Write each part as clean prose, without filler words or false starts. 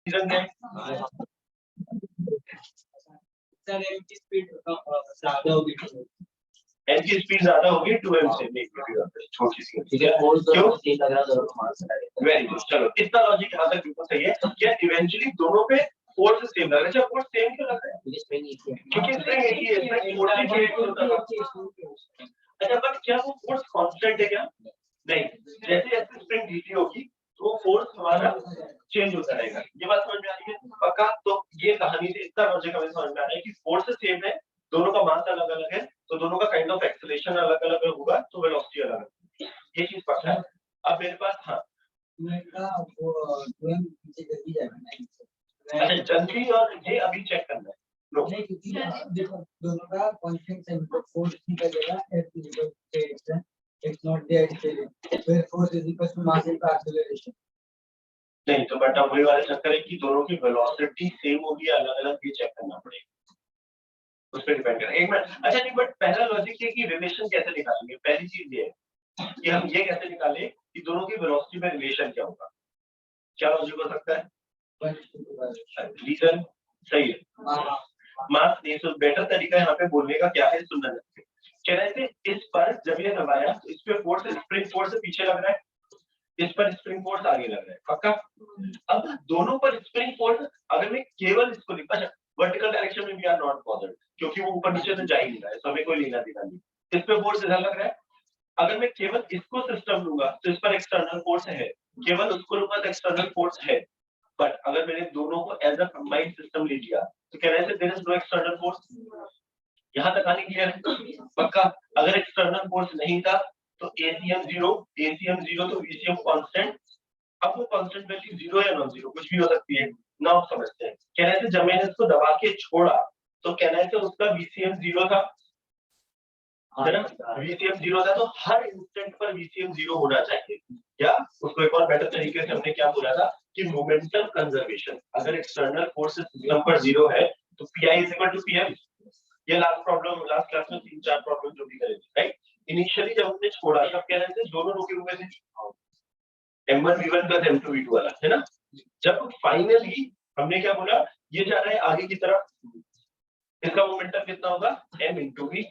Reason क्या है? Sir M की स्पीड ज्यादा होगी, एन की स्पीड ज्यादा होगी 2m से, छोटी सी, ठीक है? क्यों? वेरी गुड, चलो इतना लॉजिक यहाँ तक बिल्कुल सही है। क्या इवेंचुअली दोनों पे फोर्स सेम लग रहा है? अच्छा, फोर्स सेम क्यों लग रहा है? क्योंकि स्प्रिंग एक ही है, इसमें फोर्स ही क्रिएट होता है। अच्छा, बट क्या वो फोर्स कांस्टेंट है क्या? नहीं, जैसे जैसे स्प्रिंग ढीली होगी तो फोर्स हमारा चेंज होता रहेगा। ये बात समझ में आ रही है पक्का? तो ये कहानी से इतना लॉजिक हमें समझ में आ रहा है कि फोर्स सेम है, दोनों का मास अलग अलग है, तो दोनों का काइंड ऑफ एक्सेलरेशन अलग अलग होगा, तो वेलोसिटी अलग है। ये चीज पक्का है। अब मेरे पास हाँ अच्छा, जल्दी और ये अभी चेक करना है। नहीं, क्योंकि देखो दोनों का कांस्टेंट है, तो फोर्स की जगह F equal to it's not the accelerator, where force is equal to mass into acceleration. नहीं, तो बेटा वही वाला चक्कर है कि दोनों की वेलोसिटी सेम होगी अलग अलग, ये चेक करना पड़ेगा, उस पर डिपेंड करेगा। एक मिनट, अच्छा नहीं, बट पहला लॉजिक है कि रिलेशन कैसे निकालेंगे। पहली चीज ये है कि हम ये कैसे निकालें कि दोनों की वेलोसिटी में रिलेशन क्या होगा। क्या लॉजिक हो सकता है? रीजन सही है, मास नहीं। तो बेटर तरीका यहाँ पे बोलने का क्या है, सुनना चाहिए। कह रहे थे इस पर जब ये दबाया तो इस पे फोर्स, स्प्रिंग फोर्स से पीछे लग रहा है, इस पर स्प्रिंग फोर्स आगे लग रहा है, पक्का? अब दोनों पर स्प्रिंग फोर्स, अगर मैं केवल इसको लिखा वर्टिकल डायरेक्शन में भी आर नॉट बॉदर्ड, क्योंकि वो ऊपर नीचे से जा ही नहीं रहा है, तो हमें कोई लेना देना नहीं। इस पे फोर्स इधर लग रहा है, अगर मैं केवल इसको सिस्टम लूंगा तो इस पर एक्सटर्नल फोर्स है, केवल उसको लूंगा तो एक्सटर्नल फोर्स है। बट अगर मैंने दोनों को एज अ कंबाइंड सिस्टम ले लिया तो कह रहे थे there is no external force. यहाँ तक आने क्लियर है पक्का? अगर एक्सटर्नल फोर्स नहीं था तो ACM 0 तो VCM कांस्टेंट। अब वो कांस्टेंट वैल्यू 0 या नॉन 0 कुछ भी हो सकती है ना, आप समझते हैं। कह रहे थे जब मैंने इसको दबा के छोड़ा तो कह रहे थे उसका VCM 0 था, है ना? VCM 0 था, तो हर इंस्टेंट पर VCM 0 होना चाहिए। या उसको एक और बेटर तरीके से हमने क्या बोला था कि मोमेंटम कंजर्वेशन। अगर एक्सटर्नल फोर्स सिस्टम पर 0 है तो PI = PM। ये लास्ट क्लास में 3-4 प्रॉब्लम जो भी करेंगे, राइट? इनिशियली जब हमने छोड़ा तब कह रहे थे दोनों रुके हुए थे, M1 V1 + M2 V2 वाला, है ना? जब फाइनली हमने क्या बोला, ये जा रहा है आगे की तरफ, इसका मोमेंटम कितना होगा, M × V।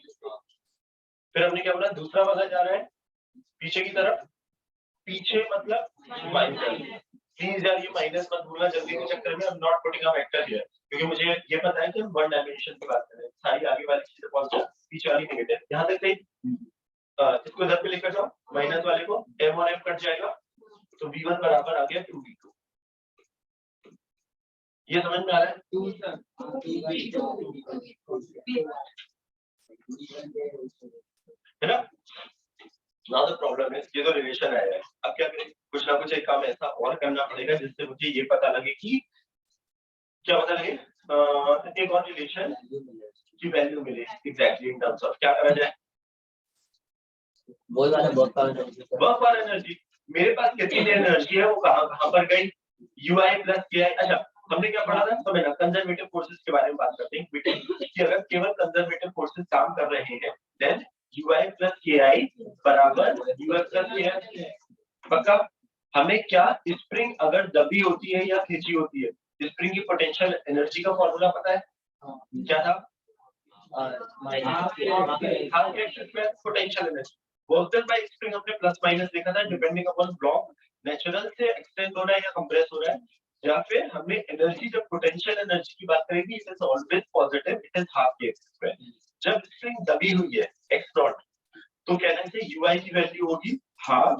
फिर हमने क्या बोला, दूसरा वाला जा रहा है पीछे की तरफ, पीछे मतलब माइनस। प्लीज यार ये माइनस मत भूलना जल्दी के चक्कर में, I am not putting a vector here, क्योंकि मुझे ये पता है कि हम वन डायमेंशन की बात कर रहे हैं। सारी आगे वाली चीजें पॉजिटिव, पीछे वाली नेगेटिव। यहाँ तक सही? इसको इधर पे लेकर जाओ, माइनस वाले को, M और M कट जाएगा तो V1 बराबर आ गया 2V2। ये समझ में आ रहा है? है ना? Now the problem is, ये तो रिलेशन आया है, अब क्या करें? कुछ ना कुछ एक काम ऐसा और करना पड़ेगा जिससे मुझे ये पता लगे कि क्या पता लगे, एक और रिलेशन की वैल्यू मिले एग्जैक्टली इन टर्म्स ऑफ क्या करा जाए। Work for energy. मेरे पास कितनी एनर्जी है, वो कहाँ पर गई, UI + KI। अच्छा, हमने क्या पढ़ा था, तो मैं कंजर्वेटिव फोर्सेस के बारे में बात करते हैं बेटे, कि अगर केवल कंजर्वेटिव फोर्सेस काम कर रहे हैं then UI + KI = UF + KI, पक्का? हमें क्या, स्प्रिंग अगर दबी होती है या खींची होती है, स्प्रिंग की पोटेंशियल एनर्जी का फॉर्मूला पता है? क्या था? Potential energy work by spring हमने प्लस माइनस देखा था, डिपेंडिंग अपॉन ब्लॉक नेचुरल से एक्सटेंड हो रहा है या कंप्रेस हो रहा है, या फिर हमने एनर्जी, जब पोटेंशियल एनर्जी की बात करेंगे it is always positive, it is half k²। जब स्प्रिंग दबी हुई है x0 तो कहने से UI की वैल्यू होगी हाफ।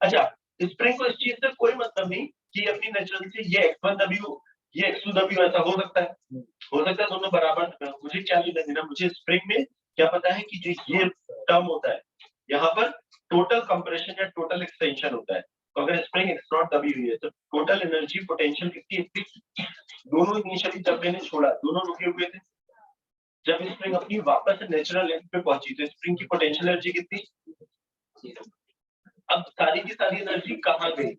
अच्छा, स्प्रिंग को इस चीज से कोई मतलब नहीं कि अपनी नेचुरल से ये x1 दबी हो ये x2 दबी हो, ऐसा हो सकता है दोनों बराबर। मुझे क्या लेना देना, मुझे स्प्रिंग में क्या पता है कि जो ये टर्म होता है यहाँ पर टोटल कंप्रेशन या टोटल एक्सटेंशन होता है। तो अगर स्प्रिंग x0 दबी हुई है तो टोटल एनर्जी पोटेंशियल कितनी है? दोनों इनिशियली जब मैंने छोड़ा दोनों रुके हुए थे, जब स्प्रिंग अपनी वापस नेचुरल लेंथ पे पहुंची तो स्प्रिंग की पोटेंशियल एनर्जी कितनी? अब सारी की सारी एनर्जी कहाँ गई?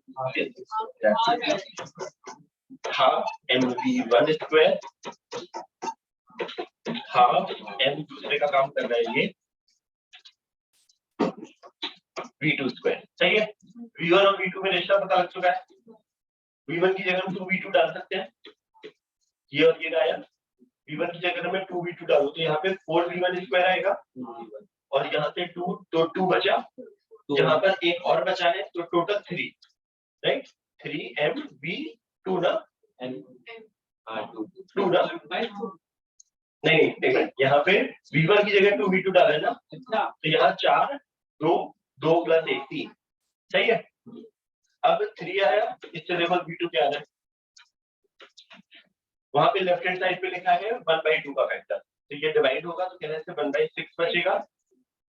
हाफ mv1² हाफ m दूसरे का काम कर रहा है ये v2²। सही है? v1 और v2 में रिश्ता पता लग चुका है। v1 की जगह हम 2v2 डाल सकते हैं, ये और ये गायब, v1 की जगह मैं 2v2 डालूं तो यहाँ पे 4v1 स्क्वायर आएगा और यहाँ से 2 तो 2 बचा, यहाँ पर एक और बचा है तो टोटल 3, राइट, 3mv2 ना, 2 ना, नहीं एक मिनट, यहाँ पे v1 की जगह 2v2 डाले ना, तो यहाँ 4 2 2 + 1 3, सही है। अब 3 आया, इससे देखो v2 क्या आ रहा है, वहां पे लेफ्ट हैंड साइड पे लिखा है 1/2 का फैक्टर, तो ये डिवाइड होगा तो कहने से 1/6 बचेगा।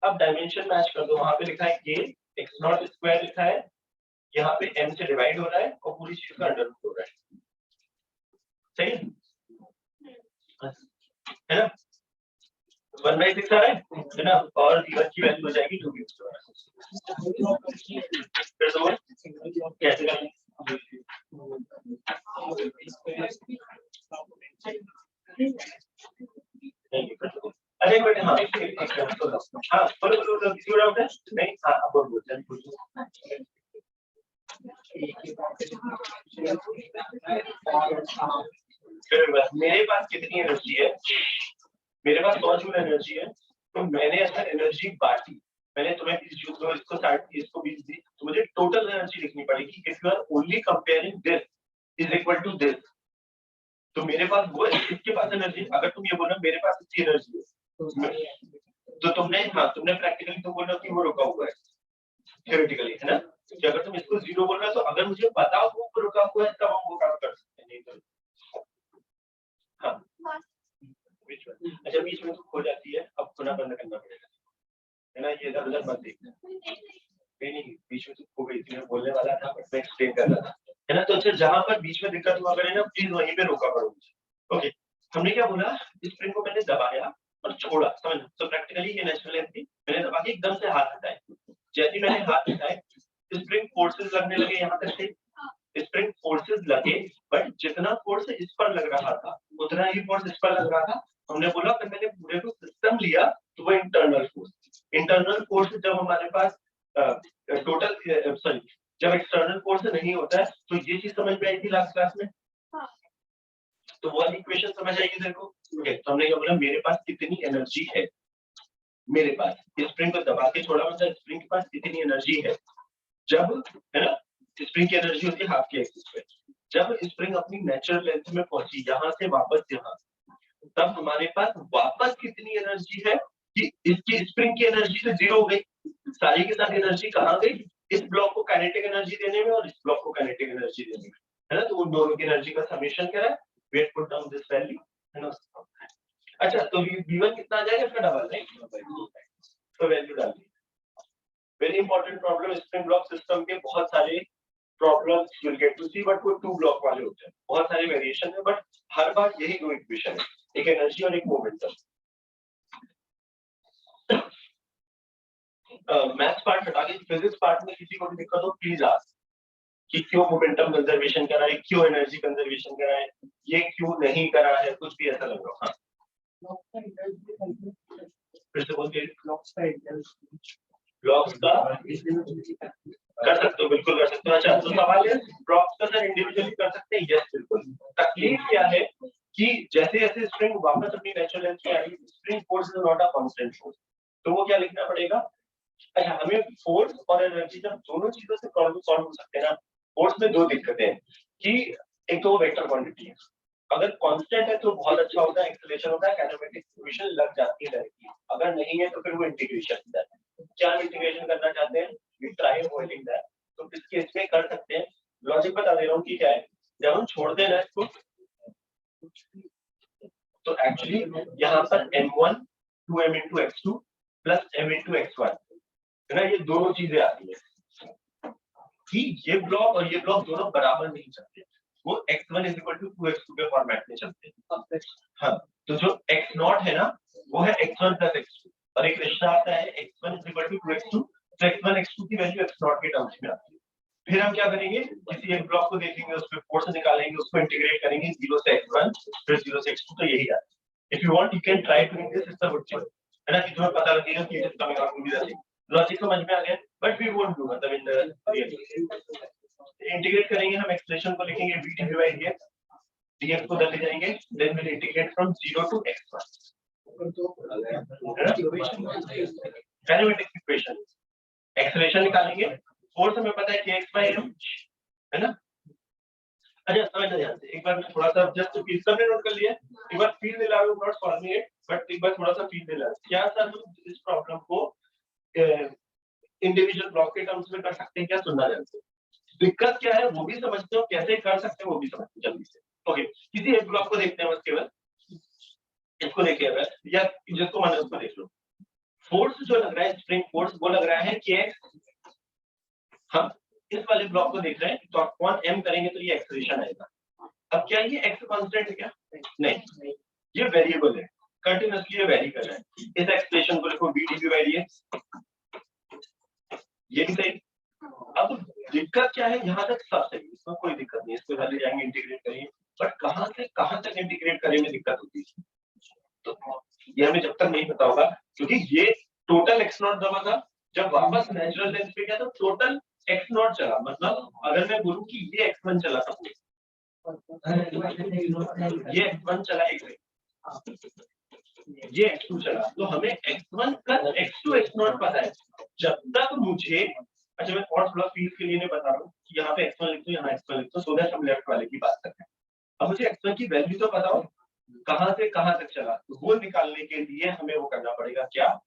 अब डायमेंशन मैच कर दो, वहां पे लिखा है k x0 स्क्वायर लिखा है, यहाँ पे m से डिवाइड हो रहा है और पूरी चीज का अंडर रूट हो रहा है, सही है ना, 1/6 आ रहा है ना, और v1 की वैल्यू हो जाएगी 2v2। फिर से बोल कैसे करेंगे, अरे एक मिनट, हाँ हाँ बोलो किसी को डाउट है नहीं, हाँ अब बोलते हैं पूछो। मेरे पास कितनी एनर्जी है, मेरे पास 100 जूल एनर्जी है, तो मैंने अगर एनर्जी बांटी, मैंने तुम्हें 20 जूल दो, इसको 60 दी, इसको 20 दी, तो मुझे टोटल एनर्जी लिखनी पड़ेगी। If you are only comparing this is equal to this, तो मेरे पास वो है, इसके पास एनर्जी, अगर तुम ये बोलो मेरे पास इतनी एनर्जी है, तो तुमने प्रैक्टिकली तो बोला कि वो रुका हुआ है, थियोरेटिकली है ना, कि अगर तुम इसको 0 बोल रहे हो तो अगर मुझे पता हो वो रुका हुआ है तब हम वो काम कर सकते हैं, नहीं तो हाँ अच्छा बीच में तो खो जाती है, अब खुना बंद करना पड़ेगा, है ना, ये इधर मत देखना, नहीं बीच में तो खो गई थी, मैं बोलने वाला था बट मैं एक्सप्लेन कर रहा था, है ना। तो अच्छा जहां पर बीच में दिक्कत हुआ करे ना, प्लीज वहीं पे रोका करो मुझे। ओके, हमने क्या बोला, स्प्रिंग को मैंने दबाया और छोड़ा, समझ, तो प्रैक्टिकली ये नेचुरल लेंथ थी, मैंने दबा के एकदम से हाथ हटाए, जैसे मैंने हाथ हटाए स्प्रिंग फोर्सेस लगने लगे, यहाँ तक से स्प्रिंग फोर्सेस लगे, बट जितना फोर्स इस पर लग रहा था उतना ही फोर्स इस पर लग रहा था। हमने बोला कि मैंने पूरे को सिस्टम लिया तो वो इंटरनल फोर्स जब हमारे पास टोटल सॉरी जब एक्सटर्नल फोर्स नहीं होता है तो ये चीज समझ में आई थी लास्ट क्लास में, तो वो इक्वेशन समझ आएगी तेरे को। ओके, तो हमने क्या बोला, मेरे पास कितनी एनर्जी है, मेरे पास स्प्रिंग को दबा के छोड़ा, मतलब स्प्रिंग के पास कितनी एनर्जी है, जब, है ना, स्प्रिंग की एनर्जी होती है हाफ के एक्सिस पे, जब स्प्रिंग अपनी नेचुरल लेंथ में पहुंची यहाँ से वापस यहाँ, तब हमारे पास वापस कितनी एनर्जी है कि इसकी स्प्रिंग की एनर्जी तो 0 हो गई, सारी की सारी एनर्जी कहाँ गई, इस ब्लॉक को काइनेटिक एनर्जी देने में और इस ब्लॉक को काइनेटिक एनर्जी देने में, है ना, तो उन दोनों की एनर्जी का समेशन क्या है, we have put down this value, है ना। अच्छा तो v1 कितना आ जाएगा, इसका डबल, राइट, तो वैल्यू डाल दी। Very important problem, spring block system के बहुत सारे problems you will get to see, but वो 2 ब्लॉक वाले होते हैं, बहुत सारे वेरिएशन है, बट हर बार यही 2 इक्वेशन है, एक एनर्जी और एक मोमेंटम। मैथ्स पार्ट हटा के फिजिक्स पार्ट में किसी को भी दिक्कत हो प्लीज आस्क कि क्यों मोमेंटम कंजर्वेशन करा है, क्यों एनर्जी कंजर्वेशन करा है, ये क्यों नहीं करा है, कुछ भी ऐसा लग रहा हो। हाँ फिर से बोल के, ब्लॉक्स का कर सकते हो, बिल्कुल कर सकते हो। अच्छा तो सवाल है ब्लॉक्स का सर इंडिविजुअली कर सकते हैं, यस बिल्कुल। तकलीफ क्या है कि जैसे जैसे स्प्रिंग वापस अपनी नेचुरल लेंथ पे आई, spring force is not a constant force, तो वो क्या लिखना पड़ेगा, अच्छा हमें फोर्स और एनर्जी जब दोनों चीजों से सॉल्व हो सकते हैं ना, फोर्स में 2 दिक्कतें हैं कि एक तो वेक्टर क्वांटिटी है, अगर कांस्टेंट है तो बहुत अच्छा होता है, एक्सेलरेशन होता है, काइनेमेटिक इक्वेशन लग जाती है डायरेक्टली, अगर नहीं है तो फिर वो इंटीग्रेशन होता है। क्या इंटीग्रेशन करना चाहते हैं, वी ट्राई अवॉइडिंग दैट, तो इस केस में कर सकते हैं। लॉजिक बता दे रहा हूँ कि क्या है, जब हम छोड़ देना है इसको तो एक्चुअली यहाँ पर m1 2m into x2 plus m into x1, है ना, ये दोनों चीजें आती है कि ये ब्लॉक और ये ब्लॉक दोनों बराबर नहीं चलते, वो x1 = 2x2 के फॉर्मेट में चलते हैं। हाँ तो जो x0 है ना वो है x1 + x2 और एक रिश्ता आता है x1 = 2x2, तो x1 x2 की वैल्यू x0 के टर्म्स में आती है। फिर हम क्या करेंगे, किसी एक ब्लॉक को देखेंगे, उस पे फोर्स निकालेंगे, उसको इंटीग्रेट करेंगे 0 से x1 फिर 0 से x2, तो यही आता है। If you want you can try to this, it's a good thing, है ना, कि तुम्हें पता लगेगा कि it is coming out to be the same. Logic समझ में आ गया, बट वी वोंट डू, मतलब इन द रियल इंटीग्रेट करेंगे हम, एक्सप्रेशन को लिखेंगे v/dx dx को उधर ले जाएंगे, then we'll integrate from 0 to x1. Kinematic equation, acceleration निकालेंगे, फोर्स हमें पता है kx by m, है ना? अच्छा समझना ध्यान से, एक बार मैं थोड़ा सा जस्ट फील सबने नोट कर लिया, एक बार फील ले ला, नॉट सॉल्विंग इट, बट एक बार थोड़ा सा फील ले ला, क्या सर हम इस प्रॉब्लम को इंडिविजुअल ब्लॉक के टर्म्स में कर सकते हैं क्या? सुनना ध्यान से, दिक्कत क्या है वो भी समझते हो, कैसे कर सकते हैं वो भी समझते हैं जल्दी से। ओके, किसी एक ब्लॉक को देखते हैं बस, केवल इसको देखिए बस, या जिसको माने उसको देख लो। फोर्स जो लग रहा है, स्प्रिंग फोर्स, वो लग रहा है कि हम इस वाले ब्लॉक को देख रहे हैं, तो अपॉन m करेंगे तो ये एक्सेलरेशन आएगा। अब क्या ये x कांस्टेंट है क्या? नहीं, ये वेरिएबल है, कंटीन्यूअसली ये वेरी कर रहा है। इस एक्सप्रेशन को लिखो v dv by dx, ये भी सही। अब दिक्कत क्या है, यहाँ तक सब सही, इसमें कोई दिक्कत नहीं, इसको पहले जाएंगे इंटीग्रेट करेंगे, बट कहाँ से कहाँ तक इंटीग्रेट करने में दिक्कत होती है, तो ये हमें जब तक नहीं पता होगा, क्योंकि ये टोटल x नॉट दबा था, जब वापस नेचुरल लेंथ पे गया तो टोटल x नॉट चला, मतलब अगर मैं बोलूं कि ये x1 चला था, ये x1 चला, ये x2 चला, तो हमें x1 plus x2 x not पता है। जब तक मुझे, अच्छा मैं और थोड़ा फील के लिए नहीं बता रहा हूँ कि यहाँ पे x1 लिख दो, यहाँ x1 लिख दो, सो दैट हम लेफ्ट वाले की बात करते हैं। अब मुझे x1 की वैल्यू तो पता हो, कहां से कहां तक चला, तो वो निकालने के लिए हमें वो करना पड़ेगा क्या,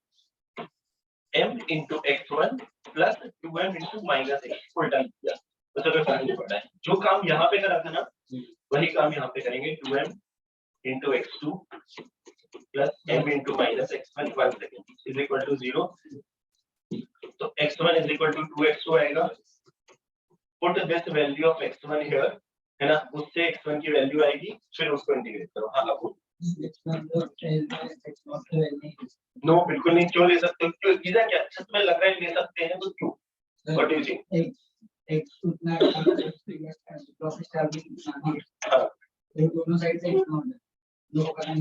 m into x1 plus 2m into minus x, उल्टा किया तो सब फर्क नहीं पड़ता है। जो काम यहाँ पे करा था ना, वही काम यहाँ पे करेंगे, 2m into x2 plus m into minus x1 1 second is equal to 0, तो x1 is equal to 2x2 आएगा। put this value of x1 here, है ना, उससे x1 की वैल्यू आएगी, फिर उसको इंटीग्रेट करो। हाँ अब नो बिल्कुल नहीं, क्यों ले सकते हो, क्यों इधर क्या सच में लग रहा है ले सकते हैं, तो क्यों, व्हाट डू यू थिंक? एक उतना ब्लॉक स्टार्टिंग, हां दोनों साइड से एक नॉट दो करना है,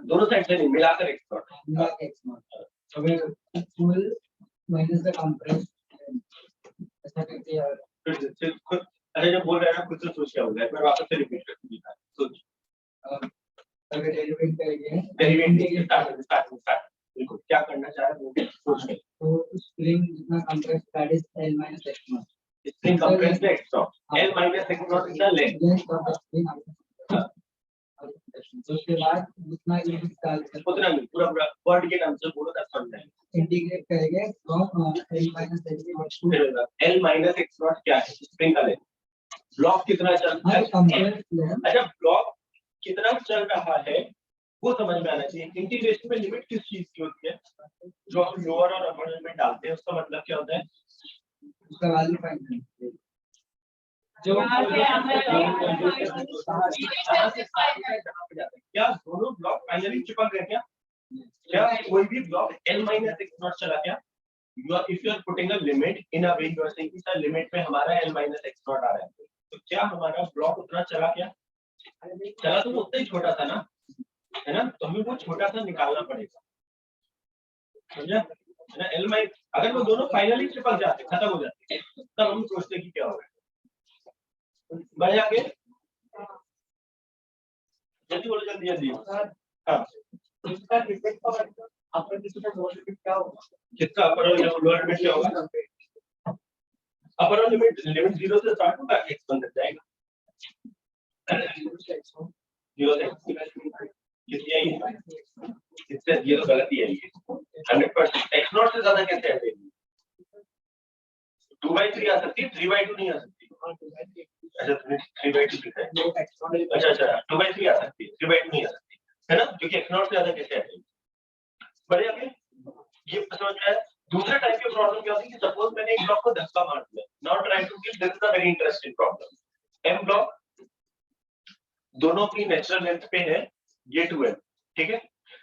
दोनों साइड से नहीं, मिलाकर एक नॉट, मिला के एक नॉट, अगर फुल माइनस द कंप्रेस ऐसा करके यार, फिर अरे जब बोल रहे हैं ना कुछ तो सोच क्या होगा, मैं वापस से रिपीट कर दूंगा, सोच अगर डेरिवेट करेंगे, डेरिवेट स्टार्ट बिल्कुल क्या करना चाह रहे हो सोच में, तो स्प्रिंग जितना compress that is l minus x not, spring compress the x not, l minus x not is the length, उसके बाद जितना ये निकाल उतना नहीं, पूरा पूरा वर्ड के नाम से बोलो तब समझ आएगा। इंटीग्रेट करेंगे from l minus x not to l minus x not क्या है, स्प्रिंग का लेंथ, ब्लॉक कितना चल रहा है, अच्छा ब्लॉक कितना चल रहा है वो समझ में आना चाहिए। इंटीग्रेशन में लिमिट किस चीज की होती है, जो हम लोअर और अपर लिमिट डालते हैं उसका मतलब क्या होता है, उसका वैल्यू फाइंड करना, जो क्या दोनों ब्लॉक फाइनली चिपक गए क्या, क्या कोई भी block l minus x not चला क्या, if you are putting a limit in a way you are saying कि सर लिमिट में हमारा l minus x नॉट आ रहा है, तो क्या हमारा ब्लॉक उतना चला क्या, चला तो उतना ही छोटा था ना, है ना, तो हमें वो छोटा सा निकालना पड़ेगा, समझा है ना। l माइनस अगर वो दोनों फाइनली चिपक जाते, खत्म हो जाते, तब हम सोचते कि क्या होगा, बढ़ आगे जल्दी बोलो, जल्दी जल्दी। हाँ इसका डिफेक्ट का अपर लिमिट क्या होगा, कितना अपर और लोअर लिमिट क्या होगा, अपर लिमिट 0 से स्टार्ट होगा, x बन जाएगा 0 से कितनी आई, इससे ये तो गलती है, ये 100% x नॉट से ज्यादा कैसे आ जाएगी, 2/3 आ सकती है, 3/2 नहीं आ सकती, अच्छा 3/2 लिखा है, अच्छा 2/3 आ सकती है, 3/2 नहीं आ सकती, है ना, क्योंकि x नॉट से ज्यादा कैसे आ जाएगी। बढ़िया, ये समझ में आया। दूसरा टाइप की प्रॉब्लम क्या होती है कि सपोज मैंने एक ब्लॉक को धक्का मार दिया, now try to give, this is a very interesting problem, m block दोनों की नेचुरल लेंथ पे है, ये 2m, ठीक है।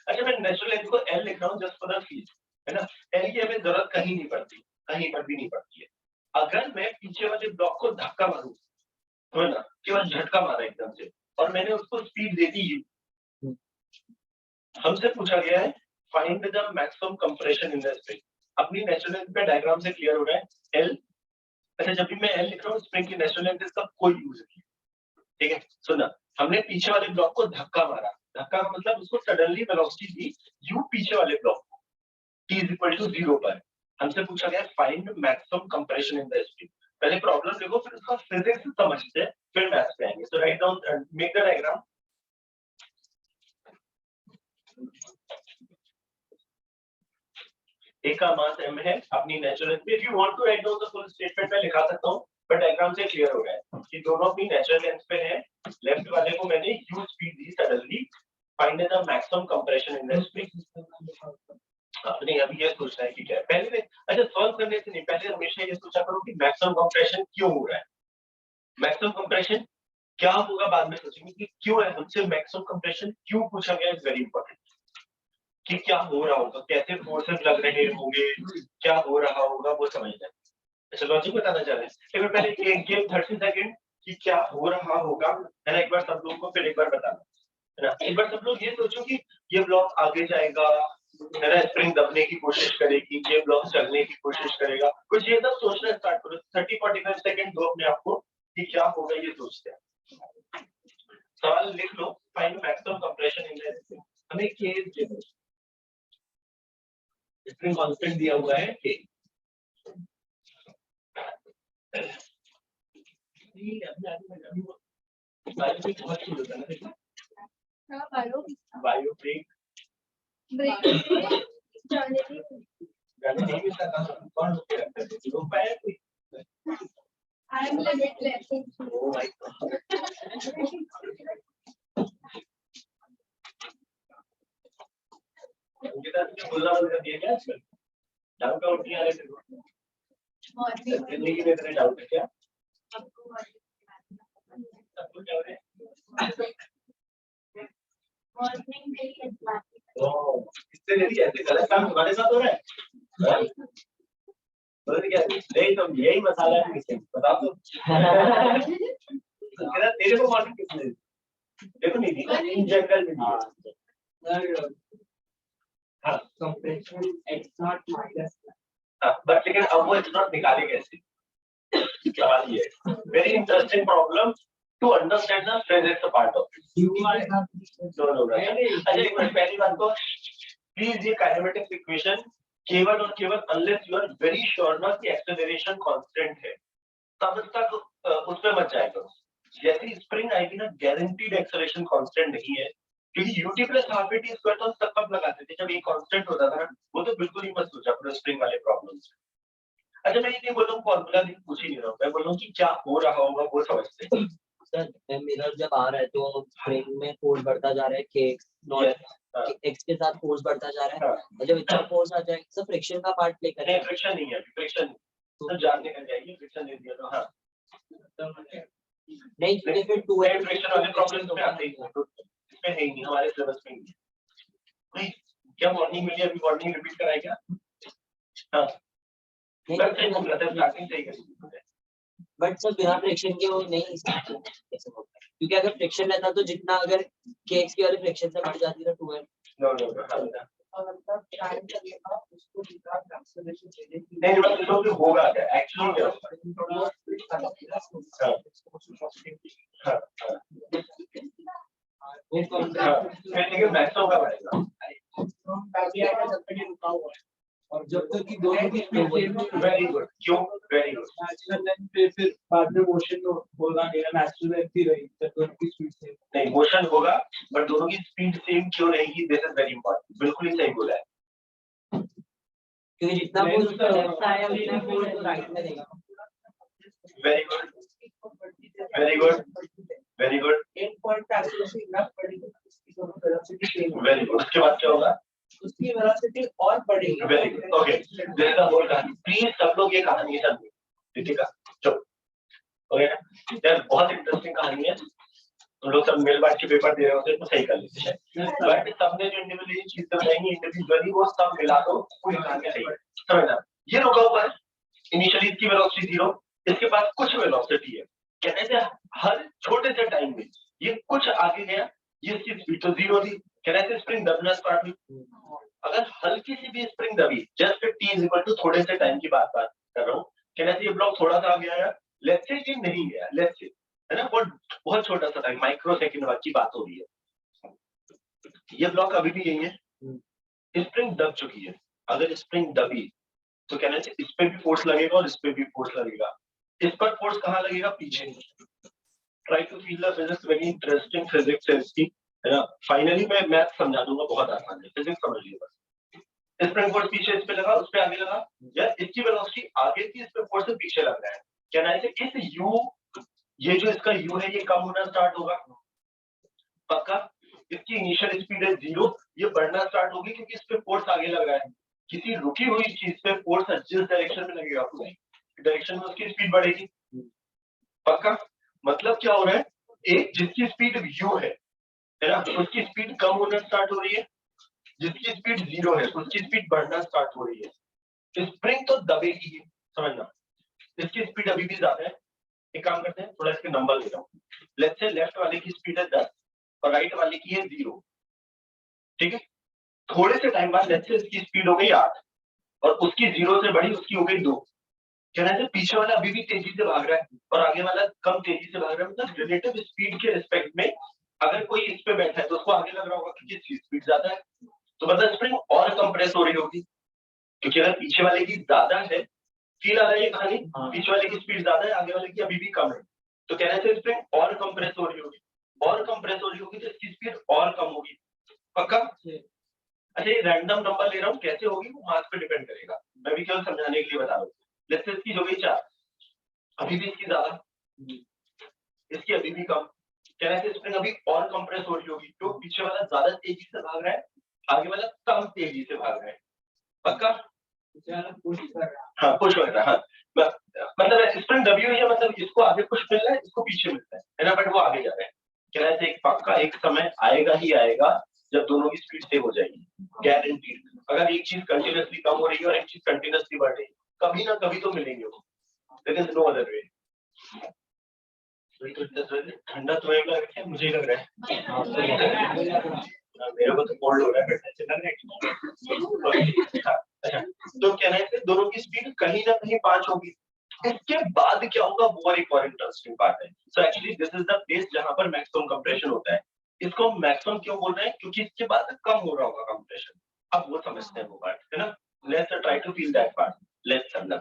अच्छा मैं नेचुरल लेंथ को l लिख रहा हूं जस्ट फॉर द फील, है ना, l की हमें जरूरत कहीं नहीं पड़ती, कहीं पर भी नहीं पड़ती है। अगर मैं पीछे वाले ब्लॉक को धक्का मारूं, तो ना केवल झटका मारा एकदम से, और मैंने उसको स्पीड दे दी u, हमसे पूछा गया है find the maximum compression in the spring, अपनी नेचुरल लेंथ पे डायग्राम से क्लियर हो रहा है l, अच्छा जब भी मैं l लिख रहा हूं स्प्रिंग की नेचुरल लेंथ इसका कोई यूज नहीं, ठीक है। सुनना हमने पीछे वाले ब्लॉक को धक्का मारा, धक्का का मतलब उसको सडनली वेलोसिटी दी u पीछे वाले ब्लॉक को t इज इक्वल टू 0 पर। हमसे पूछा गया find maximum compression in the spring. पहले प्रॉब्लम देखो, फिर उसका फिजिक्स समझते हैं, फिर मैथ्स पे आएंगे। So write down, make the diagram. A का मास m है अपनी natural length. If you want to write down the full statement मैं लिखा सकता हूं, बट डायग्राम से क्लियर हो गया है कि दोनों अपनी नेचुरल लेंथ पे हैं। लेफ्ट वाले को मैंने u speed the suddenly, find the maximum compression in the spring. आपने अभी ये सोचना है कि क्या है पहले। अच्छा, सॉल्व करने से नहीं, पहले हमेशा ये सोचा करो कि मैक्सिमम कंप्रेशन क्यों हो रहा है। मैक्सिमम कंप्रेशन क्या होगा बाद में सोचेंगे कि क्यों है, हमसे मैक्सिमम कंप्रेशन क्यों पूछा गया इज वेरी इंपॉर्टेंट। कि क्या हो रहा होगा, कैसे फोर्सेस लग रहे होंगे, क्या हो रहा होगा वो समझना है। अच्छा, लॉजिक बताना चाह रहे हैं। एक बार पहले एक गेम 30 सेकंड कि क्या हो रहा होगा है ना, एक बार सब लोगों को फिर एक बार बताना है ना। एक बार सब लोग ये सोचो कि ये ब्लॉक आगे जाएगा है ना, स्प्रिंग दबने की कोशिश करेगी, ये ब्लॉक चलने की कोशिश करेगा, कुछ ये सब सोचना स्टार्ट करो। 30-45 सेकंड दो अपने आप को कि क्या होगा ये सोचते हैं। सवाल लिख लो, find maximum compression in the spring. हमें केस दे दो, स्प्रिंग कांस्टेंट दिया हुआ है k। बायो ब्रेक नहीं मिलता था, कौन रुके रखते थे लोग पाया कोई। Oh my God। बोलना बंद कर दिया क्या आजकल? डाउट आउट नहीं आ रहे थे जिंदगी में इतने डाउट है क्या? सबको क्या हो रहा है? इससे नहीं, ऐसे गलत काम तुम्हारे साथ हो रहा है। नहीं तो यही मसाला है, बता दो। तेरे को मॉर्निंग किसने देखो नहीं दी इन जनरल में। हाँ compression x not minus, but लेकिन अब वो एक्स नॉट निकाले कैसे, सवाल ये है। Very interesting problem to understand the physics part of it. No अच्छा, एक मिनट, पहली बात तो प्लीज ये काइनेमेटिक्स इक्वेशन केवल और केवल unless you are very sure ना कि एक्सेलरेशन कांस्टेंट है तब तक उस पे मत जाया करो। जैसे स्प्रिंग आएगी ना, गारंटीड एक्सेलरेशन कांस्टेंट नहीं है, क्योंकि ut plus half at square तो तब कब लगाते थे जब ये कांस्टेंट होता था ना, वो तो बिल्कुल ही मत सोचा करो स्प्रिंग वाले प्रॉब्लम्स। अच्छा, मैं ये नहीं बोल रहा हूँ फॉर्मूला पूछ ही नहीं रहा हूँ, मैं बोल रहा हूँ कि क्या हो रहा होगा वो समझते हैं। सर मिरर जब आ रहा है तो स्प्रिंग में फोर्स बढ़ता जा रहा है, के एक्स के साथ फोर्स बढ़ता जा रहा है, और जब इतना फोर्स आ जाएगा सब फ्रिक्शन का पार्ट प्ले करेगा। नहीं, फ्रिक्शन नहीं है, फ्रिक्शन तो जानने का जाएगी, फ्रिक्शन नहीं दिया तो हाँ नहीं, क्योंकि फिर 2 फ्रिक्शन वाले प्रॉब्लम्स में आते ही हैं, इसमें है ही नहीं, हमारे सिलेबस में नहीं। क्या वार्निंग मिली अभी, वार्निंग रिपीट कराए क्या? हाँ स्टार्टिंग से ही, बट सर बिना फ्रिक्शन के वो नहीं स्टार्ट कैसे होता है, क्योंकि अगर फ्रिक्शन रहता तो जितना अगर केक्स की वाली फ्रिक्शन से बढ़ जाती ना 2m। नो नहीं, मतलब होगा क्या एक्चुअली क्या होगा। लेकिन मैक्सिमम का बढ़ेगा और जब तक कि दोनों की वेरी गुड, क्यों वेरी गुड, नेचुरल लेंथ पे फिर बाद में मोशन तो होगा नहीं, नेचुरल लेंथ ही रही जब दोनों की स्पीड सेम नहीं, मोशन होगा बट दोनों की स्पीड सेम क्यों रहेगी, दिस इज वेरी इंपॉर्टेंट। बिल्कुल ही सही बोला है, क्योंकि जितना फोर्स लेफ्ट आया उतना फोर्स राइट में देगा। Very good very good very good एक पॉइंट पे एक्सेलरेशन इतना बढ़ेगी इसकी दोनों वेलोसिटी सेम होगी, वेरी गुड। उसके बाद क्या होगा, उसकी वेलोसिटी और बढ़ेगी। Very good, okay. This is whole कहानी, प्लीज सब लोग ये कहानी समझिए, ठीक है? चलो ओके यार, बहुत इंटरेस्टिंग कहानी है। तुम लोग सब मिल बांट के पेपर दे रहे हो तो सही कर लेते हैं, बट सबने जो इंडिविजुअली चीजें बताएंगी इंडिविजुअली वो सब मिला दो कोई कहानी सही है, समझना। ये रुका हुआ है, इनिशियली इसकी वेलोसिटी 0, इसके पास कुछ वेलोसिटी है, कहते हैं हर छोटे से टाइम में ये कुछ आगे गया, ये इसकी स्पीड तो 0 थी, कहते हैं स्प्रिंग दबना स्टार्ट हुई। अगर हल्की सी भी स्प्रिंग दबी, just t is equal to थोड़े से टाइम की बात कर रहा हूँ, कहते हैं ये ब्लॉक थोड़ा सा आगे आया, लेट्स से कि नहीं गया, लेट्स से है ना, बहुत छोटा सा टाइम, माइक्रो सेकंड की बात हो रही है। ये ब्लॉक अभी भी यही है, स्प्रिंग दब चुकी है। अगर स्प्रिंग दबी तो कहना चाहिए इस पे भी फोर्स लगेगा और इस पे भी फोर्स लगेगा। इस पर फोर्स कहाँ लगेगा? पीछे। Try to feel the physics, very interesting physics है इसकी, है ना। फाइनली मैं मैथ समझा दूंगा, बहुत आसान है, फिजिक्स समझ लिया बस। स्प्रिंग फोर्स पीछे इस पे लगा, उस पे आगे लगा, या इसकी वेलोसिटी आगे थी, इस पे फोर्स से पीछे लग रहा है। कहना है इस यू, ये जो इसका यू है ये कम होना स्टार्ट होगा, पक्का। इसकी इनिशियल स्पीड है 0, ये बढ़ना स्टार्ट होगी क्योंकि इस पे फोर्स आगे लग रहा है। किसी रुकी हुई चीज पे फोर्स जिस डायरेक्शन में लगेगा डायरेक्शन में उसकी स्पीड बढ़ेगी, पक्का। मतलब क्या हो रहा है, एक जिसकी स्पीड u है ना, उसकी स्पीड कम होना स्टार्ट हो रही है, जिसकी स्पीड 0 है उसकी स्पीड बढ़ना स्टार्ट हो रही है। स्प्रिंग तो दबेगी ही, समझना। इसकी स्पीड अभी भी ज्यादा है। एक काम करते हैं, थोड़ा इसके नंबर लेता हूँ। लेट्स से लेफ्ट वाले की स्पीड है 10 और राइट वाले की है 0, ठीक है। थोड़े से टाइम बाद लेट्स से इसकी स्पीड हो गई 8 और उसकी 0 से बढ़ी, उसकी हो गई 2। कहना है पीछे वाला अभी भी तेजी से भाग रहा है और आगे वाला कम तेजी से भाग रहा है। मतलब रिलेटिव स्पीड के रिस्पेक्ट में अगर कोई इस पे बैठा है तो उसको आगे लग रहा होगा क्योंकि इसकी स्पीड ज्यादा है, तो मतलब स्प्रिंग और कंप्रेस हो रही होगी। क्योंकि अगर पीछे वाले की ज्यादा है, फील आ रहा है ये कहानी, पीछे वाले की स्पीड ज्यादा है, आगे वाले की अभी भी कम है, तो कहने से स्प्रिंग और कंप्रेस हो रही होगी, और कंप्रेस हो रही होगी तो इसकी स्पीड और कम होगी, पक्का। अच्छा, ये रैंडम नंबर ले रहा हूँ, कैसे होगी वो मास पे डिपेंड करेगा, मैं भी केवल समझाने के लिए बता रहा हूँ। जैसे इसकी जो गई 4, अभी भी इसकी ज्यादा, इसकी अभी भी कम, कहना है स्प्रिंग अभी और कंप्रेस हो रही होगी, तो पीछे वाला ज्यादा तेजी से भाग रहा है, आगे वाला कम तेजी से भाग रहा है, पक्का। हाँ, पुश हो रहा है, हाँ। मतलब स्प्रिंग दबी हुई है, मतलब इसको आगे पुश मिल रहा है, इसको पीछे मिलता है ना, बट वो आगे जा रहा है। कहना है एक पक्का एक समय आएगा ही आएगा जब दोनों की स्पीड सेम हो जाएगी, गारंटीड। अगर एक चीज कंटिन्यूअसली कम हो रही है और एक चीज कंटिन्यूअसली बढ़ रही है, कभी ना कभी तो मिलेंगे वो, लेकिन नो अदर वे। ठंडा तो लग रहा है, मुझे लग रहा है मेरे को तो कोल्ड हो रहा है, ऐसे लग रहा है। अच्छा, तो कहना है दोनों की स्पीड कहीं ना कहीं 5 होगी। इसके बाद क्या होगा वो एक और इंटरेस्टिंग पार्ट है। So actually this is the place जहां पर मैक्सिमम कंप्रेशन होता है। इसको मैक्सिमम क्यों बोल रहे हैं? क्योंकि इसके बाद कम हो रहा होगा कंप्रेशन। अब वो समझते हैं वो पार्ट, है ना। Let's try to feel that part. Let's समझ,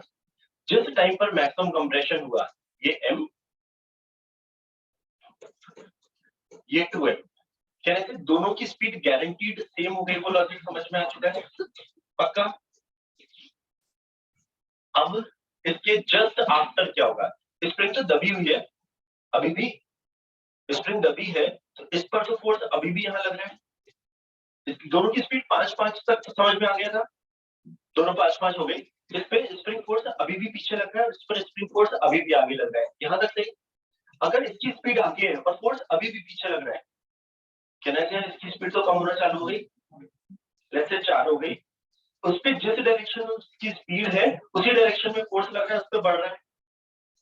जिस टाइम पर मैक्सिमम कंप्रेशन हुआ, ये m, ये 2m, कहने से दोनों की स्पीड गारंटीड सेम हो गई, वो लॉजिक समझ में आ चुका है, पक्का। अब इसके जस्ट आफ्टर क्या होगा, स्प्रिंग तो दबी हुई है, अभी भी स्प्रिंग दबी है, तो इस पर तो फोर्स अभी भी यहाँ लग रहा है। दोनों की स्पीड 5-5 तक समझ में आ गया था, दोनों 5-5 हो गई। इस पे स्प्रिंग फोर्स अभी भी पीछे लग रहा है, इस पर स्प्रिंग फोर्स अभी भी आगे लग रहा है, यहाँ तक सही। अगर इसकी स्पीड आगे है और फोर्स अभी भी पीछे लग रहा है, कहना चाहिए इसकी स्पीड तो कम होना चालू हो गई, लेट्स से 4 हो गई। उस पे जिस डायरेक्शन में उसकी स्पीड है उसी डायरेक्शन में फोर्स लग रहा है, उस पर बढ़ रहा है।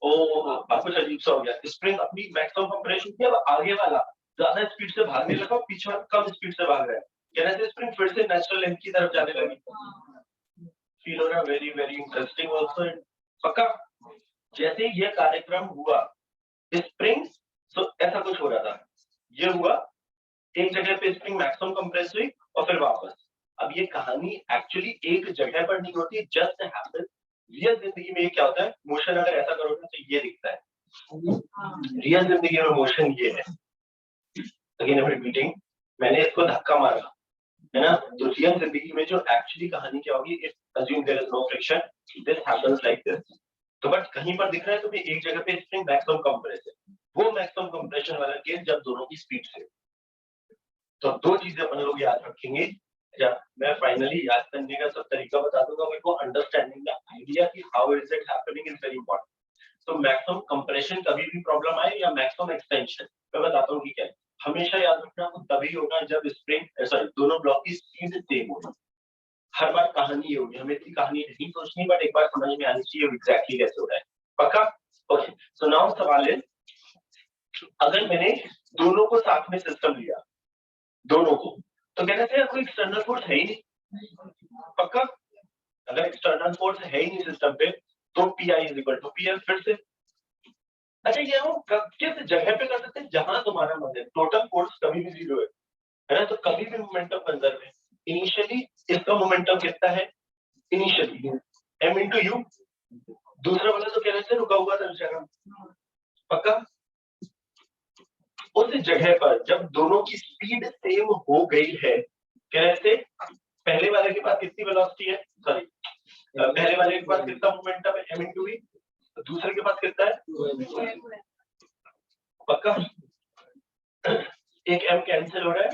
ओ, अब कुछ अजीब सा हो गया, स्प्रिंग अपनी मैक्सिमम कंप्रेशन की, अब आगे वाला ज्यादा स्पीड से भागने लगा, पीछे वाला कम स्पीड से भाग रहा है, कहना चाहिए स्प्रिंग फिर से नेचुरल लेंथ की तरफ जाने लगी। फील हो रहा है, वेरी वेरी इंटरेस्टिंग ऑल्सो, पक्का। जैसे ये कार्यक्रम हुआ, स्प्रिंग ऐसा कुछ हो रहा था, ये हुआ, एक जगह पे स्प्रिंग मैक्सिमम कंप्रेस हुई और फिर वापस। अब ये कहानी एक्चुअली एक जगह पर नहीं होती, जस्ट हैपन। रियल जिंदगी में ये क्या होता है, मोशन अगर ऐसा करोगे तो ये दिखता है, रियल जिंदगी में मोशन ये है। अगेन आई एम रिपीटिंग, मैंने इसको धक्का मारा, है ना, तो रियल जिंदगी में जो एक्चुअली कहानी क्या होगी, if assume there is no friction, this happens like this. तो बट कहीं पर दिख रहा है तो भी एक जगह पे स्प्रिंग मैक्सिमम कंप्रेस है, वो मैक्सिमम कंप्रेशन वाला केस जब दोनों की स्पीड से। तो दो चीजें अपन लोग याद रखेंगे, या मैं फाइनली याद करने का सब तरीका बता दूंगा, मेरे को अंडरस्टैंडिंग द आइडिया कि how is it happening is very important. तो मैक्सिमम कंप्रेशन कभी भी प्रॉब्लम आए या मैक्सिमम एक्सटेंशन, मैं बताता हूँ कि क्या है। हमेशा याद रखना वो तभी होगा जब स्प्रिंग सॉरी दोनों ब्लॉक की स्पीड सेम होगी। हर बार कहानी ये होगी, हमें इतनी कहानी नहीं सोचनी, बट एक बार समझ में आनी चाहिए एग्जैक्टली कैसे हो रहा है, पक्का। ओके, सो नाउ सवाल है, अगर मैंने दोनों को साथ में सिस्टम लिया, दोनों को, तो कहना चाहिए कोई एक्सटर्नल फोर्स है ही नहीं, पक्का। अगर एक्सटर्नल फोर्स है ही नहीं सिस्टम पे, तो P I is equal to P L, फिर से अच्छा ये हम किस जगह पे कर सकते हैं जहां तुम्हारा मन है, टोटल फोर्स कभी भी 0 है ना, तो कभी भी मोमेंटम कंजर्व है। इनिशियली इसका मोमेंटम कितना है, इनिशियली m into u, दूसरा वाला तो कह रहे थे रुका हुआ था जगह, पक्का। उस जगह पर जब दोनों की स्पीड सेम हो गई है, कह रहे थे पहले वाले के पास कितनी वेलोसिटी है, सॉरी पहले वाले के पास कितना मोमेंटम है m into v, दूसरे के पास कितना है, पक्का। एक m कैंसिल हो रहा है,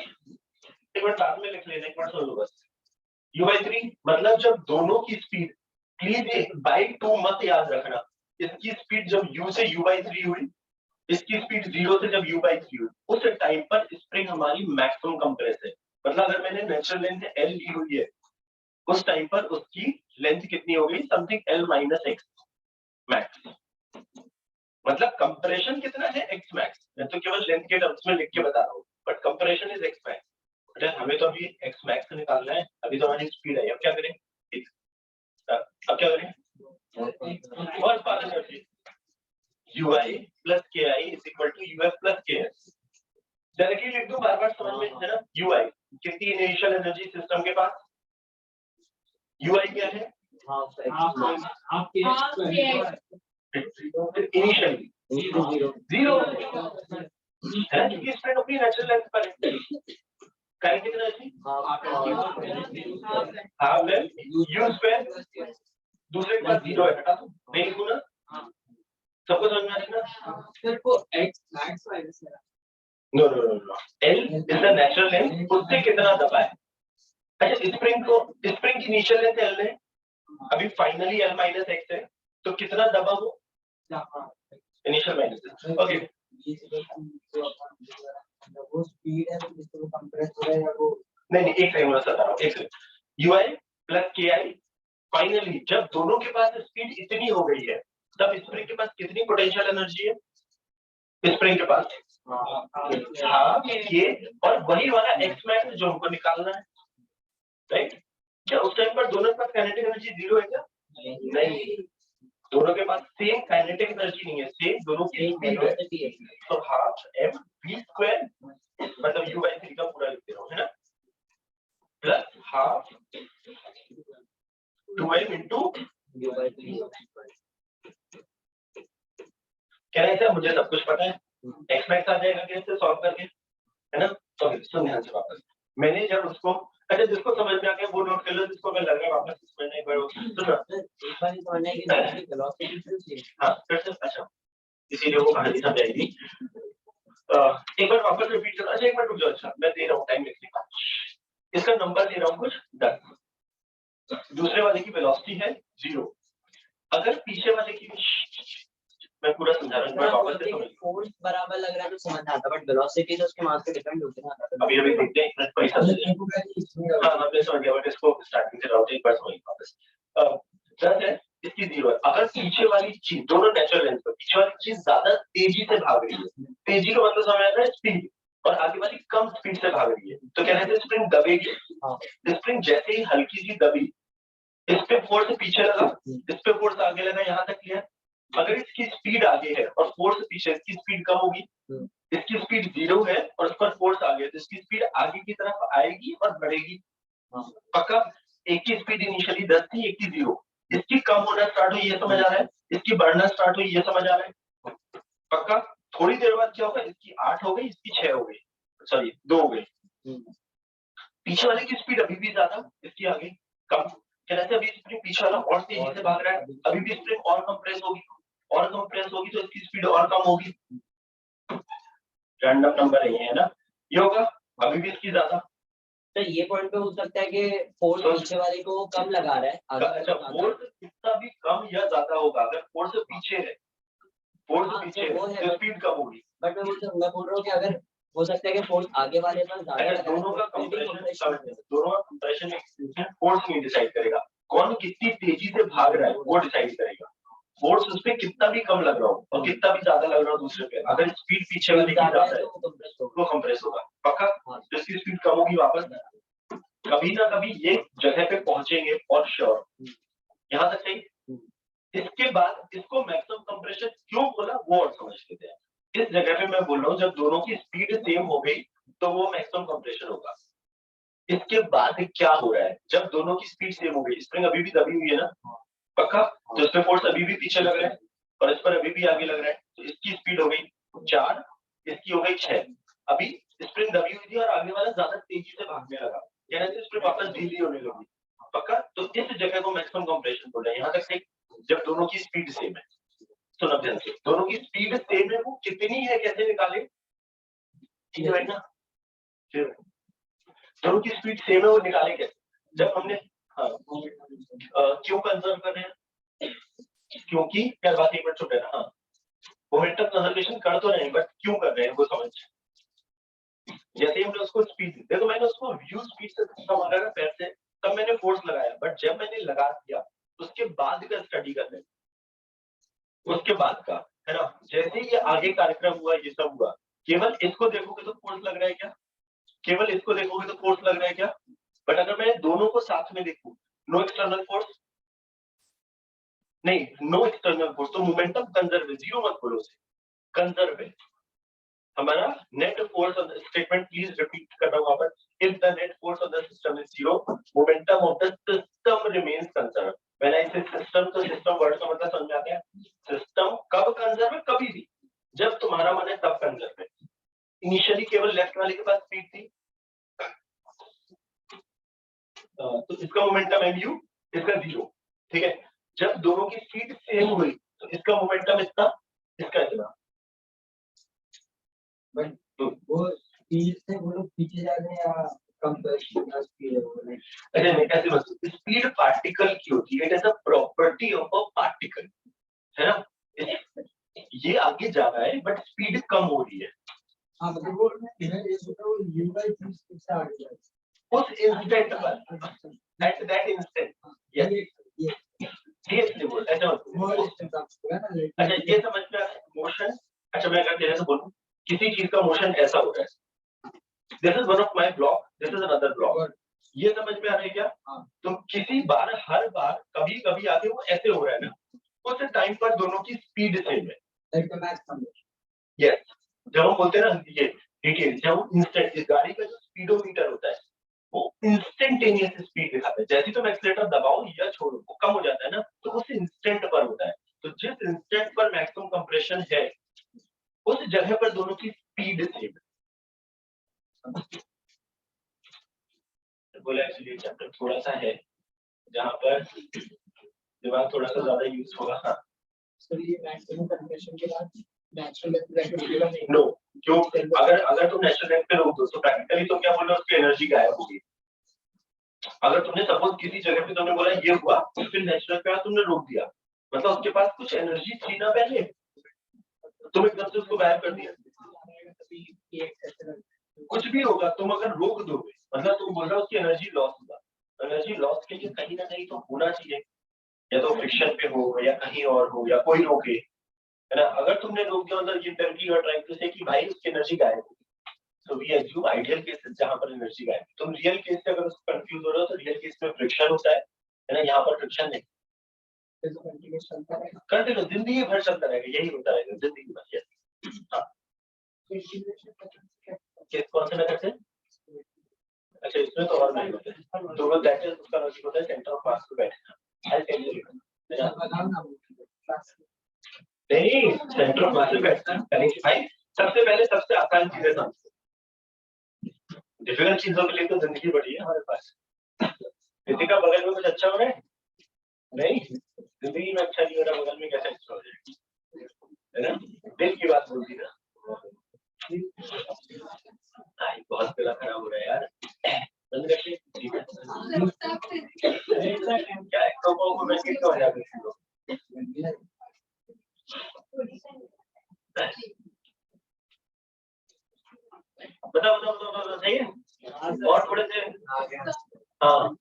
एक बार साथ में लिख लेना, एक बार सुन लो बस। u/3 मतलब जब दोनों की स्पीड, प्लीज बाई 2 मत याद रखना, इसकी स्पीड जब u से u/3 हुई, इसकी स्पीड 0 से जब u/3 हुई, उस टाइम पर स्प्रिंग हमारी मैक्सिमम कंप्रेस है। मतलब अगर मैंने नेचुरल लेंथ l ली हुई है, उस टाइम पर उसकी लेंथ कितनी हो गई, समथिंग l - x मैक्स। मतलब कंप्रेशन कितना है, x मैक्स। मैं तो केवल लेंथ के टर्म्स में लिख के बता रहा हूँ, but compression is x max. हमें तो अभी x मैक्स निकालना है, अभी तो हमारी स्पीड है। अब क्या करें, अब क्या करें, और power energy ui plus ki is equal to uf plus ks। Directly लिख दो, बार बार समझ में है ना। ui कितनी इनिशियल एनर्जी सिस्टम के पास, ui क्या है, इनिशियली 0 है, क्योंकि स्प्रिंग अपनी नेचुरल लेंथ पर है। Kinetic energy half L u square, दूसरे के पास 0 है, हटा दो, नहीं लिखूं ना, सबको समझ में आ रहा है ना। सिर्फ x max माइनस है। No no no, L is the natural length, उससे कितना दबा है। अच्छा स्प्रिंग की इनिशियल लेंथ L है, अभी फाइनली L - x है, तो कितना दबा वो, इनिशियल माइनस, ओके। वो स्पीड है जिसको कंप्रेस हो रहा है, या वो नहीं एक सेकंड में बता रहा हूँ, एक second. ui plus ki finally जब दोनों के पास स्पीड इतनी हो गई है, तब स्प्रिंग के पास कितनी पोटेंशियल एनर्जी है, स्प्रिंग के पास हाफ के, और वही वाला x मैक्स जो हमको निकालना है, राइट। क्या उस टाइम पर दोनों के पास काइनेटिक एनर्जी 0 है क्या, नहीं, दोनों के पास सेम काइनेटिक एनर्जी नहीं है, सेम दोनों की स्पीड है। तो हाफ m v स्क्वायर, मतलब u/3 का पूरा लिखते रहो, है ना, प्लस हाफ 2m into कह रहे थे मुझे सब कुछ पता है, x मैक्स आ जाएगा कैसे सॉल्व करके, है ना। तो सुन ध्यान से वापस, मैंने जब उसको, अच्छा जिसको समझ में आ गया वो नोट कर लो, जिसको मैं लग रहा है वापस समझने एक बार सुनो, हाँ फिर से, अच्छा इसीलिए वो कहानी समझ आएगी। एक बार वापस रिपीट करो, अच्छा एक बार रुक जाओ, अच्छा मैं दे रहा हूँ टाइम लिखने का, इसका नंबर दे रहा हूँ कुछ 10, दूसरे वाले की वेलोसिटी है 0, अगर पीछे वाले की, मैं पूरा समझा रहा हूँ, मैं वापस से समझ, फोर्स बराबर लग रहा है तो समझ आता, बट वेलोसिटी तो उसके मास पे डिपेंड होती है ना। अभी देखते हैं, एक पैसा हाँ मैं समझ गया, बट इसको स्टार्टिंग से राउट एक बार समझ वापस। 10 है, इसकी 0 है, अगर पीछे वाली चीज, दोनों नेचुरल लेंथ पर, पीछे वाली चीज ज्यादा तेजी से भाग रही है, तेजी का मतलब समझ आता है स्पीड, और आगे वाली कम स्पीड से भाग रही है, तो कह रहे थे स्प्रिंग दबेगी। स्प्रिंग जैसे ही हल्की सी दबी, इस पे फोर्स पीछे लगा, इस पे फोर्स आगे लगा, यहाँ तक क्लियर। अगर इसकी स्पीड आगे है और फोर्स पीछे, इसकी स्पीड कम होगी, इसकी स्पीड 0 है और उस पर फोर्स आगे, तो इसकी स्पीड आगे की तरफ आएगी और बढ़ेगी, पक्का। एक की स्पीड इनिशियली 10 थी, एक की 0, इसकी कम होना स्टार्ट हुई, ये समझ आ रहा है, इसकी बढ़ना स्टार्ट हुई, ये समझ आ रहा है, पक्का। थोड़ी देर बाद क्या होगा, इसकी 8 हो गई, इसकी 6 हो गई, सॉरी 2 हो गई, पीछे वाले की स्पीड अभी भी ज्यादा, इसकी आगे कम। कहते अभी स्प्रिंग पीछे वाला और तेजी से भाग रहा है, अभी भी स्प्रिंग और कंप्रेस होगी, और कंप्रेस होगी तो इसकी स्पीड और कम होगी, रैंडम नंबर है ना, ये होगा, अभी भी इसकी ज्यादा। तो ये पॉइंट पे हो सकता है कि फोर्स पीछे वाले को कम लगा रहा है, अच्छा फोर्स कितना भी कम या ज्यादा होगा, अगर फोर्स पीछे है, फोर्स पीछे है तो स्पीड कम होगी, बट मैं बोल रहा हूँ कि अगर हो सकता है कि फोर्स आगे वाले पर ज्यादा लगा, दोनों का कंप्रेशन फोर्स नहीं डिसाइड करेगा, कौन कितनी तेजी से भाग रहा है वो डिसाइड करेगा। फोर्स उसपे कितना भी कम लग रहा हो और कितना भी ज्यादा लग रहा हो दूसरे पे, अगर स्पीड पीछे वाले की ज्यादा है तो कंप्रेस होगा, पक्का। जिसकी स्पीड कम होगी वापस कभी ना कभी ये जगह पे पहुंचेंगे और श्योर, यहाँ तक सही। इसके बाद इसको मैक्सिमम कंप्रेशन क्यों बोला वो और समझ लेते हैं। इस जगह पे मैं बोल रहा हूँ जब दोनों की स्पीड सेम हो गई तो वो मैक्सिमम कंप्रेशन होगा। इसके बाद क्या हो रहा है, जब दोनों की स्पीड सेम हो गई, स्प्रिंग अभी भी दबी हुई है ना पक्का, तो इस पे फोर्स अभी भी पीछे लग रहा है और इस पर अभी भी आगे लग रहा है, तो इसकी स्पीड हो गई 4, इसकी हो गई 6। अभी स्प्रिंग दबी हुई थी और आगे वाला ज्यादा तेजी से भागने लगा, कहने से स्प्रिंग वापस ढीली होने लगी पक्का। तो इस जगह को मैक्सिमम कंप्रेशन बोल रहे हैं। यहाँ तक से जब दोनों की स्पीड सेम है, सुनो ध्यान से, दोनों की स्पीड सेम है, वो कितनी है कैसे निकाले, ठीक है ना, फिर दोनों की स्पीड सेम है वो निकाले कैसे, जब हमने हाँ क्यों कंजर्व कर रहे हैं, क्योंकि क्या बात एक मिनट छुटे ना, हाँ मोमेंटम कंजर्वेशन कर तो रहे हैं बट क्यों कर रहे हैं वो समझ। जैसे हमने उसको स्पीड, देखो मैंने उसको व्यू स्पीड से मारा ना पैर से, तब मैंने फोर्स लगाया, बट जब मैंने लगा दिया उसके बाद का स्टडी कर रहे हैं, उसके बाद का है ना। जैसे ये आगे कार्यक्रम हुआ, ये सब हुआ, केवल इसको देखोगे तो फोर्स लग रहा है क्या, केवल इसको देखोगे तो फोर्स लग रहा है क्या, बट अगर मैं दोनों को साथ में देखूं, नो एक्सटर्नल फोर्स, नहीं नो एक्सटर्नल फोर्स, तो मोमेंटम कंजर्व है, जीरो मत बोलो उसे, कंजर्व है हमारा net force on the statement, please repeat कर रहा हूं वहां पर, if the net force on the system is zero, momentum of the system remains conserve. When I से सिस्टम, तो सिस्टम वर्ड का मतलब समझ आता है, सिस्टम कब कंजर्व है, कभी भी जब तुम्हारा मन है तब कंजर्व है। इनिशियली केवल लेफ्ट वाले के पास स्पीड थी, तो इसका मोमेंटम है म्यू, इसका जीरो, ठीक है। जब दोनों की स्पीड सेम हुई तो इसका मोमेंटम इतना, इसका इतना, वो स्पीड से वो लोग पीछे जा रहे हैं या कंप्रेशन का स्पीड है वो नहीं। अरे मैं कैसे बता, स्पीड पार्टिकल की होती है, it is a property of a particle, है ना, ये आगे जा रहा है बट स्पीड कम हो रही है, हाँ मतलब वो इधर ये सोचा वो u by v स्पीड से आगे जा रहा उस इंस्टेंट पर, एट दैट इंस्टेंट, यस ये सीरियसली बोल, ऐसा मत वो बोल। डिस्टेंस आपको है ना अच्छा ये समझ में आ रहा है मोशन, अच्छा मैं अगर तेरे से बोलूं किसी चीज का मोशन ऐसा हो रहा है, this is one of my block, this is another block, ये समझ में आ रहा है क्या, तो किसी बार हर बार कभी कभी आके वो ऐसे हो रहा है ना, उस टाइम पर दोनों की स्पीड सेम है, like the max compression. Yes. जब हम बोलते हैं ना ये डिटेल, जब इंस्टेंट, इस गाड़ी का जो स्पीडोमीटर होता है वो इंस्टेंटेनियस स्पीड दिखाता है, जैसे तुम एक्सीलरेटर दबाओ या छोड़ो वो कम हो जाता है ना, तो उस इंस्टेंट पर होता है, तो जिस इंस्टेंट पर मैक्सिमम कंप्रेशन है उस जगह पर दोनों की स्पीड सेम है। बोला एक्चुअली चैप्टर थोड़ा सा है जहाँ पर दिमाग थोड़ा सा ज्यादा यूज होगा, हाँ सर ये मैक्सिमम कंप्रेशन के बाद नेचुरल डेथ मिलेगा नहीं। नो, क्यों, अगर तुम नेचुरल डेथ पे रोक दो तो प्रैक्टिकली तो क्या बोल रहे हो, उसकी एनर्जी गायब होगी। अगर तुमने सपोज किसी जगह पे तुमने बोला ये हुआ, फिर नेचुरल पे तुमने रोक दिया, मतलब उसके पास कुछ एनर्जी थी ना पहले, तुम एकदम से उसको गायब कर दिया, कुछ भी होगा, तुम अगर रोक दोगे मतलब तुम बोल रहे हो उसकी एनर्जी लॉस होगा, एनर्जी लॉस के लिए कहीं ना कहीं तो होना चाहिए, या तो फ्रिक्शन पे हो या कहीं और हो या कोई रोके, है ना। अगर तुमने रोक दिया मतलब ये टर्की और ट्राइंग टू से कि भाई उसकी एनर्जी गायब होगी, तो वी एज्यूम आइडियल केसेस जहां पर एनर्जी गायब, तुम रियल केस से अगर उसको कंफ्यूज हो रहे हो तो रियल केस में फ्रिक्शन होता है ना, यहाँ पर फ्रिक्शन नहीं, कंटिन्यू जिंदगी भर चलता रहेगा, यही होता रहेगा जिंदगी भर। यस हाँ, कौन से मेथड से, अच्छा इसमें तो और नहीं होता है, दोनों दैट इज उसका लॉजिक होता है सेंटर ऑफ मास पे बैठना, आई टेल यू नहीं, सेंटर ऑफ मास पे बैठना करेंगे भाई, सबसे पहले सबसे आसान चीजें समझो, डिफिकल्ट चीजों के लिए तो जिंदगी बड़ी है हमारे पास। किसी का बगल में कुछ अच्छा हो रहा है नहीं, जिंदगी में अच्छा नहीं हो रहा, बगल में कैसे अच्छा हो जाएगा, है ना, दिल की बात बोलती ना, बहुत गला खराब हो रहा है यार, बंद करके ठीक है क्या है, को मैं क्यों हो जाती है, बताओ सही है, और थोड़े से हाँ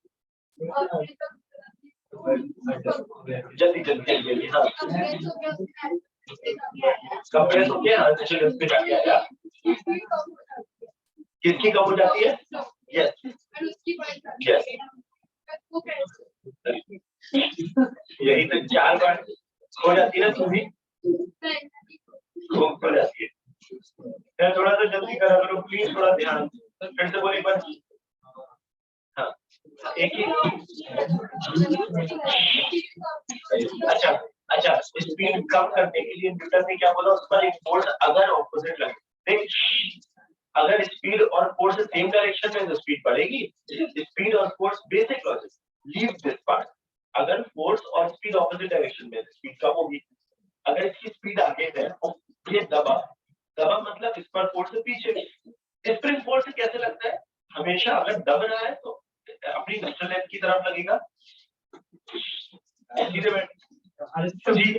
जल्दी जल्दी जल्दी, हाँ कंप्रेस हो गया, नेचुरल पे जाके आया, किसकी कम हो जाती है, यस यस, यही तो 4 बार हो जाती है ना, हो जाती है। यार थोड़ा सा जल्दी करा करो प्लीज, थोड़ा ध्यान। फिर से बोल एक बार। हाँ एक ही। अच्छा अच्छा, स्पीड कम करने के लिए न्यूटन ने क्या बोला, उस पर एक फोर्स अगर ऑपोजिट लगे, देख अगर स्पीड और फोर्स सेम डायरेक्शन में तो स्पीड बढ़ेगी। स्पीड और force basic logic, leave this part. अगर फोर्स और स्पीड ऑपोजिट डायरेक्शन में स्पीड कम होगी। अगर इसकी स्पीड आगे है तो ये दबा, दबा मतलब इस पर फोर्स से पीछे। स्प्रिंग फोर्स कैसे लगता है, हमेशा अगर दब रहा है तो अपनी इंडस्ट्रियल लेंथ की तरफ लगेगा, सीधे बैठ जी,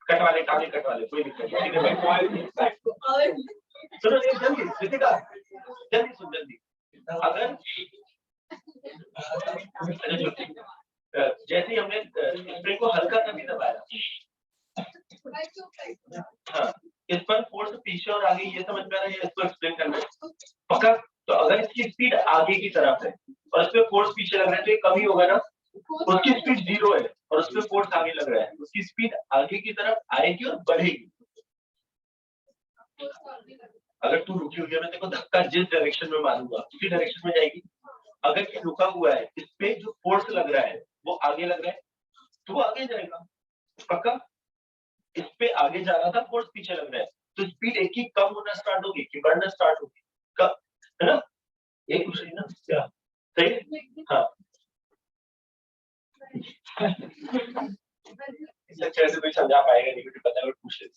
कट वाले काले कट वाले कोई दिक्कत नहीं, सीधे बैठ। सुनो जल्दी कृतिका, जल्दी सुन जल्दी। अगर जैसे ही हमने स्प्रिंग को हल्का सा भी दबाया, हाँ इस पर फोर्स पीछे और आगे, ये समझ में आ रहा है, इसको एक्सप्लेन करना है पक्का। तो अगर इसकी स्पीड आगे की तरफ है और इस पे फोर्स पीछे लग रहा है तो ये कम ही होगा ना। उसकी स्पीड 0 है और उस पे फोर्स आगे लग रहा है, उसकी स्पीड आगे की तरफ आएगी और बढ़ेगी। अगर तू रुकी हुई है, मैं तेरे को धक्का जिस डायरेक्शन में मारूंगा उसी डायरेक्शन में जाएगी। अगर ये रुका हुआ है, इस पे जो फोर्स लग रहा है वो आगे लग रहा है तो वो आगे जाएगा पक्का। इस पे आगे जा रहा था, फोर्स पीछे लग रहा है, तो स्पीड एक ही कम होना स्टार्ट होगी कि बढ़ना स्टार्ट होगी, कब है ना, एक दूसरे ना क्या सही। हाँ इस अच्छे से कोई समझा पाएगा नहीं, मुझे पता है, पूछ ले।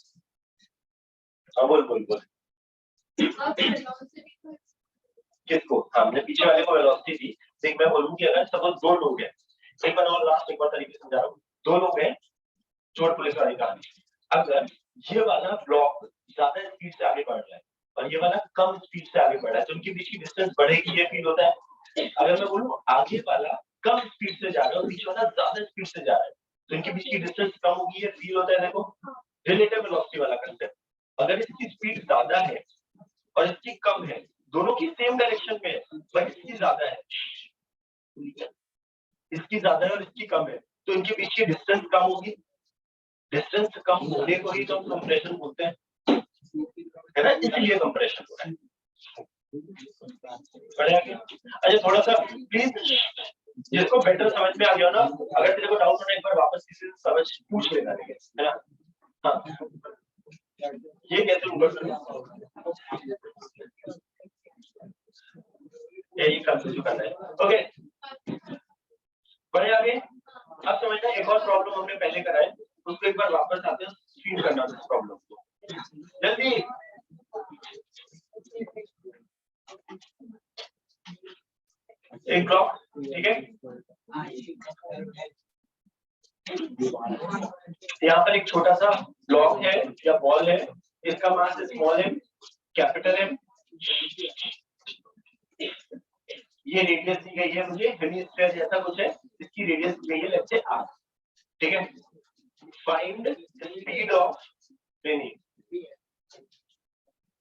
हाँ बोल बोल बोल। किसको, हमने पीछे वाले को वेलोसिटी दी। देख मैं बोलूं कि अगर सपोज 2 लोग हैं, एक बार और लास्ट एक बार तरीके से समझा रहा हूँ। 2 लोग हैं, चोर पुलिस वाली कहानी। अगर ये वाला ब्लॉक ज्यादा स्पीड से आगे बढ़ रहा है और ये वाला कम स्पीड से आगे बढ़ रहा है, तो उनके बीच की डिस्टेंस बढ़ेगी, ये फील होता है। अगर मैं बोलूं आगे वाला कम स्पीड से जा रहा है और पीछे वाला ज्यादा स्पीड से जा रहा है, तो इनके बीच की डिस्टेंस कम होगी, ये फील होता है। देखो रिलेटिव वेलोसिटी वाला कंसेप्ट। अगर इसकी स्पीड ज्यादा है और इसकी कम है, दोनों की सेम डायरेक्शन में है, बट इसकी ज्यादा है, इसकी ज्यादा है और इसकी कम है, तो इनके बीच की डिस्टेंस कम होगी। डिस्टेंस कम होने को ही तो हम कंप्रेशन बोलते हैं, है ना, इसलिए कंप्रेशन हो रहा है। अच्छा थोड़ा सा प्लीज, जिसको बेटर समझ में आ गया ना, अगर तेरे को डाउट होना एक बार वापस किसी से समझ पूछ लेना, है ना। हाँ ये कैसे यही कंफ्यूज करना है। ओके बढ़े आगे। अब समझना, एक और प्रॉब्लम हमने पहले करा है, उसको एक बार वापस आते हैं, फील करना उस प्रॉब्लम को जल्दी। एक ब्लॉक, ठीक है, यहाँ पर एक छोटा सा ब्लॉक है या बॉल है, इसका मास स्मॉल है, कैपिटल है, ये रेडियस दी गई है मुझे, हेमिस्फीयर जैसा कुछ है, इसकी रेडियस दी गई है लेट्स से r, ठीक है। फाइंड स्पीड ऑफ ट्रेनिंग,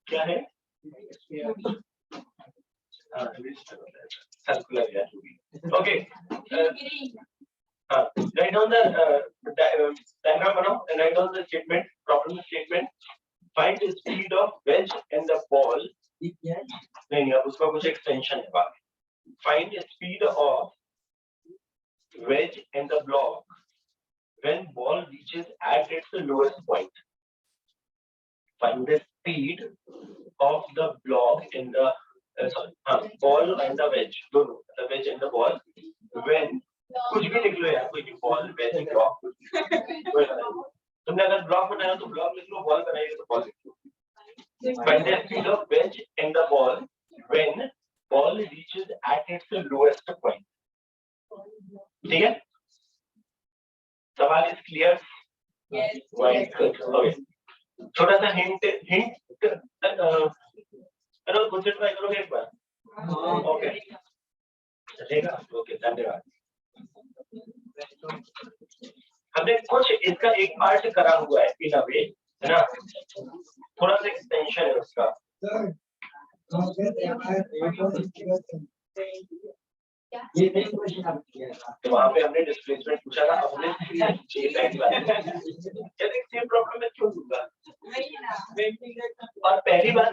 क्या है, सर्कुलर है, okay. Write down the diagram बनाओ and write down the statement, problem statement. Find the speed of wedge and the ball, नहीं अब उसका कुछ एक्सटेंशन है बाकी। Find the speed of wedge and the block when ball reaches at its lowest point. Find the speed of the block in the ball and the wedge. दोनों, the wedge and the ball when कुछ भी लिख लो यार, कोई भी ball, wedge, block, तुमने अगर block बनाया तो block लिख लो, ball बनाएगा तो ball लिख लो। Find the speed of wedge and the ball when ball reaches at its lowest point, ठीक है। सवाल इज क्लियर? ओके छोटा सा हिंट करो, खुद से ट्राई करोगे एक बार, ओके चलेगा, ओके धन्यवाद। हमने कुछ इसका एक पार्ट करा हुआ है इन अ वे, है ना, थोड़ा सा एक्सटेंशन है उसका। ये मेन क्वेश्चन आप किया था। तो वहां पे हमने डिस्प्लेसमेंट पूछा था, हमने ये पहली बार कहते सेम प्रॉब्लम में क्यों दूंगा, और पहली बार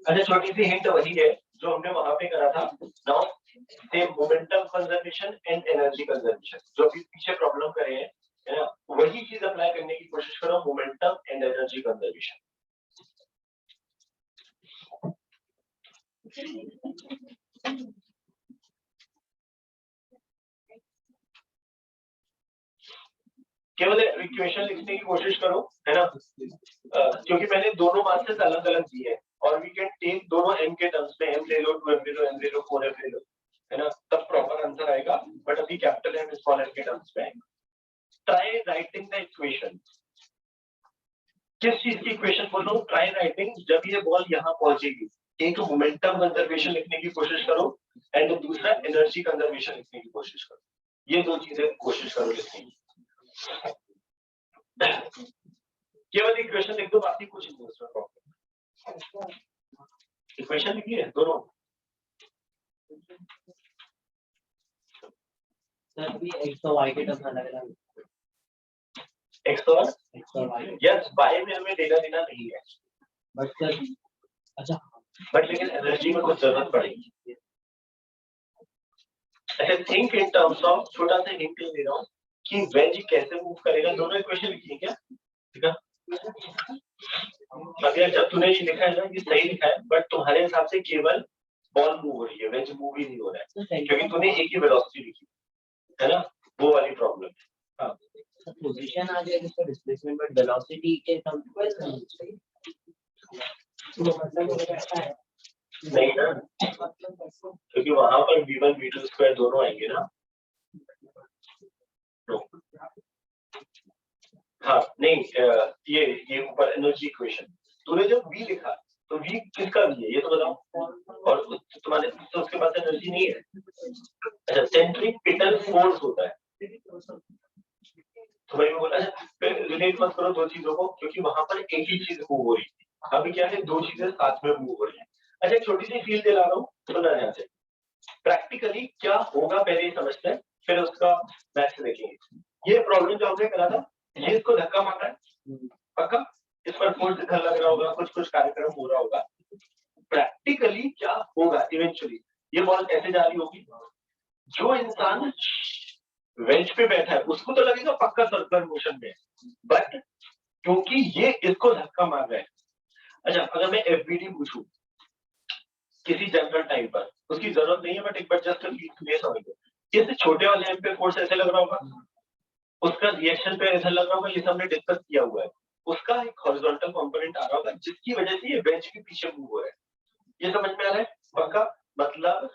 अच्छा छोटी सी हिंट वही है जो हमने वहां पे करा था। Now same momentum conservation and energy conservation जो भी पीछे प्रॉब्लम करे हैं, है ना, वही चीज अप्लाई करने की कोशिश करो, मोमेंटम एंड एनर्जी कंजर्वेशन। केवल इक्वेशन लिखने की कोशिश करो, है ना, क्योंकि मैंने दोनों मासेस अलग अलग दिए हैं और वी कैन टेक दोनों m के टर्म्स में, m ले लो, 2m ले लो, m ले लो, 4m ले लो, है ना, तब प्रॉपर आंसर आएगा। बट अभी कैपिटल M स्मॉल m के टर्म्स में आएगा। Try writing the equation. किस चीज की इक्वेशन बोल रहा हूँ? ट्राई राइटिंग, जब ये बॉल यहाँ पहुंचेगी, एक मोमेंटम कंजर्वेशन लिखने की कोशिश करो एंड दूसरा एनर्जी कंजर्वेशन लिखने की कोशिश करो। ये दो चीजें कोशिश करो लिखने की। केवल इक्वेशन लिख दो, बाकी कुछ नहीं उसमें प्रॉब्लम। इक्वेशन लिखिए दोनों। सर भी x और y के टर्म अलग अलग, x और y, यस y में हमें लेना देना नहीं है, बट सर अच्छा बट लेकिन एनर्जी में कुछ जरूरत पड़ेगी। अच्छा थिंक इन टर्म्स ऑफ, छोटा सा हिंट दे रहा हूँ कि वेज कैसे मूव करेगा। दोनों इक्वेशन लिखिए क्या, ठीक है? अगर जब तूने ये लिखा है ना, ये सही लिखा है, बट तुम्हारे हिसाब से केवल बॉल मूव हो रही है, वेज मूव ही नहीं हो रहा है, क्योंकि तूने एक ही वेलोसिटी लिखी है ना, वो वाली प्रॉब्लम है। हाँ पोजीशन आ जाएगी इसका डिस्प्लेसमेंट, बट वेलोसिटी के टर्म नहीं ना, क्योंकि वहां पर v1 v2 स्क्वायर दोनों आएंगे ना। हाँ नहीं, ये ऊपर एनर्जी इक्वेशन तूने जब v लिखा तो v किसका v है ये तो बताओ, और तुम्हारे तो उसके पास एनर्जी नहीं है। अच्छा सेंट्रीपिटल फोर्स होता है, तो भाई मैं बोला रिलेट मत करो दो चीजों को, क्योंकि वहां पर एक ही चीज मूव हो रही है, अभी क्या है दो चीजें साथ में मूव हो रही है। अच्छा एक छोटी सी फील दिला रहा हूँ, सुनना ध्यान से। प्रैक्टिकली क्या होगा पहले ही समझते हैं, फिर उसका मैथ्स देखेंगे। ये प्रॉब्लम जो हमने करा था, ये इसको धक्का मार रहा है, पक्का इस पर फोर्स इधर लग रहा होगा, कुछ कुछ कार्यक्रम हो रहा होगा। प्रैक्टिकली क्या होगा इवेंचुअली, ये बॉल ऐसे जा रही होगी, जो इंसान वेंच पे बैठा है उसको तो लगेगा पक्का सर्कुलर मोशन में, बट क्योंकि ये इसको धक्का मार रहा है। अच्छा अगर मैं एफबीडी पूछूं किसी जनरल टाइम पर, उसकी जरूरत नहीं है, बट एक बार जस्ट ये समझ लो, इस छोटे वाले एम पे फोर्स ऐसे लग रहा होगा, उसका रिएक्शन पे ऐसा लग रहा होगा, ये हमने डिस्कस किया हुआ है। उसका एक हॉरिजॉन्टल कंपोनेंट आ रहा होगा जिसकी वजह से ये बेंच के पीछे मूव हो रहा है। ये समझ में आ रहा है पक्का? मतलब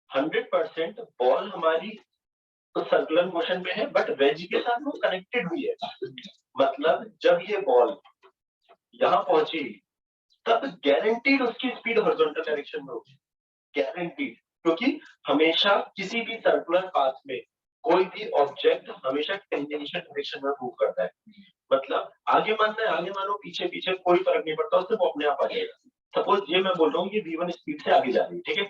100% बॉल हमारी तो सर्कुलर मोशन में है, बट वेज के साथ वो कनेक्टेड हुई है। मतलब जब ये बॉल यहाँ पहुंची तब गारंटीड उसकी स्पीड हॉरिजॉन्टल डायरेक्शन में होगी, गारंटीड, क्योंकि हमेशा किसी भी सर्कुलर पाथ में कोई भी ऑब्जेक्ट हमेशा टेंजेंशियल डायरेक्शन में मूव करता है। मतलब आगे मानना है आगे मानो, पीछे पीछे कोई फर्क नहीं पड़ता, उससे वो अपने आप आ जाएगा। सपोज ये मैं बोल रहा हूँ ये v1 स्पीड से आगे जा रही है, ठीक है,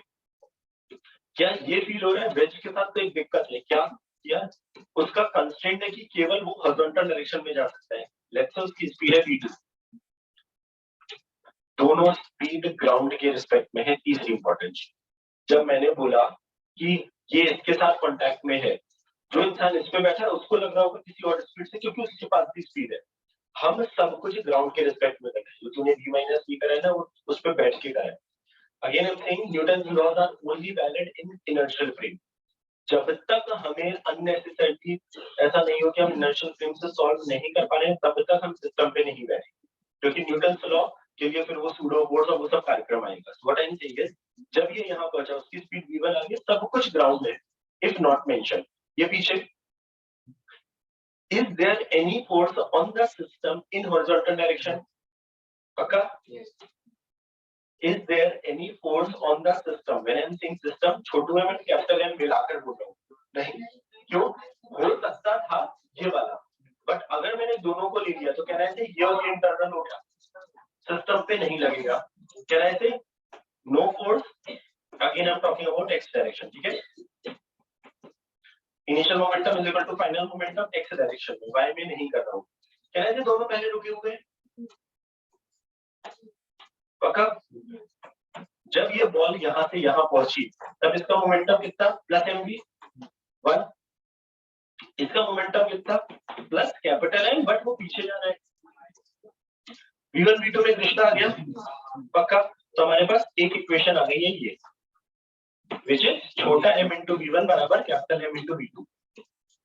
क्या ये फील हो रहा है? वेज के साथ तो एक दिक्कत है, क्या उसका कंस्ट्रेंट है कि केवल वो हॉरिजॉन्टल डायरेक्शन में जा सकता है। लेट्स से उसकी स्पीड है v2, दोनों स्पीड ग्राउंड के रिस्पेक्ट में है। तीसरी इंपॉर्टेंस, जब मैंने बोला कि ये इसके साथ कांटेक्ट में है, जो इंसान इस पे बैठा है उसको लग रहा होगा किसी और स्पीड से, क्योंकि उसके पास भी स्पीड है। हम सब कुछ ग्राउंड के रिस्पेक्ट में कर रहे हैं, जो तूने v माइनस v करा है ना, वो उस पे बैठ के करा है। Again I am saying Newton laws are only valid in inertial frame. जब तक हमें अननेसेसरली ऐसा नहीं हो कि हम इनर्शियल फ्रेम से सॉल्व नहीं कर पा रहे हैं, तब तक हम सिस्टम पे नहीं बैठे, क्योंकि न्यूटन लॉ के लिए फिर वो सूडो बोर्ड और वो सब कार्यक्रम आएगा। What I am saying is, जब ये यहाँ पहुंचा उसकी स्पीड v1 आ गई, सब कुछ ग्राउंड है, इफ नॉट मेंशन। ये पीछे is there any force on the system in horizontal direction? पक्का? Yes. Is there any force on the system? When I am saying system, छोटू में मैं कैपिटल M मिलाकर बोल रहा हूँ, नहीं, क्यों? हो सकता था ये वाला, बट अगर मैंने दोनों को ले लिया तो कह रहे थे ये और ये इंटरनल हो गया, सिस्टम पे नहीं लगेगा, कह रहे थे no force, again I am talking about X direction, ठीक है। Initial momentum is equal to final momentum X direction में, वाई में नहीं कर रहा हूँ, कह रहे थे दोनों पहले रुके हुए हैं। पक्का? जब ये बॉल यहाँ से यहाँ पहुंची तब इसका मोमेंटम कितना, प्लस एम वी 1, इसका मोमेंटम कितना, प्लस कैपिटल एम, बट वो पीछे जा रहा है। V1 V2 में रिश्ता आ गया, पक्का? तो हमारे पास एक इक्वेशन आ गई है ये, which is छोटा m into V1 बराबर कैपिटल M into V2।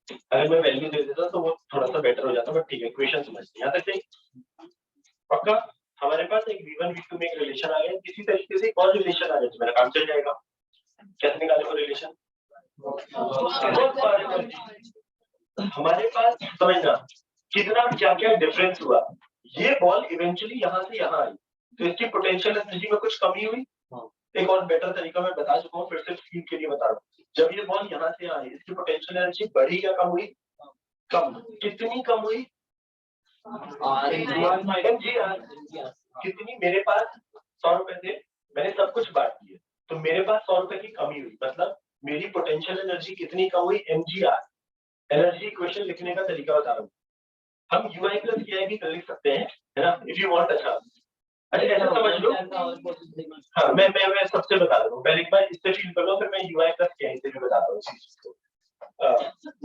अगर मैं वैल्यू दे देता तो वो थोड़ा सा बेटर हो जाता, बट ठीक है, इक्वेशन समझते हैं यहाँ तक सही। पक्का? हमारे पास एक V1 V2 में एक रिलेशन आ गया, किसी तरीके से एक और रिलेशन आ गया तो मेरा काम चल जाएगा। कैसे निकाले वो रिलेशन? हमारे पास समझना कितना क्या क्या डिफरेंस हुआ। ये बॉल इवेंचुअली यहाँ से यहाँ आई तो इसकी पोटेंशियल एनर्जी में कुछ कमी हुई। एक और बेटर तरीका मैं बता चुका हूँ, फिर से फील के लिए बता रहा हूँ। जब ये बॉल यहाँ से आई इसकी पोटेंशियल एनर्जी बढ़ी या कम हुई? कम। कितनी कम हुई? कितनी? मेरे पास 100 रुपए थे, मैंने सब कुछ बांट दिए तो मेरे पास 100 रुपए की कमी हुई, मतलब मेरी पोटेंशियल एनर्जी कितनी कम हुई? mgr। एनर्जी इक्वेशन लिखने का तरीका बता रहा हूँ। हम ui प्लस ki भी कर लिख सकते हैं, है ना, इफ यू वांट। अच्छा ऐसा समझ लो। हाँ, मैं सबसे बता रहा हूँ, पहले एक बार इससे फील कर लो, फिर मैं ui प्लस ki से भी बताता हूँ इस चीज को।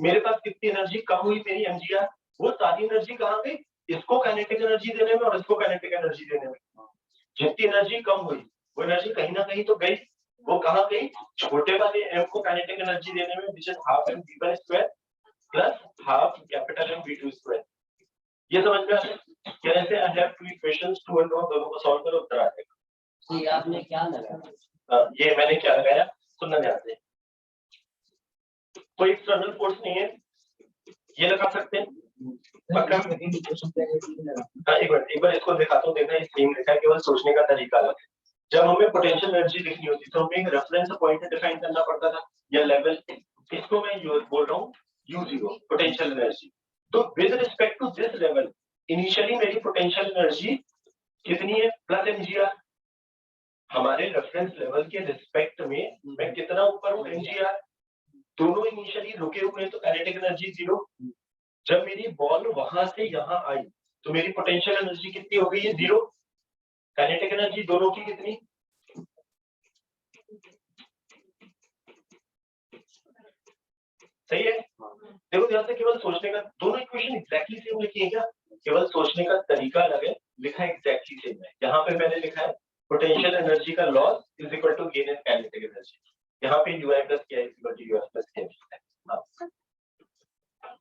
मेरे पास कितनी एनर्जी कम हुई मेरी mgr, वो सारी एनर्जी कहाँ गई? इसको काइनेटिक एनर्जी देने में और इसको काइनेटिक एनर्जी देने में। जितनी एनर्जी कम हुई वो एनर्जी कहीं ना कहीं तो गई, वो कहाँ गई? छोटे वाले m को काइनेटिक एनर्जी देने में, which is half m v1 square plus half capital M v2 square। ये समझ में आ रहा है? कैसे I have two equations 2 और 2 दोनों को सॉल्व करो, उत्तर आ जाएगा। ये आपने क्या लगाया? ये मैंने क्या लगाया सुनना ध्यान से। कोई एक्सटर्नल फोर्स नहीं है, ये लगा सकते हैं। पक्का? एक बार इसको दिखाता हूँ, देखना सेम लिखा है, केवल सोचने का तरीका अलग है। जब हमें पोटेंशियल एनर्जी लिखनी होती तो हमें एक रेफरेंस पॉइंट डिफाइन करना पड़ता था या लेवल, इसको मैं बोल रहा हूँ U0 पोटेंशियल एनर्जी। तो with respect to this level initially मेरी पोटेंशियल एनर्जी कितनी है? Plus mgr। हमारे रेफरेंस लेवल के रिस्पेक्ट में मैं कितना ऊपर हूँ? mgr। दोनों इनिशियली रुके हुए हैं तो काइनेटिक एनर्जी 0। जब मेरी बॉल वहां से यहाँ आई तो मेरी पोटेंशियल एनर्जी कितनी हो गई है? 0। काइनेटिक एनर्जी दोनों की कितनी? सही है? देखो ध्यान से, केवल सोचने का, दोनों इक्वेशन एग्जैक्टली सेम लिखी है क्या? केवल सोचने का तरीका अलग है, लिखा एग्जैक्टली सेम है। यहाँ पे मैंने लिखा है पोटेंशियल एनर्जी का loss is equal to gain in kinetic energy. यहाँ पे ui plus ki is equal to us plus ki।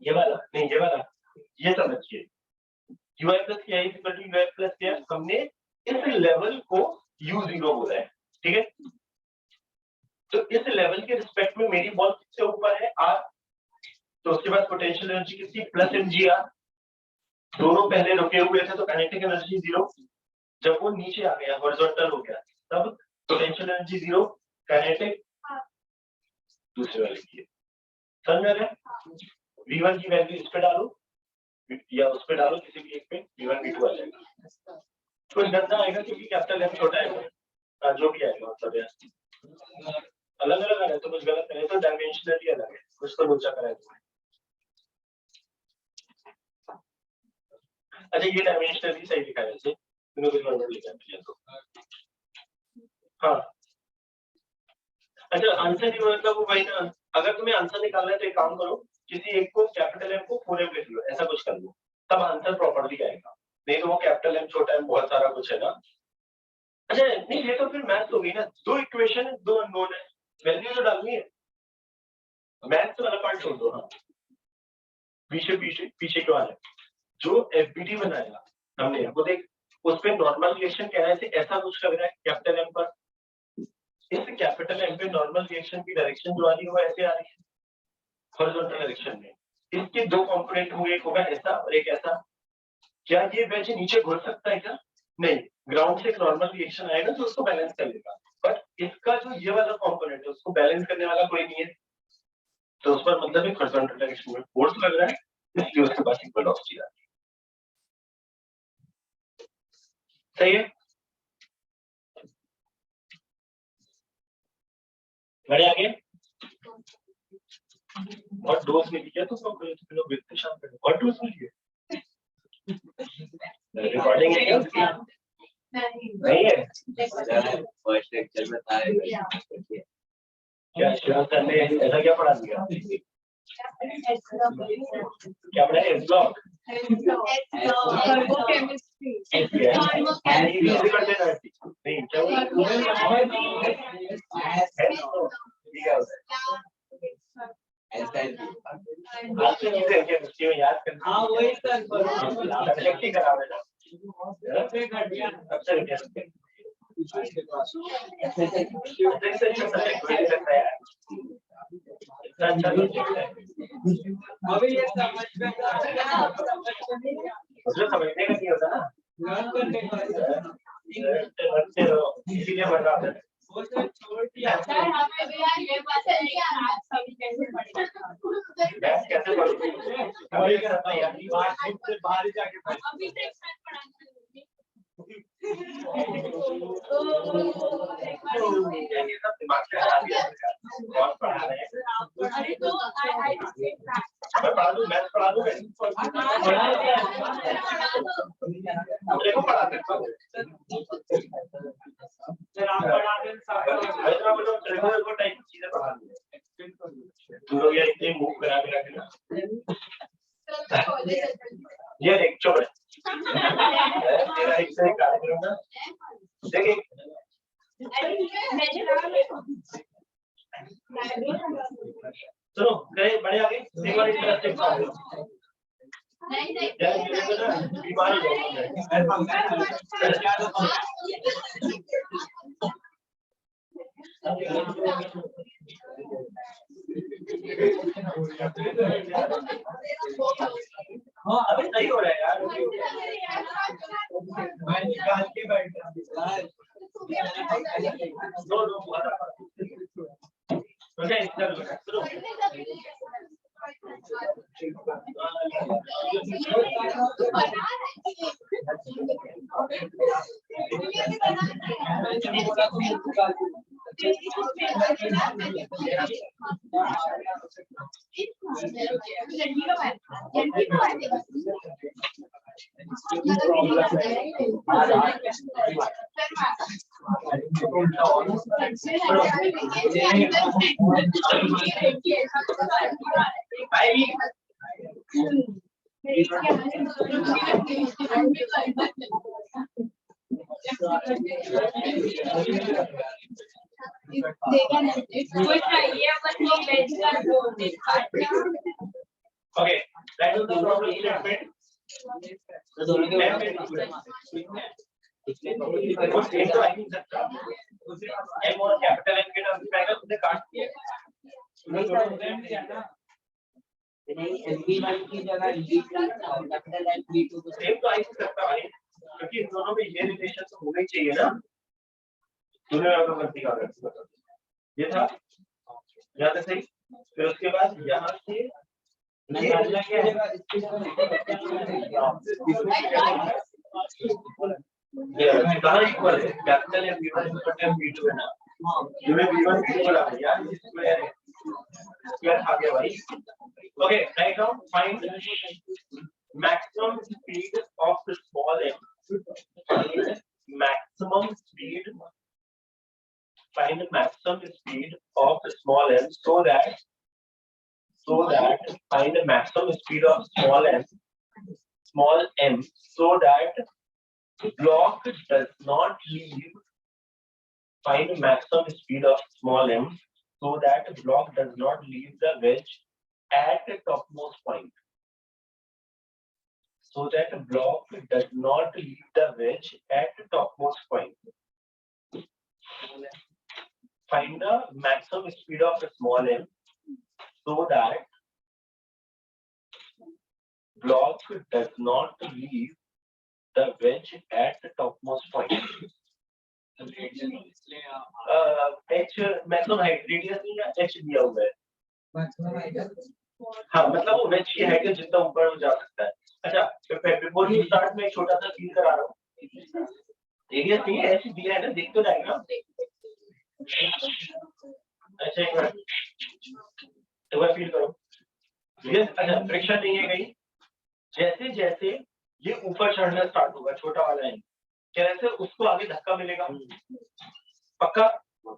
ये वाला नहीं, ये वाला, ये समझिए, ui plus ki is equal to us plus ki। हमने इस लेवल को u0 बोला है, ठीक है? तो इस लेवल के रिस्पेक्ट में मेरी बॉल किससे ऊपर है? r। तो उसके बाद पोटेंशियल एनर्जी कितनी? Plus mgr। दोनों पहले रुके हुए थे तो काइनेटिक एनर्जी 0। जब वो नीचे आ गया, हॉरिजॉन्टल हो गया, तब पोटेंशियल एनर्जी 0, काइनेटिक दूसरे वाले की। समझ में आ रहा है? V1 की वैल्यू इस पे डालो या उस पे डालो, किसी भी एक पे V1 V2 आ जाएगा। कुछ गंदा आएगा क्योंकि कैपिटल M छोटा है, जो भी आएगा मतलब अलग अलग आ रहा है, तो कुछ गलत करे तो डायमेंशनली अलग है, कुछ तो लोचा करा है। अच्छा, ये डायमेंशनली सही लिखा है, वैसे इन्होंने कुछ गड़बड़ लिखा है तो। हाँ, अच्छा, आंसर ही मतलब वो वही ना, अगर तुम्हें आंसर निकालना है तो एक काम करो, किसी एक को कैपिटल M को 4m लिख लो, ऐसा कुछ कर लो, तब आंसर प्रॉपर्ली आएगा। नहीं तो वो कैपिटल M छोटा m बहुत सारा कुछ है ना। अच्छा नहीं, ये तो फिर मैथ्स हो गई ना, दो इक्वेशन है, दो अननोन है, वैल्यू तो डालनी है। मैथ्स वाला पार्ट छोड़ दो। हाँ, पीछे क्यों आ रहा है? जो एफबीडी बनाया हमने, वो देख, उस पे नॉर्मल रिएक्शन कह रहे थे, ऐसा कुछ लग रहा है कैपिटल M पर। इस कैपिटल M पे नॉर्मल रिएक्शन की डायरेक्शन जो आ रही है वो ऐसे आ रही है, हॉरिजॉन्टल डायरेक्शन में। इसके दो कंपोनेंट होंगे, एक होगा ऐसा और एक ऐसा। क्या ये वेज नीचे घुल सकता है क्या? नहीं, ग्राउंड से एक नॉर्मल रिएक्शन आएगा तो उसको बैलेंस कर लेगा, बट इसका जो ये वाला कंपोनेंट है उसको बैलेंस करने वाला कोई नहीं है, तो उस पर मतलब एक हॉरिजॉन्टल डायरेक्शन में फोर्स लग रहा है, इसलिए उसके पास इक्वल वेलोसिटी आ रही है। सही है, बढ़े आगे। और डोज मिली है तो सब लोग व्यक्ति शाम पे और डोज मिली है, रिकॉर्डिंग है क्या उसकी? नहीं है, फर्स्ट लेक्चर में था क्या शिवा सर ने ऐसा क्या पढ़ा दिया? क्या पढ़ा है? ब्लॉक केमिस्ट्री नहीं क्या केमिस्ट्री में याद करना। हाँ वही सर सब्जेक्ट ही खराब है ना, अच्छा अभी ये समझ में समझने का नहीं होता ना, लर्न करने का रखते रहो इसीलिए बढ़ रहा है। वो सर छोड़ दिया कैसे पढ़ोगे? वही करता है यार बाहर ही जाके पढ़ ये सब दिमाग से हटा दिया बहुत पढ़ा रहे हैं। मैं पढ़ा दूं, मैथ्स पढ़ा दूं, मुझे को पढ़ा सकता हूँ। रेगुलर को टाइप चीजें पढ़ा दूं, तुम लोग ये इतने मूव करा के रखना। ये लेक्चर है तेरा एक से एक कार्यक्रम ना, देखिए सुनो गए बड़े आगे एक बार इस तरह से बीमार हो हाँ अभी सही हो रहा है यार, मैं निकाल के बैठा दो दो ओके चलो Okay, that is the problem statement. M और कैपिटल M के टर्म्स में अगर तुमने काट दिया नहीं MP1 की जगह कैपिटल MP2 को सेम तो आई सकता है क्योंकि इन दोनों में ये रिलेशन तो होना ही चाहिए ना। तूने अगर गलती कर ये था यहाँ तक सही, फिर उसके बाद यहाँ से ये कहाँ इक्वल है कैपिटल M B1 M2 है ना, तुम्हें B1 B2 लगा यार स्क्वायर आ गया भाई। Okay write down find maximum speed of the small m, maximum speed, find the maximum speed of the small m so that find the maximum speed of small m so that block does not leave, find the maximum speed of small m so that block does not leave the wedge at the topmost point, so that the block does not leave the wedge at the topmost point. Find the maximum speed of the small m so that block does not leave the wedge at the topmost point. H maximum height radius नहीं है, H दिया हुआ है। हाँ मतलब वो wedge की height है जितना ऊपर वो जा सकता है। अच्छा बिफोर यू स्टार्ट में एक छोटा सा सीन करा रहा हूँ। रेडियस नहीं है, ऐसे दिया है ना, देख तो डायग्राम। अच्छा एक बार तो वह फील करो, ये अच्छा फ्रिक्शन नहीं है कहीं। जैसे जैसे ये ऊपर चढ़ना स्टार्ट होगा, छोटा वाला है, कैसे उसको आगे धक्का मिलेगा, पक्का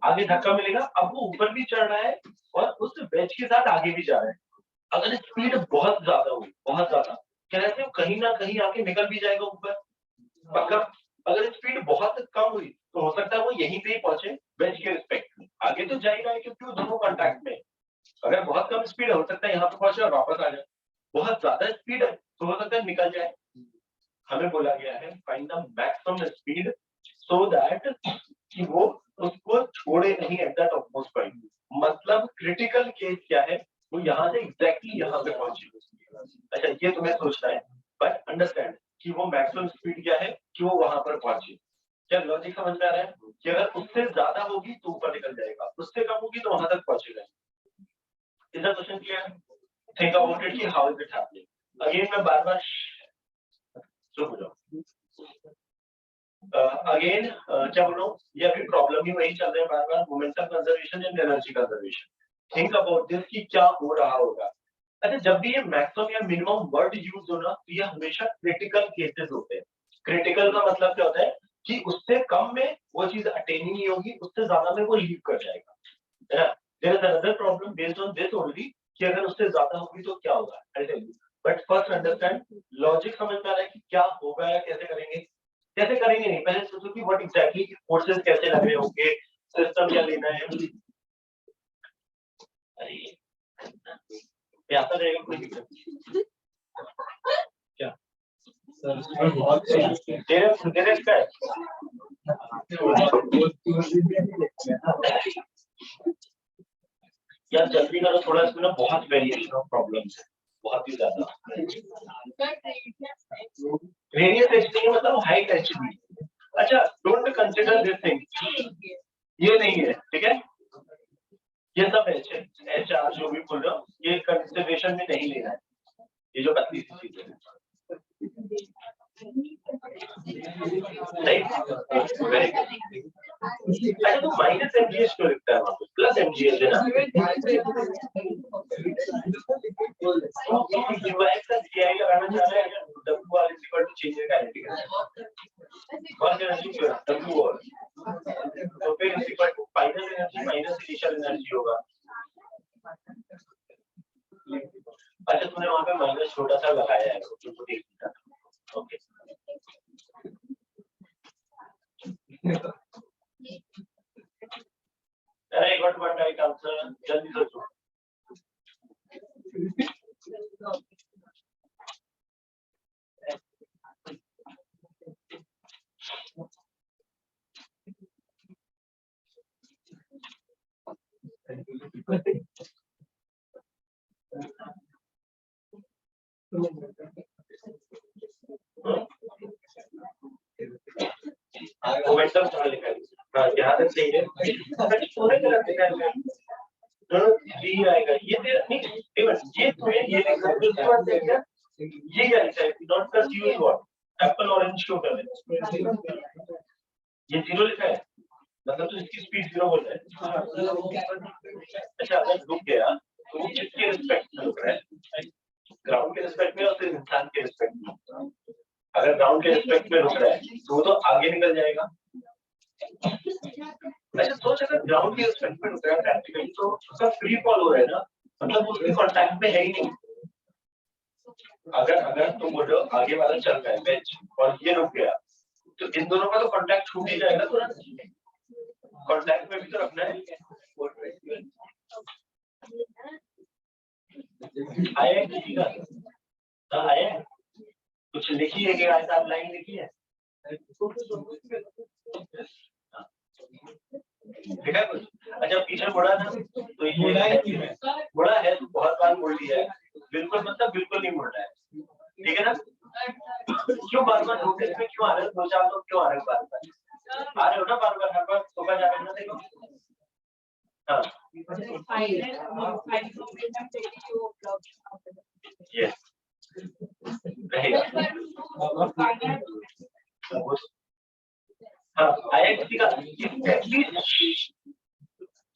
आगे धक्का मिलेगा। अब वो ऊपर भी चढ़ रहा है और उस वेज के साथ आगे भी जा रहा है। अगर स्पीड बहुत ज्यादा हो, बहुत ज्यादा, कैसे कहीं ना कहीं आके निकल भी जाएगा ऊपर, पक्का। अगर स्पीड बहुत कम हुई तो हो सकता है वो यहीं पे ही पहुंचे वेज के रिस्पेक्ट में, आगे तो जा ही रहा है क्योंकि वो दोनों कॉन्टैक्ट में। अगर बहुत कम स्पीड है, हो सकता है यहाँ पे पहुंचे और वापस आ जाए। बहुत ज्यादा स्पीड है तो हो सकता है निकल जाए। हमें बोला गया है find the maximum speed so that कि वो उसको छोड़े नहीं एट दैट टॉपमोस्ट पॉइंट। मतलब क्रिटिकल केस क्या है, वो यहाँ से एग्जैक्टली यहाँ पे पहुंचे। अच्छा ये तुम्हें सोचना है, बट अंडरस्टैंड कि वो मैक्सिमम स्पीड क्या है कि वो वहां पर पहुंचे। क्या लॉजिक समझ में आ रहा है कि अगर उससे ज्यादा होगी तो ऊपर निकल जाएगा, उससे कम होगी तो वहां तक पहुंचेगा। Is the question clear? Think about it कि how is it happening. Again मैं बार बार चुप हो जाओ। अगेन क्या बोलो, ये अभी प्रॉब्लम ही वही चल रहे हैं बार बार, momentum conservation and energy conservation. Think about this कि क्या हो रहा होगा। अच्छा जब भी ये मैक्सिमम या मिनिमम वर्ड यूज हो ना, तो ये हमेशा क्रिटिकल केसेस होते हैं। क्रिटिकल का मतलब क्या होता है कि उससे कम में वो चीज अटेन ही नहीं होगी, उससे ज्यादा में वो लीव कर जाएगा, है ना। There is another problem based on this only कि अगर उससे ज्यादा होगी तो क्या होगा, I tell you. But first understand, logic समझ में आ रहा है कि क्या होगा या कैसे करेंगे। कैसे करेंगे नहीं, पहले सोचो कि व्हाट एग्जैक्टली फोर्सेस कैसे लग रहे होंगे, सिस्टम क्या लेना है। अरे ये आता रहेगा कोई दिक्कत नहीं। क्या तेरे तेरे इसका है? यार जल्दी करो थोड़ा, इसमें ना बहुत वेरिएशन ऑफ प्रॉब्लम्स है, बहुत ही ज्यादा। रेडियस एचडी मतलब हाइट एचडी। अच्छा डोंट कंसीडर दिस थिंग, ये नहीं है, ठीक है। ये सब एच आर जो भी बोल रहा हूँ ये कंसिडरेशन में नहीं लेना है, ये जो पतली सी चीज है। Very good. अच्छा तो माइनस एमजीएच क्यों लिखता है वहां पे, प्लस एमजीएच है ना। यूआई का जीआई लगाना चाह रहे हैं, W R is equal to change in kinetic work energy क्यों है डब्ल्यू आर, तो फिर is equal to final energy minus initial energy होगा। अच्छा तूने वहां पे माइनस छोटा सा लगाया है जो देख लिया, ओके। अरे व्हाट राइट आंसर, जल्दी सोचो। मोमेंटम कहाँ लिखा है, हाँ यहाँ तक सही है। तूने गलत लिखा है, डी आएगा ये तेरा नहीं, ये तुम्हें ये लिखा है, उसके बाद क्या ये क्या लिखा है, not plus use what Apple orange क्यों कर रहे हैं, ये जीरो लिखा है मतलब तो इसकी स्पीड जीरो बोल रहा है। अच्छा अगर रुक गया तो वो किसके रिस्पेक्ट में रुक रहा है, ग्राउंड के रिस्पेक्ट में और फिर इंसान के रिस्पेक्ट में। अगर ग्राउंड के रिस्पेक्ट में रुक रहा है तो वो तो आगे निकल जाएगा। अच्छा सोच अगर ग्राउंड के रिस्पेक्ट में रुक रहा है प्रैक्टिकली तो उसका फ्री फॉल हो रहा है ना, मतलब वो उसके कांटेक्ट में है ही नहीं। अगर तुम बोलो आगे वाला चल रहा है बेंच और ये रुक गया तो इन दोनों का तो कांटेक्ट छूट ही जाएगा तुरंत। कांटेक्ट में भी तो रखना है। आया किसी का आया कुछ लिखी है क्या, ऐसा लाइन लिखी है लिखा कुछ। अच्छा पीछे मुड़ा ना तो ये मुड़ा है तो बहुत बार मुड़ लिया है, बिल्कुल मतलब बिल्कुल नहीं मुड़ रहा है, ठीक है ना। क्यों बार बार नोटिस में क्यों आ रहे हो, दो चार लोग क्यों आ रहे हो बार बार आ रहे हो ना, बार बार हर बार सुबह जा रहे हो ना, देखो हाँ यस रहेगा। आया किसी का एटलीस्ट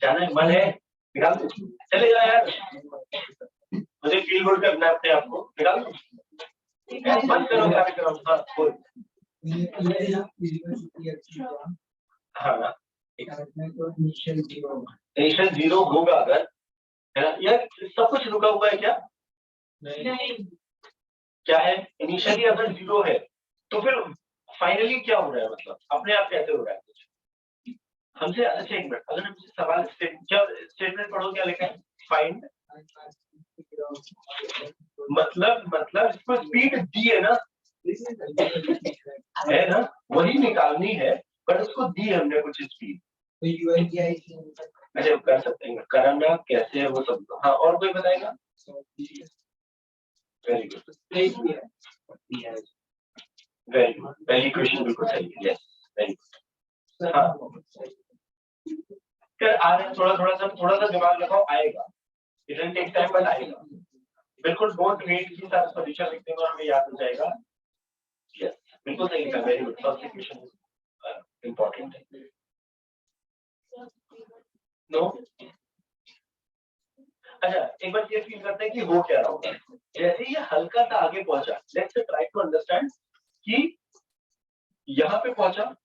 जाना मन है निकाल दो, चले जाओ यार, मुझे फील गुड करना है अपने आप को, निकाल दो बंद करो क्या भी करो। हाँ बोल। हाँ इनिशियल जीरो होगा अगर, है ना यार, सब कुछ रुका हुआ है क्या? नहीं। क्या है इनिशियली अगर जीरो है तो फिर फाइनली क्या हो रहा है, मतलब अपने आप कैसे हो रहा है कुछ हमसे? अच्छा एक मिनट, अगर हमसे सवाल स्टेटमेंट पढ़ो क्या लिखा है, फाइंड मतलब इसको स्पीड दी है ना, है ना, वही निकालनी है, पर उसको दी है हमने कुछ स्पीड। अच्छा कर सकते हैं, करना कैसे है वो सब। हाँ और कोई बताएगा? वेरी गुड, वेरी गुड, पहली क्वेश्चन बिल्कुल सही है, यस वेरी गुड। हाँ फिर आ रहे थोड़ा सा दिमाग लगाओ, आएगा, it will take time but आएगा, बिल्कुल डोंट वेट की सारा सॉल्यूशन लिखने को हमें याद हो जाएगा। यस बिल्कुल सही था, very good, first question important है। नो अच्छा एक बार ये फील करते हैं कि हो क्या रहा होगा, जैसे ये हल्का सा आगे पहुंचा, लेट्स ट्राई टू अंडरस्टैंड कि यहाँ पे पहुंचा,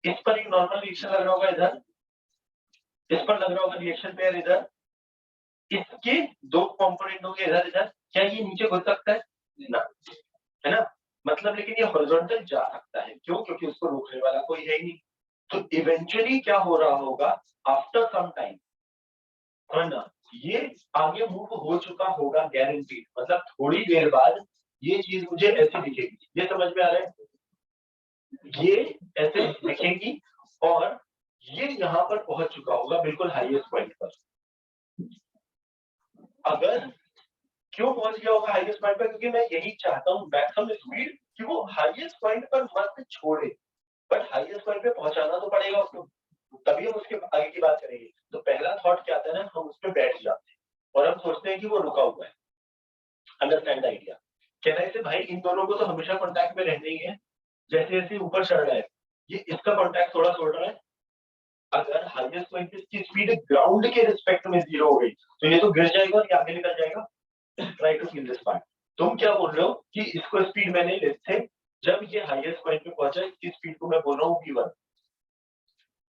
इस पर एक नॉर्मल रिएक्शन लग रहा होगा, इधर इस पर लग रहा होगा रिएक्शन पेयर, इधर इसके दो कंपोनेंट होंगे इधर इधर, क्या ये नीचे घुस सकता है ना, है ना, मतलब लेकिन ये हॉरिजॉन्टल जा सकता है, क्यों? क्योंकि उसको रोकने वाला कोई है ही नहीं। तो इवेंचुअली क्या हो रहा होगा, आफ्टर सम टाइम, है ना, ये आगे मूव हो चुका होगा गारंटीड, मतलब थोड़ी देर बाद ये चीज मुझे ऐसे दिखेगी, ये समझ में आ रहा है, ये ऐसे दिखेगी और ये यहाँ पर पहुंच चुका होगा बिल्कुल हाईएस्ट पॉइंट पर। अगर क्यों पहुंच गया होगा हाईएस्ट पॉइंट पर? क्योंकि मैं यही चाहता हूँ मैक्सिमम स्पीड कि वो हाईएस्ट पॉइंट पर मत छोड़े, बट हाईएस्ट पॉइंट पे पहुंचाना तो पड़ेगा उसको, तभी हम उसके आगे की बात करेंगे। तो पहला थॉट क्या आता है ना, हम उस पर बैठ जाते हैं और हम सोचते हैं कि वो रुका हुआ है। Understand idea? कहना है भाई इन दोनों को तो हमेशा कांटेक्ट में रहना ही है, जैसे जैसे ऊपर चढ़ रहा है ये इसका कांटेक्ट थोड़ा छोड़ रहा है, अगर हाईएस्ट पॉइंट पे इसकी स्पीड ग्राउंड के रिस्पेक्ट में जीरो हो गई तो ये तो गिर जाएगा और ये आगे निकल जाएगा। Try to feel this part. तुम क्या बोल रहे हो कि इसको स्पीड मैंने लेट्स से जब ये हाईएस्ट पॉइंट पे पहुंचा, इसकी स्पीड को मैं बोल रहा हूँ v1।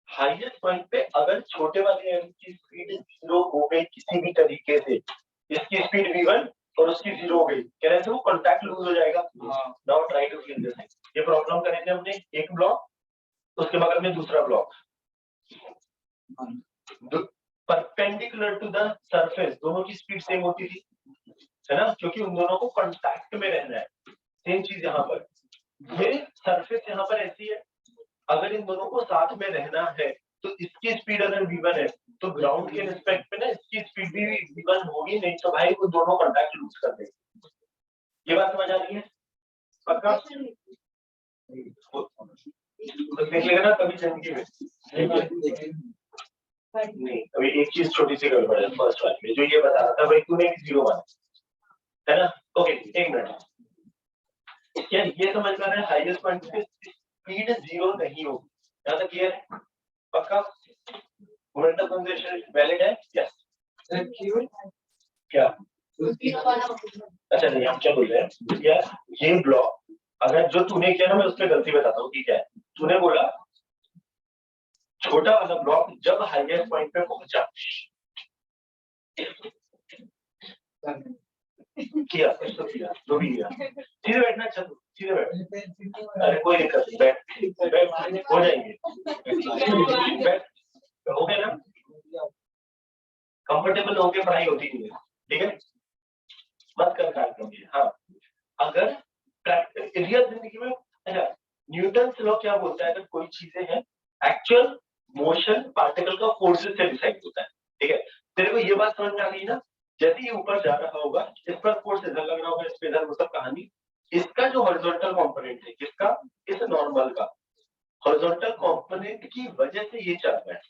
हाईएस्ट पॉइंट पे अगर छोटे वाले एम की स्पीड जीरो हो गई किसी भी तरीके से, इसकी स्पीड v1 और उसकी जीरो हो गई, कह रहे थे वो कॉन्टैक्ट लूज हो जाएगा। Now try to feel this. ये प्रॉब्लम करे थे हमने, एक ब्लॉक उसके बगल में दूसरा block perpendicular to the surface, दोनों की स्पीड सेम होती थी, है ना, क्योंकि उन दोनों को कांटेक्ट में रहना है। सेम चीज यहाँ पर, ये सरफेस यहाँ पर ऐसी है, अगर इन दोनों को साथ में रहना है तो इसकी स्पीड अगर v1 है तो ग्राउंड के रिस्पेक्ट में ना इसकी स्पीड भी v1 होगी, नहीं तो भाई वो दोनों कांटेक्ट लूज कर देंगे। ये बात समझ आ रही है? पक्का? तो देख लेगा ना कभी जिंदगी में नहीं, अभी एक चीज छोटी सी गड़बड़ है फर्स्ट वाले में, जो ये बता रहा था भाई तूने 0 है ना। ओके एक मिनट, क्या ये समझ में आ रहा है हाईएस्ट पॉइंट पे स्पीड 0 नहीं होगी, यहाँ तक क्लियर है? पक्का? मोमेंटम कंजर्वेशन वैलिड है? यस। क्या? अच्छा नहीं, हम क्या बोल रहे हैं यार, ये ब्लॉक अगर जो तूने किया ना, मैं उस पर गलती बताता हूँ कि क्या है। तूने बोला छोटा वाला ब्लॉक जब हाईएस्ट पॉइंट पे पहुंचा किया, तो किया जो भी किया, सीधे बैठना, चलो सीधे बैठ, अरे कोई दिक्कत नहीं, बैठ हो जाएंगे, बैठ हो गया ना, कंफर्टेबल होके पढ़ाई होती नहीं है, ठीक है, मत कर कार्यक्रम ये। हाँ अगर रियल जिंदगी में, अच्छा न्यूटन लॉ क्या बोलता है, अगर कोई चीजें हैं एक्चुअल मोशन पार्टिकल का फोर्सेस से डिसाइड होता है, ठीक है, तेरे को ये बात समझ में आ गई ना, जैसे ये ऊपर जा रहा होगा इस पर फोर्स इधर लग रहा होगा, इस पे इधर, वो सब कहानी, इसका जो हॉरिजॉन्टल कंपोनेंट है किसका, इस नॉर्मल का, हॉरिजॉन्टल कंपोनेंट की वजह से ये चल रहा है।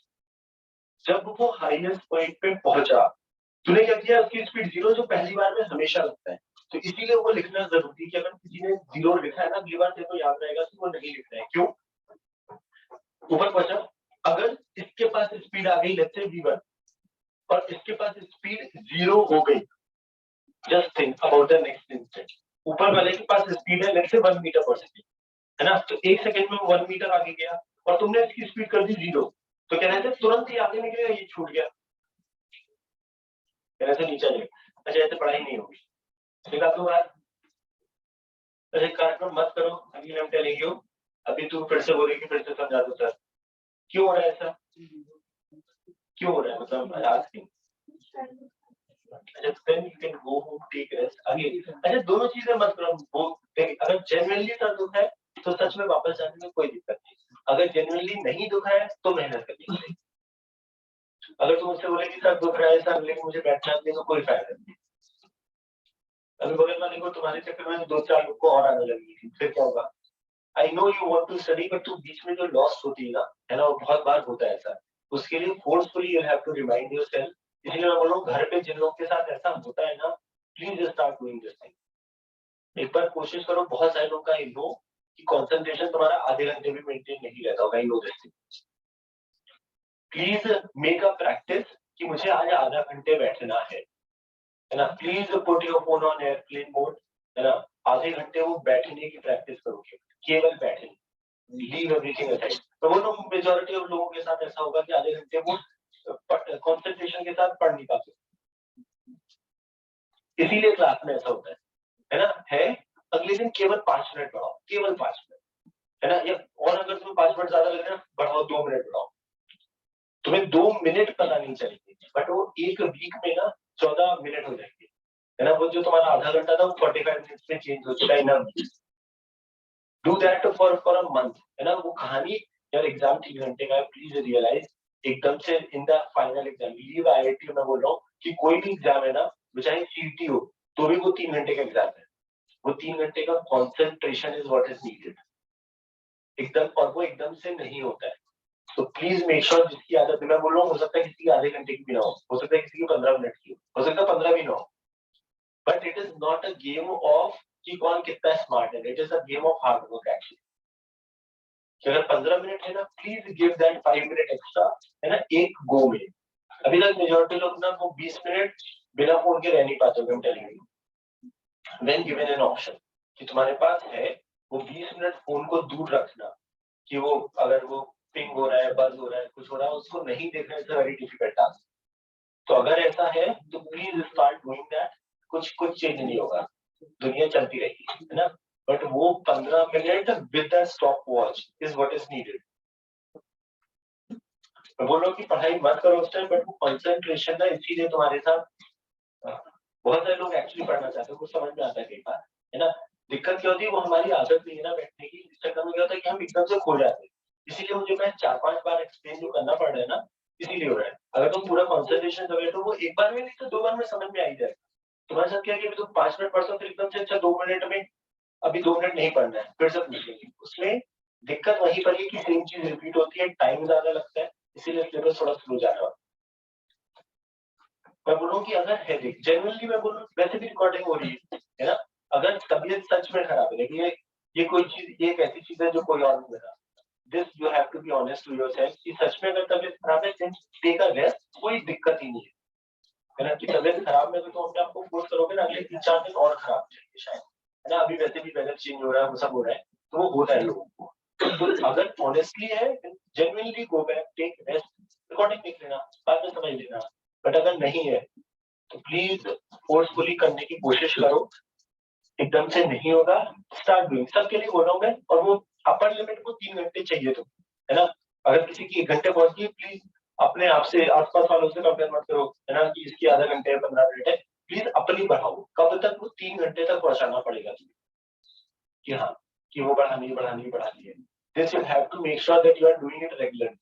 जब वो हाईएस्ट पॉइंट पे पहुंचा, तूने क्या किया, उसकी स्पीड 0 जो पहली बार में हमेशा लगता है, तो इसीलिए वो लिखना जरूरी है कि अगर किसी ने 0 लिखा है ना, अगली बार तेरे को याद रहेगा कि वो नहीं लिखना है। क्यों? ऊपर पहुंचा, अगर इसके पास स्पीड आ गई लेट्स से v1 और इसके पास स्पीड 0 हो गई, just think about the next instant, ऊपर वाले के पास स्पीड है लेट्स से 1 मीटर पर सेकंड, है ना, तो 1 सेकंड में 1 मीटर आगे गया और तुमने इसकी स्पीड कर दी 0, तो कहना है तुरंत ही आगे निकलेगा, ये छूट गया, कहना से नीचे जाएगा। अच्छा ऐसे पढ़ाई नहीं होगी, ठीक है तो बात। अरे कार्यक्रम मत करो, अभी हम टेलिंग यू, अभी तू फिर से बोलेगी, फिर से समझा दो सर क्यों हो रहा है ऐसा, क्यों हो रहा है, मतलब आस्किंग। अच्छा then you can go home, take rest again। अच्छा दोनों चीजें मत करो, वो अगर जेन्युइनली सर दुख है तो सच में वापस जाने में कोई दिक्कत नहीं, अगर जेन्युइनली नहीं दुख है तो मेहनत करनी चाहिए। अगर तुम मुझसे बोले कि सर दुख रहा है सर लेकिन मुझे बैठना नहीं तो कोई फायदा नहीं। अभी बगल वाले को तुम्हारे चक्कर में 2-4 लोग को और आने लगेगी, फिर क्या होगा। I know you want to study but तू बीच में जो लॉस होती है ना, है ना, वो बहुत बार होता है ऐसा, उसके लिए forcefully you have to remind yourself. इसलिए मैं बोल रहा हूँ घर पे जिन लोगों के साथ ऐसा होता है ना, please start doing this thing. एक बार कोशिश करो, बहुत सारे लोग का आई नो कि कंसंट्रेशन तुम्हारा आधे घंटे भी मेंटेन नहीं रहता होगा, I no this thing. Please make a practice कि मुझे आज आधा घंटे बैठना है ना, please put your phone on airplane mode, है ना, आधे घंटे वो बैठने की प्रैक्टिस करोगे, केवल बैठने, लीव एवरीथिंग असाइड। तो वो लोग मेजॉरिटी ऑफ लोगों के साथ ऐसा होगा कि आधे घंटे वो कंसंट्रेशन के साथ पढ़ नहीं पाते, इसीलिए क्लास में ऐसा होता है ना, है अगले दिन केवल 5 मिनट पढ़ाओ, केवल 5 मिनट, है ना, या और अगर तुम्हें 5 मिनट ज्यादा लग रहा है बढ़ाओ 2 मिनट बढ़ाओ, तुम्हें 2 मिनट पता नहीं चलेगी बट वो एक वीक में ना 14 मिनट हो जाएंगे, है ना, वो जो तुम्हारा आधा घंटा था वो 45 मिनट्स में चेंज हो चुका है ना। Do that for a month, है ना, वो कहानी यार एग्जाम 3 घंटे का है, प्लीज रियलाइज एकदम से in the final exam, leave IIT में बोल रहा हूँ कि कोई भी एग्जाम है ना, चाहे सीटी हो तो भी वो 3 घंटे का एग्जाम है, वो 3 घंटे का concentration is what is needed एकदम, और वो एकदम से नहीं होता है। तो प्लीज मेक श्योर जिसकी आदत, मैं बोल रहा हूँ हो सकता है किसी की आधे घंटे की भी ना हो सकता है किसी की 15 मिनट की हो सकता है 15 भी ना हो, but it is not a game of कि कौन कितना स्मार्ट है, it is a game of hard work actually. अगर 15 मिनट है ना, please give that 5 minute extra, है ना, एक गो में। अभी तक मेजॉरिटी लोग ना वो 20 मिनट बिना फोन के रह नहीं पाते, हम telling you, when given an option कि तुम्हारे पास है वो 20 मिनट फोन को दूर रखना, कि वो अगर वो पिंग हो रहा है, बज हो रहा है, कुछ हो रहा है, उसको नहीं देखना, it's a very difficult task. तो अगर ऐसा है तो प्लीज स्टार्ट डूइंग दैट, कुछ चेंज नहीं होगा, दुनिया चलती रहेगी, है ना, बट वो 15 minute with the stop watch is what is needed. मैं बोल रहा हूँ कि पढ़ाई मत करो उस टाइम, बट वो कंसंट्रेशन ना, इसीलिए तुम्हारे साथ बहुत सारे लोग एक्चुअली पढ़ना चाहते हैं, कुछ समझ में आता है कई बार, है ना, दिक्कत क्या होती है वो हमारी आदत नहीं है ना बैठने की, इस चक्कर में क्या होता है कि हम एकदम से खो जाते हैं, इसीलिए मुझे मैं 4-5 बार एक्सप्लेन जो करना पड़ रहा है ना, इसीलिए हो रहा है। अगर तुम पूरा कॉन्सेंट्रेशन कर रहे हो तो वो एक बार में नहीं तो 2 बार में समझ में आ ही जाएगा। तुम्हारे साथ क्या है कि तुम 5 मिनट पढ़ते हो फिर एकदम से अच्छा 2 मिनट में, अभी 2 मिनट नहीं पढ़ना है, फिर से पूछ लेंगे, उसमें दिक्कत वही पर है कि सेम चीज रिपीट होती है, टाइम ज्यादा लगता है, इसीलिए सिलेबस थोड़ा स्लो जा रहा है। मैं बोल रहा हूँ कि अगर हेडेक जनरली, मैं बोल रहा हूँ वैसे भी रिकॉर्डिंग हो रही है ना, अगर तबीयत सच में खराब है, देखिए ये कोई चीज, ये एक ऐसी चीज है जो कोई और नहीं कर रहा, this you have to be honest to yourself कि सच में अगर तबीयत खराब है टेक अ रेस्ट, कोई दिक्कत ही नहीं है ना, कि तबीयत खराब में तो अपने आपको फोर्स करोगे ना, अगले 3-4 दिन और खराब जाएंगे शायद, है ना, अभी वैसे भी वेदर चेंज हो रहा है, वो सब हो रहा है, तो वो होता है लोगों को। तो अगर ऑनेस्टली है, genuinely go back, take rest, recording देख लेना, बाद में समझ लेना, बट अगर नहीं है तो प्लीज फोर्सफुली करने की कोशिश करो, एकदम से नहीं होगा, स्टार्ट डूइंग, सबके लिए बोल रहा हूँ मैं, और वो अपर लिमिट को 3 घंटे चाहिए तो, है ना, अगर किसी की 1 घंटे पहुंच गई प्लीज अपने आप से आसपास वालों से कंपेयर मत करो, है ना, कि इसकी आधा घंटे 15 मिनट है, प्लीज अपनी बढ़ाओ, कब तक वो 3 घंटे तक पहुंचाना पड़ेगा तुम्हें, कि हाँ कि वो बढ़ानी है, this you have to make sure that you are doing it regularly,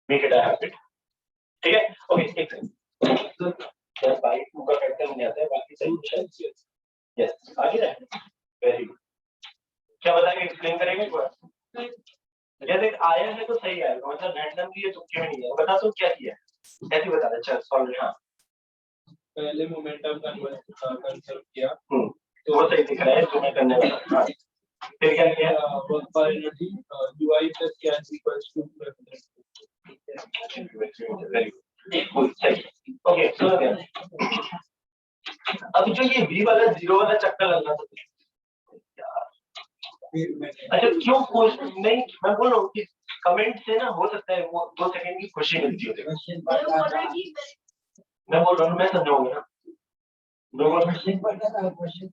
make it a habit, ठीक है, ओके, एक सेकंड, तो बाइक का फैक्टर नहीं आता है, बाकी सही है, यस आगे रहे, वेरी गुड, क्या बताएंगे, एक्सप्लेन करेंगे एक बार, जैसे आया है तो सही आएगा, मतलब रैंडमली ये तुक्के में नहीं है, बता तो क्या किया ऐसे बता दे, अच्छा सॉल्व, हाँ पहले मोमेंटम का कंसर्व किया तो वो सही दिख रहा है जो मैं करने वाला, हाँ फिर क्या किया? वर्क पर energy ui plus k is equals to very good, सही। ओके, सुनो क्या, अब जो ये v वाला जीरो वाला चक्कर लगना था, अच्छा क्यों नहीं, मैं बोल रहा हूँ कि कमेंट से ना हो सकता है वो 2 सेकंड की खुशी मिलती हो। क्वेश्चन पर मैं बोल रहा हूँ, मैं समझाऊंगा ना, क्वेश्चन पढ़ना था, क्वेश्चन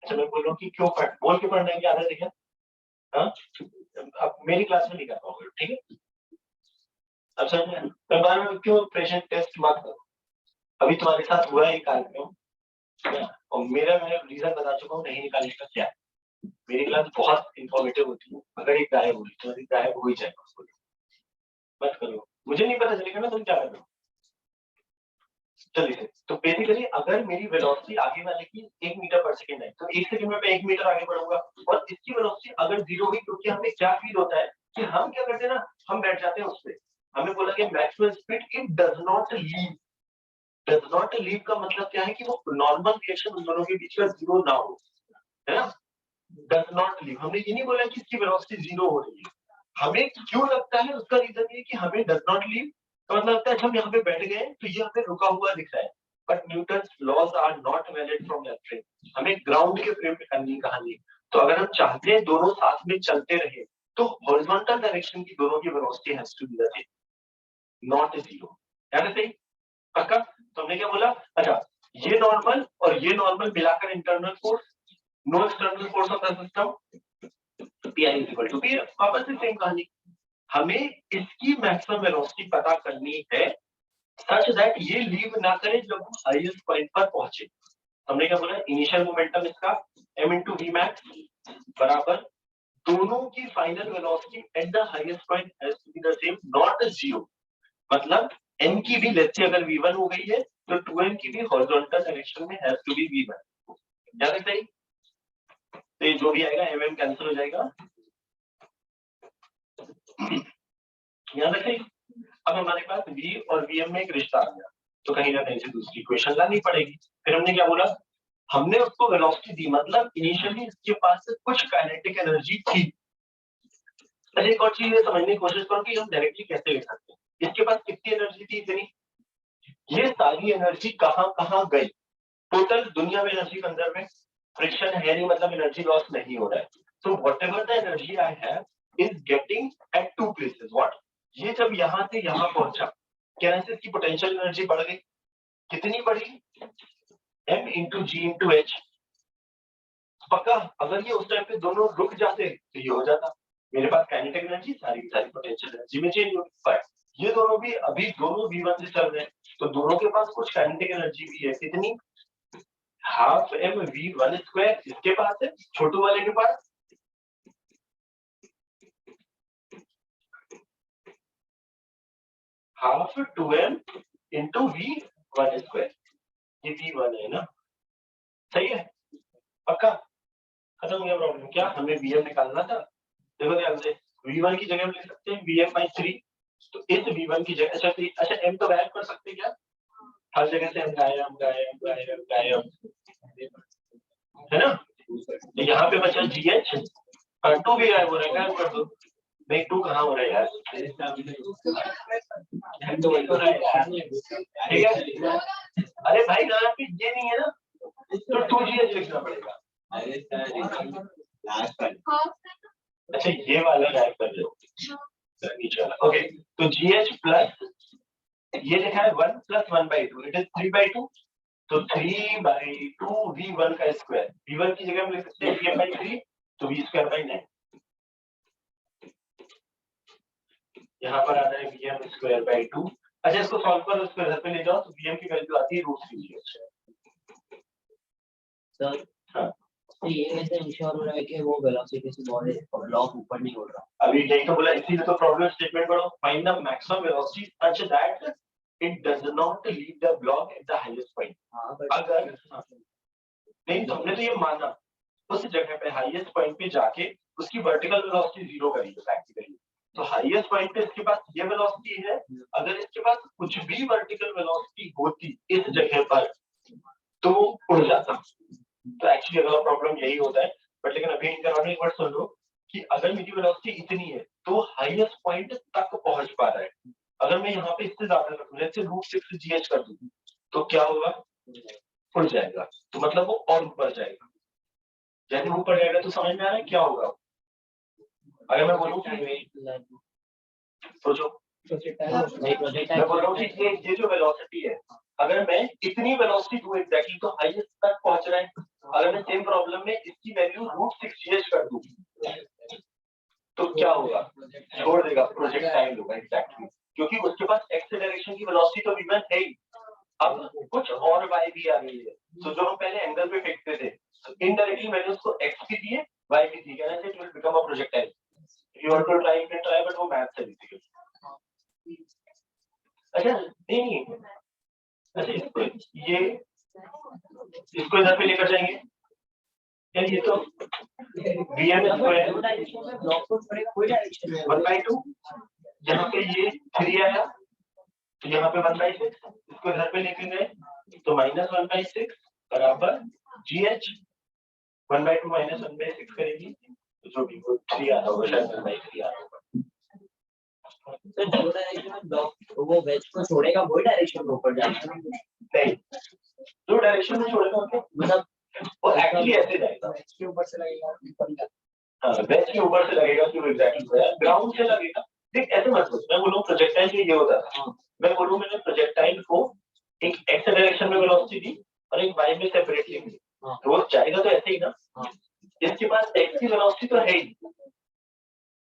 अच्छा मैं बोल रहा हूँ कि क्यों बोल के पढ़ने की आदत है क्या? हाँ, अब मेरी क्लास में नहीं कर पाओगे, ठीक है? अब समझ में, मैं बार में क्यों प्रेशर टेस्ट मत करो, अभी तुम्हारे साथ हुआ है कार्यक्रम और मैं रीजन बता चुका हूँ नहीं निकालने का क्या है। मेरी क्लास बहुत इंफॉर्मेटिव होती है, अगर एक गायब हुई तो गायब हो ही जाएगा, उसको मत करो, मुझे नहीं पता चलेगा ना तुम क्या कर रहे हो। चलिए, तो बेसिकली अगर मेरी वेलोसिटी आगे वाले की 1 मीटर पर सेकंड है तो 1 सेकंड में मैं 1 मीटर आगे बढ़ूंगा, और इसकी वेलोसिटी अगर 0 हुई, क्योंकि हमें क्या फील होता है कि हम क्या करते हैं ना, हम बैठ जाते हैं उस पे, हमें बोला कि maximum speed it does not leave. Does not leave का मतलब क्या है कि वो नॉर्मल रिएक्शन उन दोनों के बीच का 0 ना हो, है ना? डज नॉट लीव, हमने ये नहीं बोला कि इसकी वेलोसिटी 0 हो रही है। हमें क्यों लगता है, उसका रीजन ये कि हमें डज नॉट लीव का मतलब लगता है हम यहाँ पे बैठ गए तो ये हमें रुका हुआ दिख रहा है, but Newton's laws are not valid from left frame, हमें ग्राउंड के फ्रेम पे करनी कहानी। तो अगर हम चाहते हैं दोनों साथ में चलते रहे तो हॉरिजॉन्टल डायरेक्शन की दोनों की velocity has to be the same, not 0, है ना? सही पक्का? तो हमने क्या बोला, अच्छा ये नॉर्मल और ये नॉर्मल मिलाकर internal force, no external force of the system, Pi is equal to P, वापस से सेम कहानी, हमें इसकी मैक्सिमम वेलोसिटी पता करनी है सच दैट ये लीव ना करे जब हम हाईएस्ट पॉइंट पर पहुंचे। हमने क्या बोला, इनिशियल मोमेंटम इसका m into v max बराबर दोनों की final velocity at the highest point has to be the same, not 0, मतलब n की भी लेट्स से अगर v1 हो गई है तो 2n की भी हॉरिजॉन्टल डायरेक्शन में हैज टू बी v1, याद है? सही, तो ये जो भी आएगा mm कैंसिल हो जाएगा, याद रखें। अब हमारे पास v और vm में एक रिश्ता आ गया, तो कहीं ना कहीं से दूसरी इक्वेशन लानी पड़ेगी। फिर हमने क्या बोला, हमने उसको वेलोसिटी दी, मतलब इनिशियली इसके पास कुछ काइनेटिक एनर्जी थी। अच्छा एक और चीज समझने की कोशिश करो कि हम डायरेक्टली कैसे लिख सकते हैं, इसके पास कितनी एनर्जी थी, इतनी, ये सारी एनर्जी कहाँ कहाँ गई, टोटल दुनिया में एनर्जी कंजर्व है, फ्रिक्शन है नहीं, मतलब एनर्जी लॉस नहीं हो रहा है। तो whatever the energy I have is getting eight 2 places, what, ये जब यहाँ से यहाँ पहुंचा, क्या इसकी की पोटेंशियल एनर्जी बढ़ गई, कितनी बढ़ी, m into g into h, पक्का? अगर ये उस टाइम पे दोनों रुक जाते तो ये हो जाता, मेरे पास काइनेटिक एनर्जी सारी की सारी पोटेंशियल एनर्जी में चेंज होगी, पर ये दोनों भी अभी दोनों v1 से चल रहे हैं तो दोनों के पास कुछ काइनेटिक एनर्जी भी है, कितनी, हाफ m v1 स्क्वायर, इसके पास है, छोटू वाले के पास half 2m into v1 square, ये v1 है ना, सही है पक्का? खत्म हो गया प्रॉब्लम, क्या हमें vm निकालना था, देखो ध्यान से, v1 की जगह हम लिख सकते हैं vm/3, तो इस v1 की जगह, अच्छा m तो गायब कर सकते हैं क्या, हर जगह से हम गायब, है ना? तो यहाँ पे बचा gh, और 2 भी गायब हो रहा है, गायब कर दो, नहीं 2 कहाँ हो रहा है यार, तो वही हो रहा है यार, ठीक है? अरे भाई यहाँ पे ये नहीं है ना, तो 2gh लिखना पड़ेगा, अच्छा ये वाला गायब कर दो, नीचे वाला, ओके, तो gh प्लस ये लिखा है 1 + 1/2, इट इज 3/2, तो 3/2 v1 का स्क्वायर, v1 की जगह हम लिख सकते हैं vm/3, तो v²/9, यहाँ पर आ जाए vm²/2, अच्छा इसको सॉल्व करो, इसको इधर पे ले जाओ, तो vm की वैल्यू आती है √3gh। सर हाँ, तो ये कैसे इंश्योर हो रहा है कि वो वेलोसिटी से ब्लॉक ऊपर नहीं उड़ रहा, अभी यही तो बोला, इसीलिए तो प्रॉब्लम स्टेटमेंट पढ़ो, find the maximum velocity such that it does not leave the block eight the highest point. हाँ अगर नहीं तो हमने तो ये माना उस जगह पे हाईएस्ट पॉइंट पे जाके उसकी वर्टिकल वेलोसिटी 0 करी प्रैक्टिकली, तो हाईएस्ट पॉइंट पे इसके पास ये वेलोसिटी है, अगर इसके पास कुछ भी वर्टिकल वेलोसिटी होती इस जगह पर तो उड़ जाता। तो एक्चुअली अगला प्रॉब्लम यही होता है बट लेकिन अभी इनका एक बार सुन लो कि अगर मेरी वेलोसिटी इतनी है तो हाईएस्ट पॉइंट तक पहुंच पा रहा है। अगर मैं यहाँ पे इससे ज्यादा रखूं, जैसे √6 GH कर दूं तो क्या होगा, उड़ जाएगा, तो मतलब वो और ऊपर जाएगा। जैसे ऊपर जाएगा तो समझ में आ रहा है क्या होगा। अगर मैं बोलूं कि सोचो, मैं बोल रहा हूँ कि ये जो वेलोसिटी है, अगर मैं इतनी वेलोसिटी दूं एग्जैक्टली तो हाईएस्ट तक पहुंच रहा है। अगर मैं सेम प्रॉब्लम में इसकी वैल्यू √6 GH कर दूं तो क्या होगा, छोड़ देगा, प्रोजेक्टाइल होगा एग्जैक्टली, क्योंकि उसके पास एक्सेलरेशन की वेलोसिटी तो v1 है ही, अब कुछ और y भी आ गई है। तो जो हम पहले एंगल पे फेंकते थे, इनडायरेक्टली मैंने उसको x भी दिए, y भी दी, कहना चाहिए it will become a projectile. You want to try, you can try, but वो मैथ से बेसिकली। अच्छा नहीं, अच्छा इसको इधर पे लेकर जाएंगे यार, ये तो vm स्क्वायर 1/2, यहाँ पे ये 3 आया तो यहाँ पे 1/6, इसको इधर पे लेके गए तो -1/6 बराबर GH 1/2 -1/6 करेगी तो जो भी वो 3 आ रहा होगा, शायद 1/3 आ रहा होगा। तो जो डायरेक्शन में ब्लॉक वो वेज को छोड़ेगा वही डायरेक्शन में ऊपर जाएगा। नहीं, जो डायरेक्शन में छोड़ेगा मतलब वो एक्चुअली ऐसे जाएगा, इसके ऊपर से लगेगा, हाँ वेज के ऊपर से लगेगा, क्यों एग्जैक्टली ग्राउंड से लगेगा। देख ऐसे मत सोच, मैं बोलूँ प्रोजेक्टाइल के ये होता था, मैं बोलूँ मैंने प्रोजेक्टाइल को एक एक्स डायरेक्शन में वेलोसिटी दी और एक वाई में सेपरेटली दी, तो वो जाएगा तो ऐसे ही ना। इसके पास एक्स की वेलोसिटी तो है ही,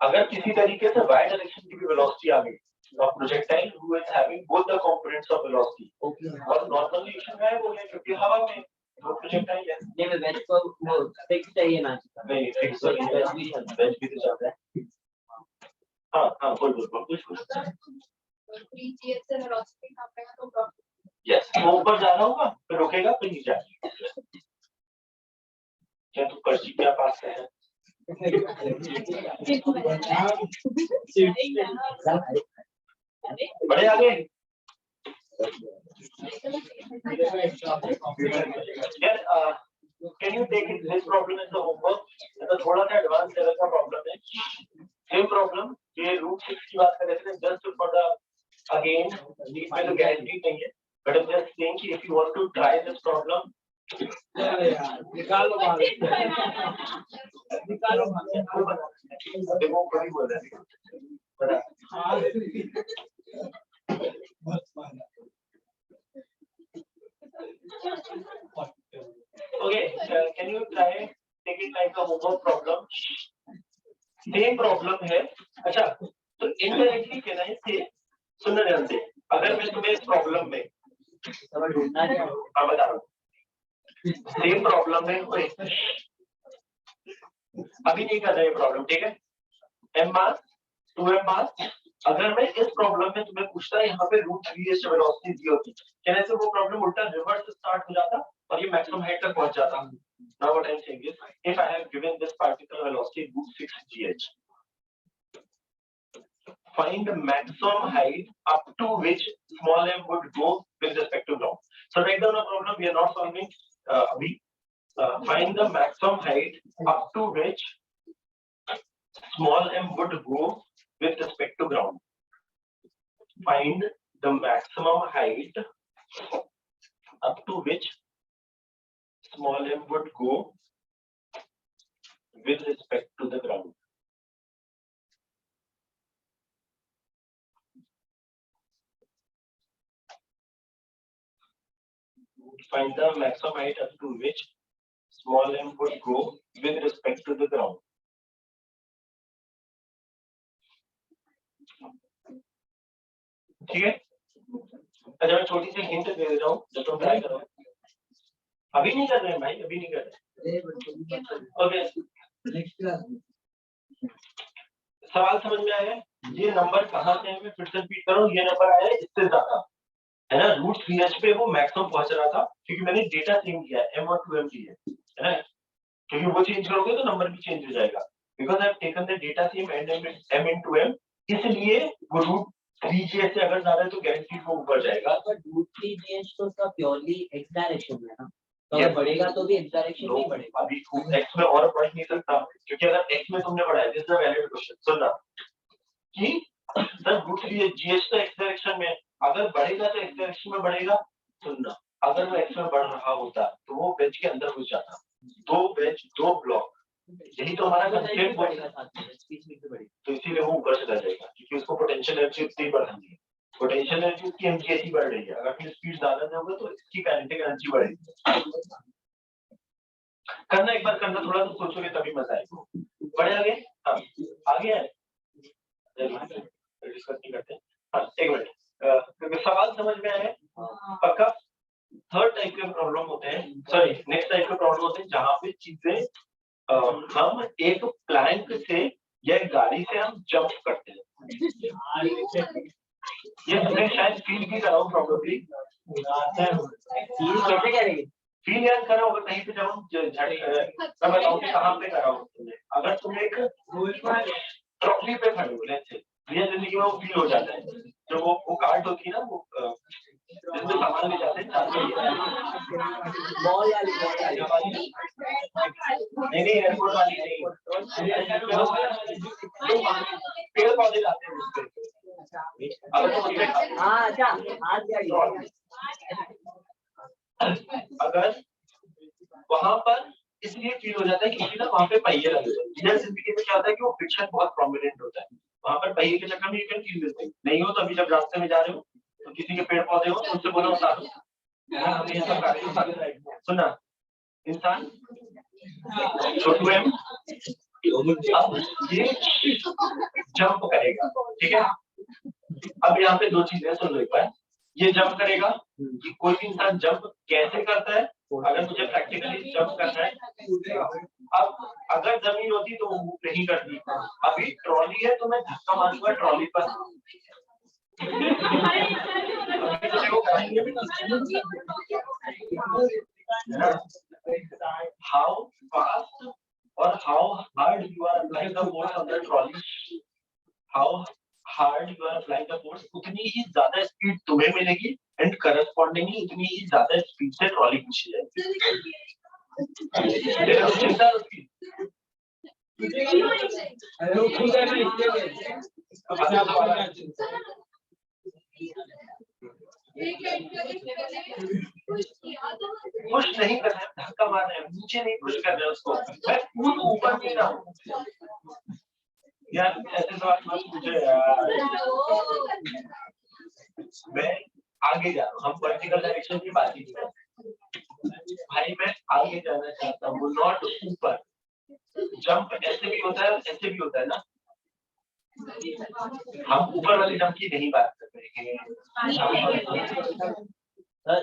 अगर किसी तरीके से वाई डायरेक्शन की भी वेलोसिटी आ गई तो projectile who is having both the components of velocity, और नॉर्मली इक्वेशन है वो है क्योंकि हवा में वो प्रोजेक्टाइल है। नहीं मैं वेज को वो फिक्स चाहिए ना, नहीं फिक्स तो नहीं, वेज भी तो चलता है। हाँ बोल कुछ 3GH से वेलोसिटी नापेगा तो ड्रॉप, यस, वो ऊपर जा रहा होगा फिर रुकेगा फिर नीचे आएगा। क्या तू पर्ची क्या पास है? बड़े आगे यार, can you take it this problem is the homework, तो थोड़ा सा एडवांस लेवल का प्रॉब्लम है। सेम प्रॉब्लम ये √6 की बात कर रहे थे, just for the again need में तो गारंटी नहीं है, but I am just saying कि if you want to try this problem निकालो बाहर, निकालो देखो बड़ी बोल रहा है okay, can you try take it like a homework problem? Same problem है। अच्छा तो इनडायरेक्टली कहना है कि सुनना ध्यान से, अगर मैं तुम्हें इस प्रॉब्लम में बता रहा हूँ, सेम प्रॉब्लम में अभी नहीं कर रहे प्रॉब्लम, ठीक है, m मास 2m मास, अगर मैं इस प्रॉब्लम में तुम्हें पूछता है यहाँ पे √3 वेलोसिटी दी होती, कहने से वो प्रॉब्लम उल्टा रिवर्स स्टार्ट हो जाता और ये मैक्सिमम हाइट तक पहुंच जाता। Now what I'm saying is, if I have given this particle velocity √6 GH, find the maximum height up to which small m would go with respect to ground. So write down a problem we are not solving. Find the maximum height up to which small m would go with respect to ground. Find the maximum height up to which small m would go with respect to the ground. Find the maximum height up to which small m would go with respect to the ground. ठीक है, अच्छा मैं छोटी सी hint दे रहा हूँ जब तुम try करो। अभी नहीं कर रहे हैं भाई, अभी नहीं कर रहे। ओके नेक्स्ट क्लास सवाल समझ में आया? ये नंबर कहाँ से है, मैं फिर से रिपीट करूँ, ये नंबर आया है इससे ज्यादा है ना, √3h पे वो मैक्सिमम पहुंच रहा था, क्योंकि मैंने डेटा चेंज किया है, m और 2m दिए है ना, क्योंकि वो चेंज करोगे तो नंबर भी चेंज हो जाएगा, because I have taken the data same and m into m, इसलिए वो √3j से अगर ज्यादा है तो गारंटी वो ऊपर जाएगा। पर √3GH तो उसका प्योरली x डायरेक्शन में ना, तो अगर बढ़ेगा तो भी x डायरेक्शन में ही बढ़ेगा। अभी x में और बढ़ नहीं सकता, क्योंकि अगर x में तुमने बढ़ाया, this is a valid question, सुनना कि सर GH तो x डायरेक्शन में है, अगर बढ़ेगा तो x डायरेक्शन में बढ़ेगा। सुनना, अगर वो x में बढ़ रहा होता तो वो वेज के अंदर घुस जाता, 2 वेज 2 ब्लॉक, यही तो हमारा कंस्ट्रेंट बढ़ेगा साथ में, स्पीड में भी बढ़ेगा। तो इसीलिए वो ऊपर चला जाएगा, क्योंकि उसको पोटेंशियल एनर्जी उतनी बढ़ानी है, पोटेंशियल एनर्जी उसकी एमजीएसी बढ़ रही है, अगर फिर स्पीड ज्यादा जाओगे तो इसकी काइनेटिक एनर्जी बढ़ेगी। करना, एक बार करना, थोड़ा सा सोचोगे तभी मजा आएगा। बढ़े आगे, हाँ आगे है, डिस्कस नहीं करते। हाँ एक मिनट, क्योंकि सवाल समझ में आया पक्का। थर्ड टाइप के प्रॉब्लम होते हैं, सॉरी नेक्स्ट टाइप के प्रॉब्लम होते हैं जहाँ पे चीजें हम एक प्लैंक से या एक गाड़ी से हम जंप करते हैं। ये हमने शायद फील भी करा हो प्रॉब्लली, फील कैसे करेंगे? फील याद करा होगा कहीं पे, जब हम मैं बताऊँ कि कहाँ पे करा हो तुमने। अगर तुम एक ट्रॉफी पे खड़े हो, लेट्स से, रियल जिंदगी में वो फील हो जाता है, जो वो कार्ट होती है ना, वो जिसमें सामान ले जाते हैं, बॉल वाली नहीं एयरपोर्ट वाली नहीं, पेड़ पौधे लाते हैं उस पे। हाँ अच्छा, हाथ गया। अगर वहां पर इसलिए फील हो जाता है क्योंकि ना वहां पे पहिए लगे होते हैं। रियल जिंदगी में क्या होता है कि वो फ्रिक्शन बहुत प्रोमिनेंट होता है, वहां पर पहिए के चक्कर में यू कैन फील दिस, नहीं हो तो अभी जब रास्ते में जा रहे हो तो किसी के पेड़ पौधे हो तो उससे बोलो उतारो, हमें ये सब गाड़ी उतार के सुना, इंसान छोटू है, अब ये जंप करेगा, ठीक है। अब यहाँ पे 2 चीजें सुन लो एक बार, ये जंप करेगा कि कोई भी इंसान जंप कैसे करता है, अगर मुझे प्रैक्टिकली जंप करना है। अब अगर जमीन होती तो वो नहीं करती, अभी ट्रॉली है तो मैं धक्का मारूंगा ट्रॉली पर, हाउ फास्ट और how hard you are applying the force on the trolley, how hard you are applying the force, उतनी ही ज्यादा स्पीड तुम्हें मिलेगी एंड करस्पॉन्डिंगली उतनी ही ज्यादा स्पीड से ट्रॉली खींची जाएगी। चिंता उसकी पुश नहीं कर रहे, धक्का मार रहे हैं, नीचे नहीं पुश कर रहे उसको, मैं कूद ऊपर नहीं रहा हूँ यार, ऐसे सवाल मत पूछो यार। मैं आगे जा रहा हूँ, हम वर्टिकल डायरेक्शन की बात ही कर भाई, मैं आगे जाना चाहता हूँ, नॉट ऊपर। जंप ऐसे भी होता है, ऐसे भी होता है ना, हम ऊपर वाली जंप की नहीं बात कर रहे हैं।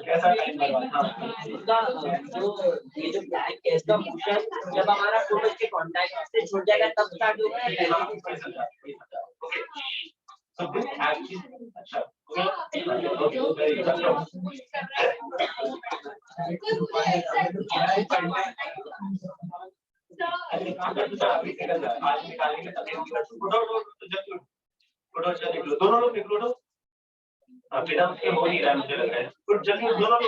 कैसा टाइम बर्बाद, हाँ इसका जो ये जो प्लैंक है इसका मोशन जब हमारा फोकस के कांटेक्ट से छूट जाएगा तब स्टार्ट होगा या ओके, सो दिस एक्चुअली अच्छा आज निकालेंगे दोनों लोग निकलो, बिना उसके हो नहीं रहा है मुझे लग रहा है, कुछ जल्दी दोनों लोग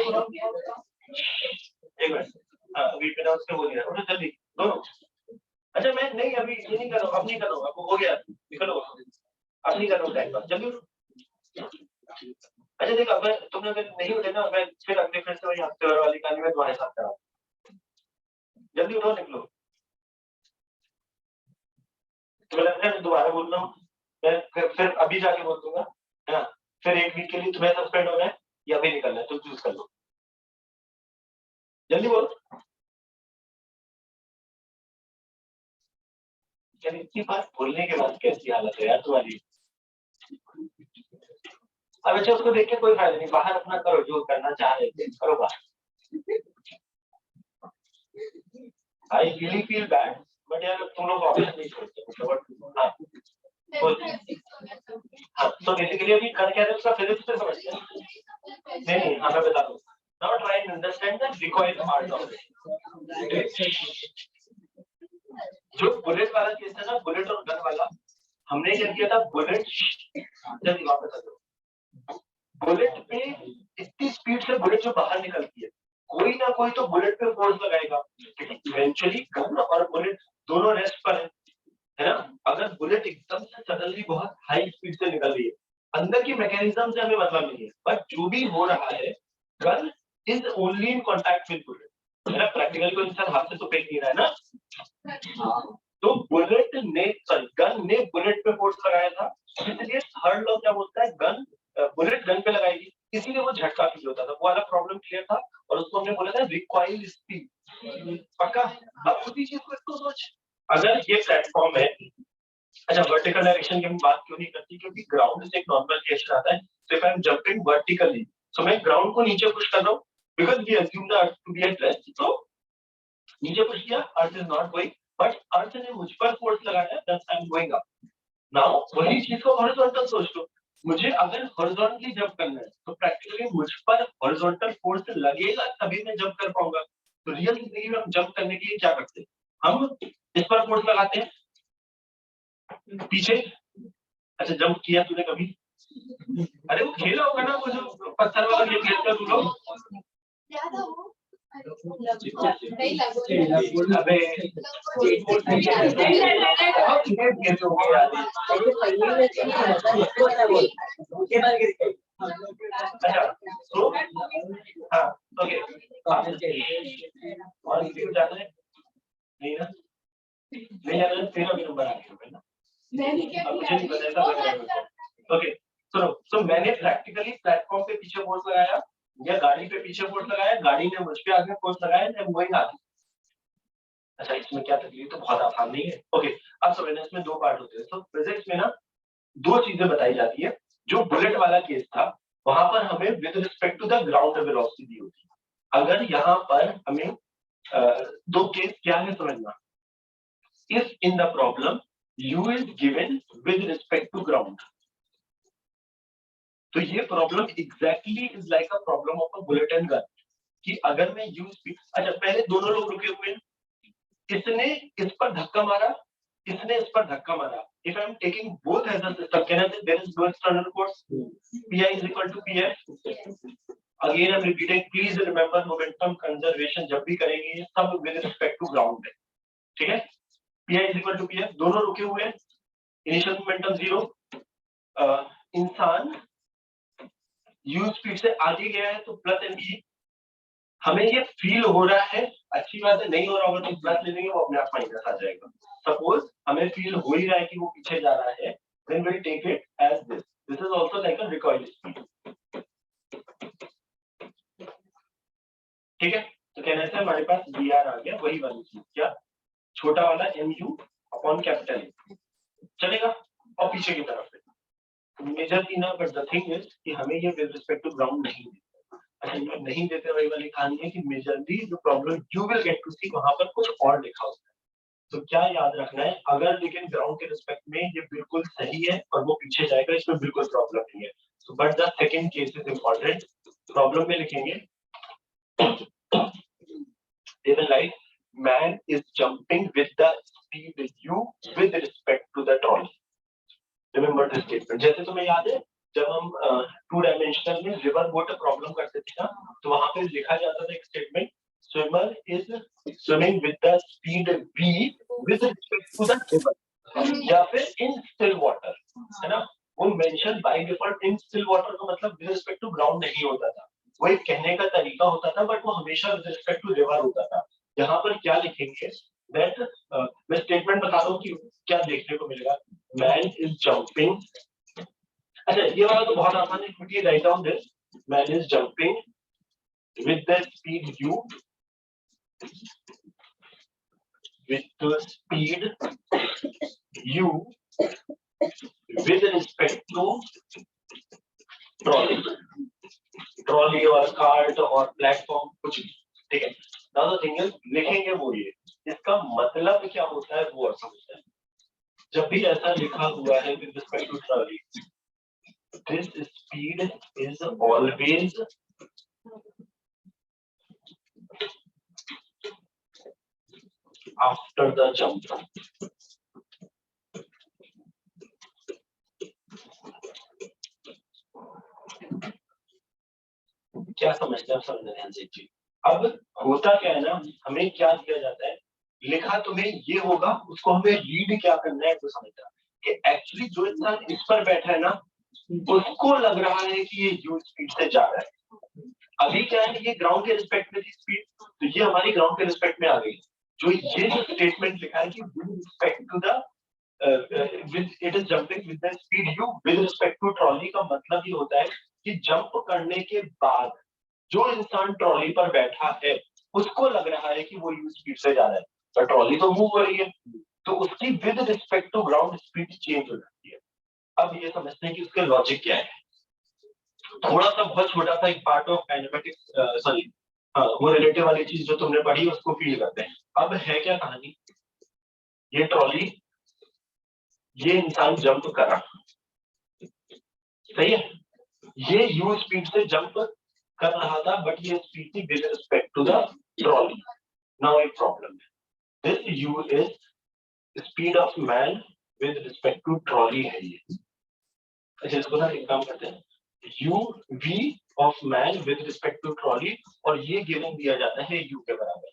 एक मिनट, अभी बिना उसके हो नहीं रहा है, जल्दी दोनों। अच्छा मैं नहीं अभी ये नहीं कर रहा हूँ, अब नहीं कर रहा हूँ, अब हो गया, निकलो, अब नहीं कर रहा हूँ टाइम पास, जल्दी। अच्छा देखो, अगर तुमने अगर नहीं उठे ना, मैं फिर अगले फिर से वही हफ्ते वाली कहानी में तुम्हारे साथ कराऊँ, जल्दी उठो निकलो। तुम्हें लग रहा है मैं दोबारा बोल रहा हूँ, मैं फिर अभी जाके बोल दूंगा, है ना, फिर 1 वीक के लिए तुम्हें सस्पेंड होना है या अभी निकलना है, तुम चूज कर लो, जल्दी बोलो। इतनी बात बोलने के बाद कैसी हालत है यार तुम्हारी। अब अच्छा उसको देख के कोई फायदा नहीं, बाहर अपना करो जो करना चाह रहे थे, करो बाहर। I really feel bad, but यार तुम लोग ऑप्शन नहीं छोड़ते। हाँ तो बेसिकली अभी कर क्या रहे उसका फिजिक्स पे समझते हैं। नहीं हाँ मैं बता दूँ, now try to understand the recoil part of it. जो बुलेट वाला केस है ना, बुलेट और गन वाला, हमने क्या किया था, बुलेट जल्दी वापस आ जाओ, बुलेट पे इतनी स्पीड से बुलेट जो बाहर निकलती है, कोई ना कोई तो बुलेट पे फोर्स लगाएगा, इवेंचुअली गन और बुलेट दोनों रेस्ट पर है ना। अगर बुलेट एकदम से सडनली बहुत हाई स्पीड से निकल रही है, अंदर की मैकेनिज्म से हमें मतलब नहीं है, बट जो भी हो रहा है, gun is only in contact with bullet, है ना। प्रैक्टिकली कोई इंसान हाथ से तो फेंक नहीं रहा है ना। तो बुलेट ने गन ने बुलेट पे फोर्स लगाया था, इसलिए थर्ड लॉ क्या बोलता है, गन बुलेट गन पे लगाएगी, इसीलिए वो झटका फील होता था। वो वाला प्रॉब्लम क्लियर था, और उसको हमने बोला था रिकॉइल स्पीड। पक्का। अब उसी चीज को इसको सोच, अगर ये प्लेटफॉर्म है, अच्छा वर्टिकल डायरेक्शन की हम बात क्यों नहीं करती, क्योंकि ग्राउंड से एक नॉर्मल क्वेश्चन आता है, so if I am jumping vertically, so मैं ग्राउंड को नीचे पुश कर रहा हूँ, because we assume the earth to be at rest, तो नीचे पुश किया, earth is not going, but earth ने मुझ पर फोर्स लगाया, that's I am going up. Now वही चीज को हॉरिजॉन्टल सोच लो, मुझे अगर हॉरिजॉन्टली जंप करना है, तो प्रैक्टिकली मुझ पर हॉरिजॉन्टल फोर्स लगेगा, तभी मैं जंप कर पाऊंगा। तो रियल जिंदगी में हम जंप करने के लिए क्या करते हैं, हम इस पर फोर्स लगाते हैं पीछे। अच्छा जंप किया तूने कभी? अरे वो खेला होगा ना, वो जो पत्थर वाला गेम खेलते तू लोग। क्या था वो? नहीं लगो। अबे बहुत गेम खेलते होंगे यार। अच्छा तो हाँ ओके, और किसी को जाना है? नहीं ना, नहीं जाना है, तेरा भी नंबर आ गया ना। मैंने क्या अब मुझे नहीं पता ऐसा लग रहा है मेरे को। ओके सुनो, तो मैंने प्रैक्टिकली प्लेटफॉर्म पे पीछे फोर्स लगाया, या गाड़ी पे पीछे फोर्स लगाया, गाड़ी ने मुझ पे आगे फोर्स लगाया, मैं वही आगे। अच्छा इसमें क्या तकलीफ, तो बहुत आसान नहीं है। ओके अब समझना, इसमें दो पार्ट होते हैं। तो फिजिक्स में ना दो चीजें बताई जाती है। जो बुलेट वाला केस था, वहां पर हमें with respect to the ground velocity दी होती है। अगर यहाँ पर हमें दो केस क्या है समझना, if in the problem u is given with respect to ground, तो ये problem exactly is like a problem of a bullet and gun, कि अगर मैं u स्पीड, अच्छा पहले दोनों लोग रुके हुए हैं, इसने इस पर धक्का मारा, इसने इस पर धक्का मारा। If I am taking both as a system, can I say there is no external force, pi is equal to pf। Again I am repeating, please remember momentum conservation जब भी करेंगे ये सब विद रिस्पेक्ट टू ग्राउंड है, ठीक है। pi is equal to pf, दोनों रुके हुए हैं, इनिशियल मोमेंटम 0, इंसान u स्पीड से आगे गया है तो प्लस mv, हमें ये फील हो रहा है, अच्छी बात है, नहीं हो रहा होगा तो प्लस ले लेंगे, वो अपने आप माइनस आ जाएगा। सपोज हमें फील हो ही रहा है कि वो पीछे जा रहा है, then we'll take it as this, this is also like a recoil speed, ठीक है। तो कहने से हमारे पास dr आ गया, वही वाली चीज, क्या छोटा वाला mu अपॉन कैपिटल M, चलेगा। और पीछे की तरफ मेजर की ना, बट द थिंग इज कि हमें ये विद रिस्पेक्ट टू ग्राउंड नहीं देते, नहीं देते वही वाली कहानी है कि मेजरली जो problem you will get to see, वहां पर कुछ और लिखा होता है। तो क्या याद रखना है, अगर लेकिन ग्राउंड के रिस्पेक्ट में ये बिल्कुल सही है और वो पीछे जाएगा, इसमें बिल्कुल प्रॉब्लम नहीं है। So but the second case is important, problem में लिखेंगे they will write man is jumping with the speed u with respect to the trolley। Remember this statement. जैसे तुम्हें याद है जब हम 2 डायमेंशनल में रिवर बोट प्रॉब्लम करते थे ना, तो वहां पे लिखा जाता था एक statement, swimmer is swimming with the speed v with respect to the river, या फिर इन स्टिल वाटर, है ना। वो mention by default in still water का मतलब विद रिस्पेक्ट टू ग्राउंड नहीं होता था, वो एक कहने का तरीका होता था, बट वो हमेशा विद रिस्पेक्ट टू रिवर होता था। यहाँ पर क्या लिखेंगे, दैट मैं स्टेटमेंट बता रहा हूँ कि क्या देखने को मिलेगा, मैन इज जंपिंग, अच्छा ये वाला तो बहुत आसान है, quickly write down this, man is jumping with the speed u with the speed u with respect to trolley, trolley और कार्ट और प्लेटफॉर्म कुछ भी, ठीक है। नाउ द थिंग इज लिखेंगे वो ये, इसका मतलब क्या होता है वो और समझते हैं। जब भी ऐसा लिखा हुआ है with respect to trolley, this speed is always after the jump. क्या समझते हैं आप, समझने ध्यान से जी। अब होता क्या है ना, हमें क्या दिया जाता है, लिखा तुम्हें ये होगा, उसको हमें रीड क्या करना है तो समझना कि एक्चुअली जो इंसान इस पर बैठा है ना, उसको लग रहा है कि ये यू स्पीड से जा रहा है। अभी क्या है, ये ग्राउंड के रिस्पेक्ट में थी स्पीड, तो ये हमारी ग्राउंड के रिस्पेक्ट में आ गई। जो ये जो स्टेटमेंट लिखा है कि with respect to the it is jumping with the speed U with respect to trolley, का मतलब ये होता है कि जंप करने के बाद जो इंसान ट्रॉली पर बैठा है उसको लग रहा है कि वो यू स्पीड से जा रहा है, पर ट्रॉली तो मूव हो रही है, तो उसकी with respect to ground speed change हो जाती है। अब ये समझते हैं कि उसके लॉजिक क्या है। थोड़ा सा बहुत छोटा सा एक पार्ट ऑफ काइनेमेटिक्स, सॉरी वो रिलेटिव वाली चीज जो तुमने पढ़ी उसको फील करते हैं। अब है क्या कहानी, ये ट्रॉली, ये इंसान जंप कर रहा, सही है, ये यू स्पीड से जंप कर रहा था, बट ये स्पीड थी with respect to the trolley. Now एक प्रॉब्लम है, this U is speed of man with respect to trolley है ये। अच्छा इसको ना एक काम करते हैं, U V of man with respect to trolley, और ये गिवन दिया जाता है यू के बराबर।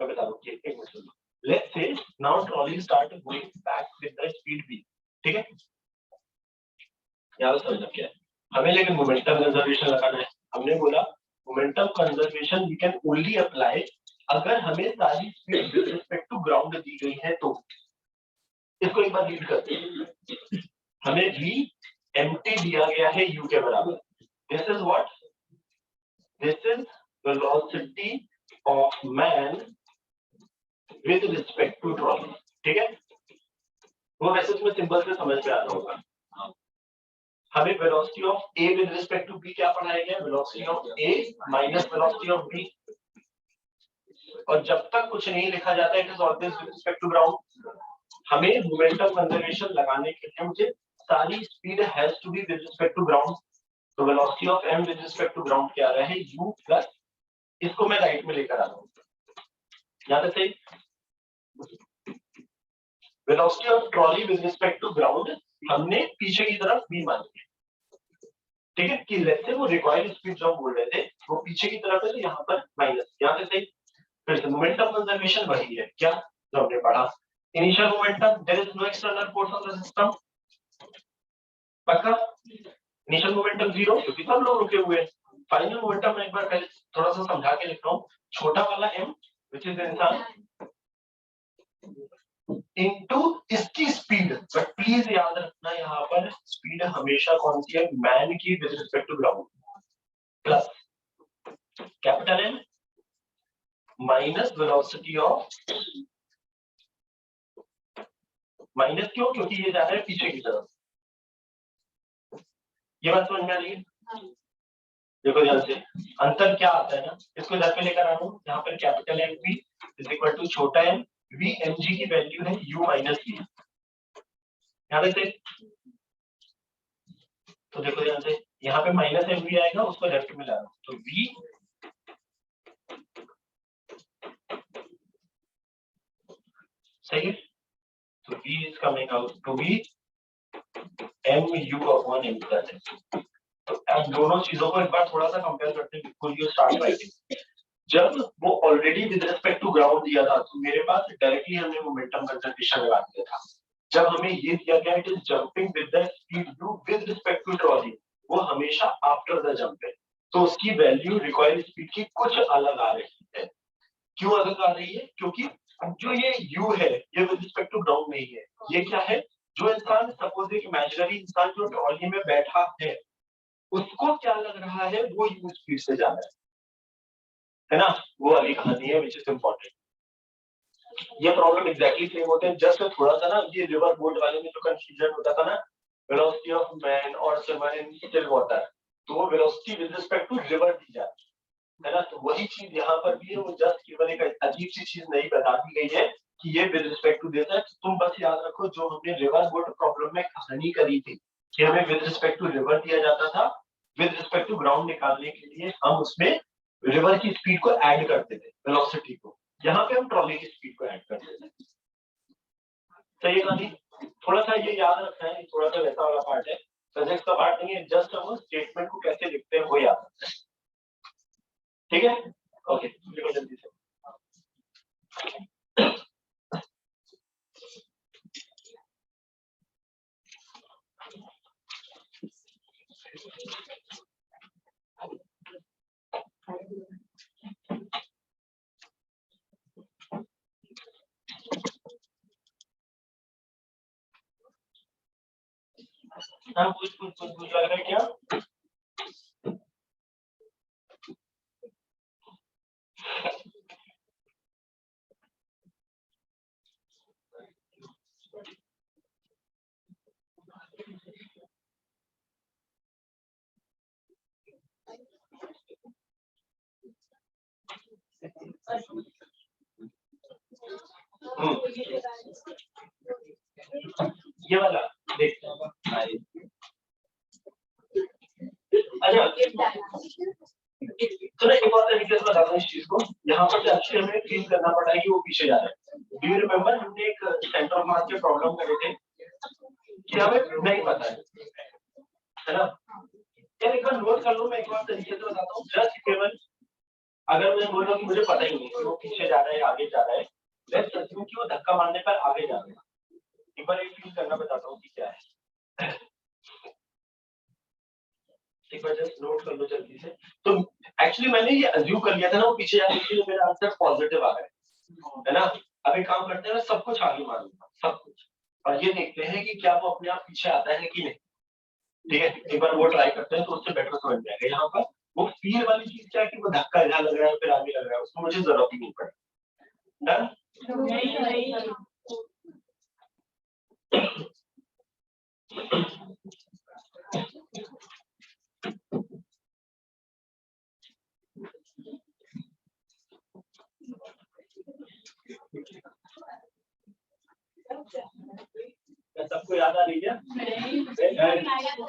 मैं बता दूं, एक मिनट सुनो, let's say now trolley start going back with the speed v, ठीक है, यार समझना क्या है हमें, लेकिन मोमेंटम कंजर्वेशन लगाना है। हमने बोला momentum conservation we can only apply अगर हमें सारी speed with respect to ground दी गई है तो। इसको एक बार रीड करते हैं, हमें v empty दिया गया है u के बराबर, this is what, this is velocity of man with respect to trolley, ठीक है, वो वैसे तुम्हें सिंपल से समझ में आ रहा होगा। हमें velocity of a with respect to b क्या पढ़ाया गया, velocity of a minus velocity of b, और जब तक कुछ नहीं लिखा जाता it is always with respect to ground. हमें मोमेंटम कंजर्वेशन लगाने के लिए मुझे सारी speed has to be with respect to ground, तो velocity of m with respect to ground क्या आ रहा है, u प्लस, इसको मैं राइट में लेकर आ रहा हूँ, याद है, velocity of trolley with respect to ground हमने पीछे की तरफ v मान लिया, ठीक है, कि लेट्स से वो रिक्वायर्ड स्पीड जो हम बोल रहे थे वो पीछे की तरफ है, तो यहाँ पर माइनस, यहाँ से सही। फिर से मोमेंटम कंजर्वेशन वही है क्या जो हमने पढ़ा, initial momentum, there is no external force on the system, पक्का, इनिशियल मोमेंटम जीरो क्योंकि सब लोग रुके हुए हैं। फाइनल मोमेंटम मैं एक बार पहले थोड़ा सा समझा के लिख रहा हूँ, छोटा वाला m व्हिच इज इंसान इनटू इसकी स्पीड, बट प्लीज याद रखना यहाँ पर स्पीड हमेशा कौन सी है, मैन की with respect to ground, plus capital M minus velocity of, minus क्यों, क्योंकि ये जा रहा है पीछे की तरफ। ये बात समझ में आ रही है, देखो ध्यान से, अंतर क्या आता है ना, इसको इधर पे लेकर आ रहा हूँ, यहाँ पर कैपिटल M भी इज इक्वल टू छोटा m v mg की वैल्यू है u माइनस v, यहाँ से तो देखो ध्यान से, यहाँ पे माइनस mv आएगा, उसको लेफ्ट में ला रहा हूँ, तो v सही है, तो v is coming out to be mu upon m plus n। तो अब दोनों चीजों को एक बार थोड़ा सा कंपेयर करते हैं, बिल्कुल यू स्टार्ट राइटिंग। जब वो already with respect to ground दिया था तो मेरे पास डायरेक्टली हमने मोमेंटम कंजर्वेशन लगा दिया था। जब हमें ये दिया गया it is jumping with the speed u with respect to trolley, वो हमेशा आफ्टर द जंप है, तो उसकी वैल्यू रिक्वायर्ड स्पीड की कुछ अलग आ रही है। क्यों अलग आ रही है, क्योंकि जो ये u है ये विद रिस्पेक्ट टू ग्राउंड नहीं है, ये क्या है, जो इंसान सपोज एक इमेजिनरी इंसान जो ट्रॉली में बैठा है उसको क्या लग रहा है वो u स्पीड से जा रहा है ना, वो वाली कहानी है विच इज इम्पोर्टेंट। ये प्रॉब्लम एग्जैक्टली सेम होते हैं, जस्ट थोड़ा सा ना ये रिवर बोट वाले में जो कंफ्यूजन होता था ना, वेलोसिटी ऑफ मैन और स्विमर इन स्टिल वाटर, तो वो velocity with respect to river दी जाती है ना, तो वही चीज यहाँ पर भी है, वो जस्ट केवल एक अजीब सी चीज नहीं बता दी गई है कि ये विद रिस्पेक्ट टू देता है। तुम बस याद रखो जो हमने रिवर बोट प्रॉब्लम में कहानी करी थी कि हमें विद रिस्पेक्ट टू रिवर दिया जाता था, विद रिस्पेक्ट टू ग्राउंड निकालने के लिए हम उसमें रिवर की स्पीड को ऐड करते थे वेलोसिटी को, यहाँ पे हम ट्रॉली की स्पीड को ऐड करते थे। सही है नहीं, थोड़ा सा ये याद रखना है, थोड़ा सा वैसा वाला पार्ट है, सब्जेक्ट का पार्ट नहीं है, जस्ट हम स्टेटमेंट को कैसे लिखते हैं वो याद रखना है, ठीक है। ओके जल्दी से हाँ कुछ लग रहा है क्या? ये वाला देख अच्छा चलो एक और तरीके से बता दूं इस चीज को। यहाँ पर एक्चुअली हमें फील करना पड़ा है कि वो पीछे जा रहा है। डू यू रिमेम्बर हमने एक सेंटर ऑफ मास के प्रॉब्लम करे थे कि हमें नहीं पता है ना? यार एक बार नोट कर लो, मैं एक बार तरीके से बताता हूँ। जस्ट केवल अगर मैं बोल रहा हूँ कि मुझे पता ही नहीं कि वो पीछे जा रहा है आगे जा रहा है, लेट्स अज्यूम कि वो धक्का मारने पर आगे जा रहा है। एक बार एक फील करना बताता हूँ कि क्या है। एक बार जस्ट नोट कर लो जल्दी से। तो एक्चुअली मैंने ये अज्यूम कर लिया था ना वो पीछे जाने के लिए, मेरा आंसर पॉजिटिव आ रहा है ना? अब एक काम करते हैं, मैं सब कुछ आगे मारूंगा, सब कुछ, और ये देखते हैं कि क्या वो अपने आप पीछे आता है कि नहीं। ठीक है, एक बार वो ट्राई करते हैं तो उससे बेटर समझ में आएगा। यहाँ पर वो फील वाली चीज क्या है कि वो धक्का यहाँ लग रहा है फिर आगे लग रहा है, उसको मुझे जरूरत ही नहीं पड़े। डन? सबको याद आ रही है?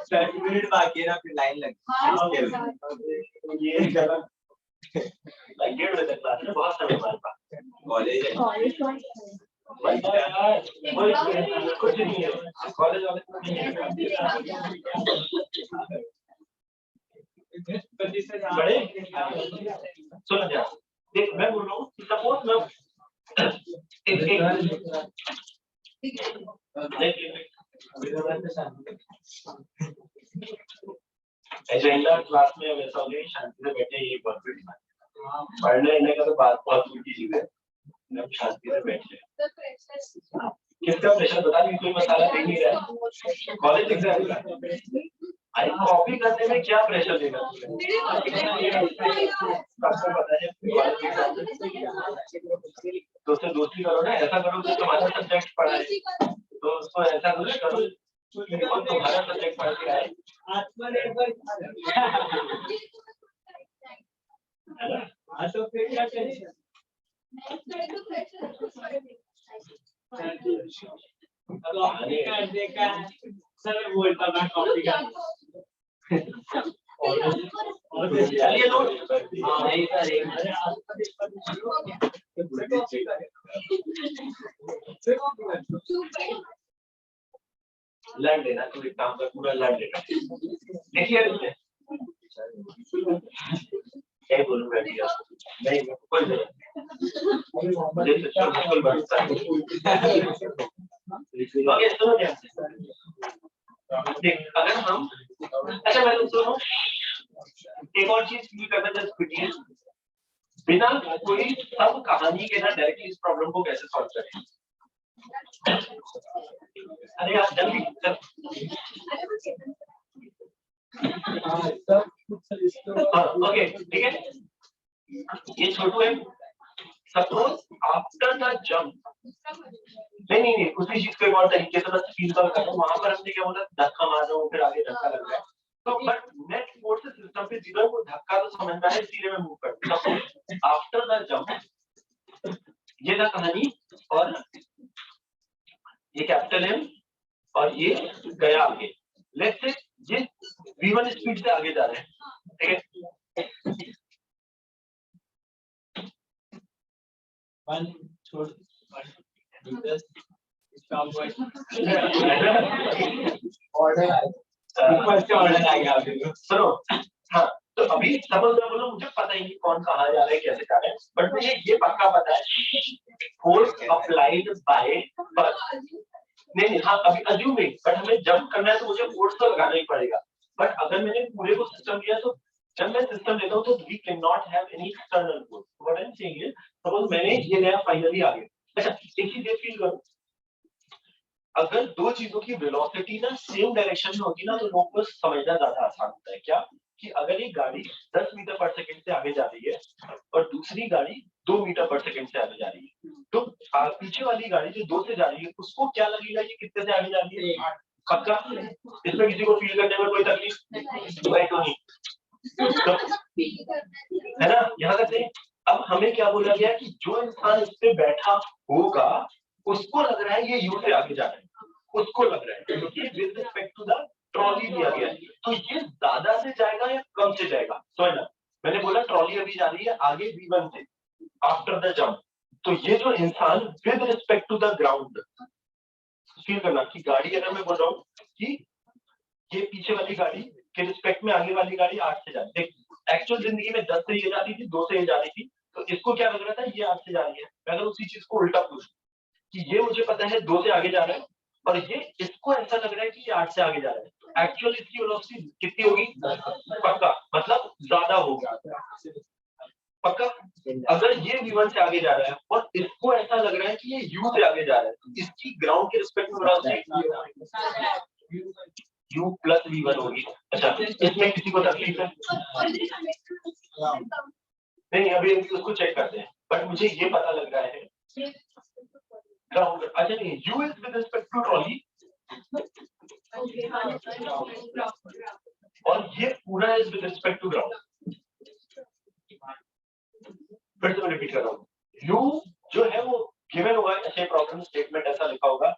30 मिनट बाकी है ना, फिर लाइन लग ये गलत। लाइक 1:30 बजे तक क्लास है, बहुत समय हमारे पास। कॉलेज है। कुछ नहीं है कॉलेज वाले। बड़े सुन जा, देख मैं बोल रहा हूँ सपोज मैं एजेंडा क्लास में वैसा हो गया शांति से बैठे, ये बहुत बड़ी बात है। पढ़ने लिखने का तो बात बहुत उल्टी चीज है, शांति से बैठे। किसका प्रेशर बता दी, कोई मसाला दे नहीं रहा है। कॉलेज एग्जाम का अरे कॉपी करने में क्या प्रेशर देगा सबको पता है। कॉलेज एग्जाम तो उससे दोस्ती करो ना, ऐसा करो तो तुम्हारा सब्जेक्ट पढ़ा है तो उसको ऐसा कुछ करो तुम्हारा सब्जेक्ट पढ़ के आए। तो फिर क्या करें? देखा सर बोलता था कॉपी का चलिए लोग नहीं सर लड़ लेना, तो एक काम कर पूरा लड़ लेना। देखिए क्या बोलूं मैं भैया, नहीं कोई मुझे बिल्कुल भरोसा है। सुनो क्या, देख अगर हम अच्छा मैं सुनो एक और चीज फील करना जस्ट क्विकली, बिना कोई सब कहानी के ना डायरेक्टली इस प्रॉब्लम को कैसे सॉल्व करें। अरे यार जल्दी ओके ठीक है, ये छोटू है। सपोज आफ्टर द जंप, नहीं उसी चीज को एक और तरीके से बस फील कर रहा हूं। वहां पर हमने क्या बोला, धक्का मार रहा हूँ फिर आगे धक्का लग रहा है, तो बट नेट फोर्स सिस्टम पे जीरो को धक्का तो समझ में है, इसीलिए मैं मूव करता हूं आफ्टर द जंप। ये था कहानी, और ये कैपिटल एम और ये गया आगे। लेट्स से ये v1 स्पीड से आगे जा रहे हैं, ठीक है। ऑर्डर आ गया सुनो। हाँ तो अभी सपोज मैं बोलूं मुझे पता ही नहीं कौन कहाँ जा रहा है कैसे जा रहा है, बट मुझे ये पक्का पता है फोर्स अप्लाइड बाय नहीं हाँ अभी अज्यूमिंग, बट हमें जंप करना है तो मुझे फोर्स तो लगाना ही पड़ेगा। बट अगर मैंने पूरे को सिस्टम लिया तो जब मैं सिस्टम लेता हूँ तो we can not have any external force. What I am saying is suppose मैंने ये लिया फाइनली आ गया। अच्छा एक चीज फील करो, अगर दो चीजों की वेलोसिटी ना सेम डायरेक्शन में होगी ना तो लोगों को समझना ज्यादा आसान होता है। क्या कि अगर एक गाड़ी 10 मीटर पर सेकंड से आगे जा रही है और दूसरी गाड़ी 2 मीटर पर सेकंड से आगे जा रही है, तो पीछे वाली गाड़ी जो 2 से जा रही है उसको क्या लगेगा कि कितने से आगे जा रही है? पक्का? इसमें किसी को फील करने में कोई तकलीफ नहीं तो है ना? यहाँ तक नहीं। अब हमें क्या बोला गया कि जो इंसान इस पे बैठा होगा उसको लग रहा है ये यू से आगे जा रहा है, उसको लग रहा है क्योंकि with respect to the trolley दिया गया है। तो ये ज्यादा से जाएगा या कम से जाएगा? समझना, मैंने बोला ट्रॉली अभी जा रही है आगे V1 से आफ्टर द जंप, तो ये जो इंसान with respect to the ground, feel करना कि गाड़ी अगर मैं बोल रहा हूँ कि ये पीछे वाली गाड़ी के रिस्पेक्ट में आगे वाली गाड़ी 8 से जा रही है, एक्चुअल जिंदगी में 10 से ये जा रही थी, 2 से ये जा रही थी, तो इसको क्या लग रहा था ये 8 से जा रही है। मैं अगर उसी चीज को उल्टा पूछूं कि ये मुझे पता है 2 से आगे जा रहा है और ये इसको ऐसा लग रहा है कि ये 8 से आगे जा रहा है, तो एक्चुअल इसकी वेलोसिटी कितनी होगी? पक्का, मतलब ज्यादा होगा। पक्का? अगर ये V1 से आगे जा रहा है और इसको ऐसा लग रहा है कि ये U से आगे जा रहा है, तो इसकी ग्राउंड के रिस्पेक्ट में वेलोसिटी U प्लस V1 होगी। अच्छा इसमें किसी को तकलीफ है? नहीं अभी उसको चेक करते हैं, बट मुझे ये पता लग रहा है ग्राउंड। अच्छा नहीं, U is with respect to trolley और ये पूरा is with respect to ground. फिर से मैं रिपीट कर रहा हूँ, U जो है वो गिवन होगा, ऐसे प्रॉब्लम स्टेटमेंट ऐसा लिखा होगा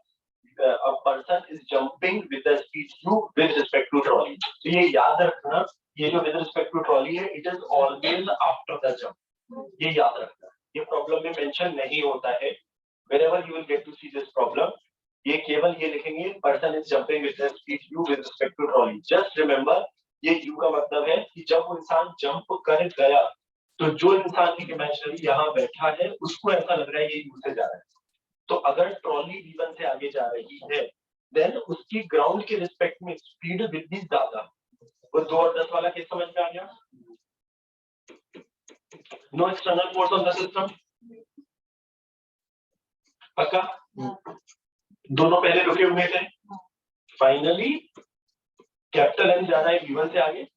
a person is jumping with the speed u with respect to trolley। तो ये याद रखना, ये जो with respect to trolley है it is always after the jump, ये याद रखना। ये प्रॉब्लम में मेंशन नहीं होता है। whenever you will get to see this problem, ये केवल ये लिखेंगे person is jumping with the speed u with respect to trolley। just remember ये u का मतलब है कि जब वो इंसान जंप कर गया तो जो इंसान इमेजिनरी यहाँ बैठा है उसको ऐसा लग रहा है ये u से जा रहा है। तो अगर ट्रॉली V1 से आगे जा रही है देन उसकी ग्राउंड के रिस्पेक्ट में स्पीड वृद्धि ज्यादा। वो 2 और 10 वाला केस समझ में आ गया? No external force on the system. पक्का? दोनों पहले रुके हुए थे, फाइनली कैपिटल M जा रहा है V1 से आगे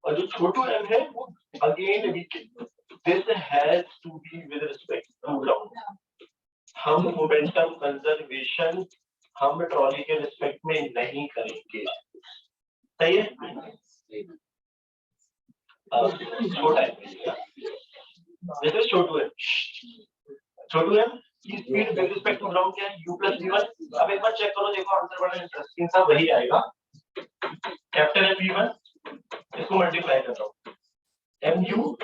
और जो छोटू m है वो again this has to be with respect to ground. हम मोमेंटम कंजर्वेशन हम ट्रॉली के रिस्पेक्ट में नहीं करेंगे। सही है? छोटा है जैसे छोटू है, छोटू है की speed with respect to ground क्या है? u plus v1। अब एक बार चेक करो, देखो आंसर बड़ा इंटरेस्टिंग सा वही आएगा। कैपिटल M v1 इसको मल्टीप्लाई कर रहा हूँ mu,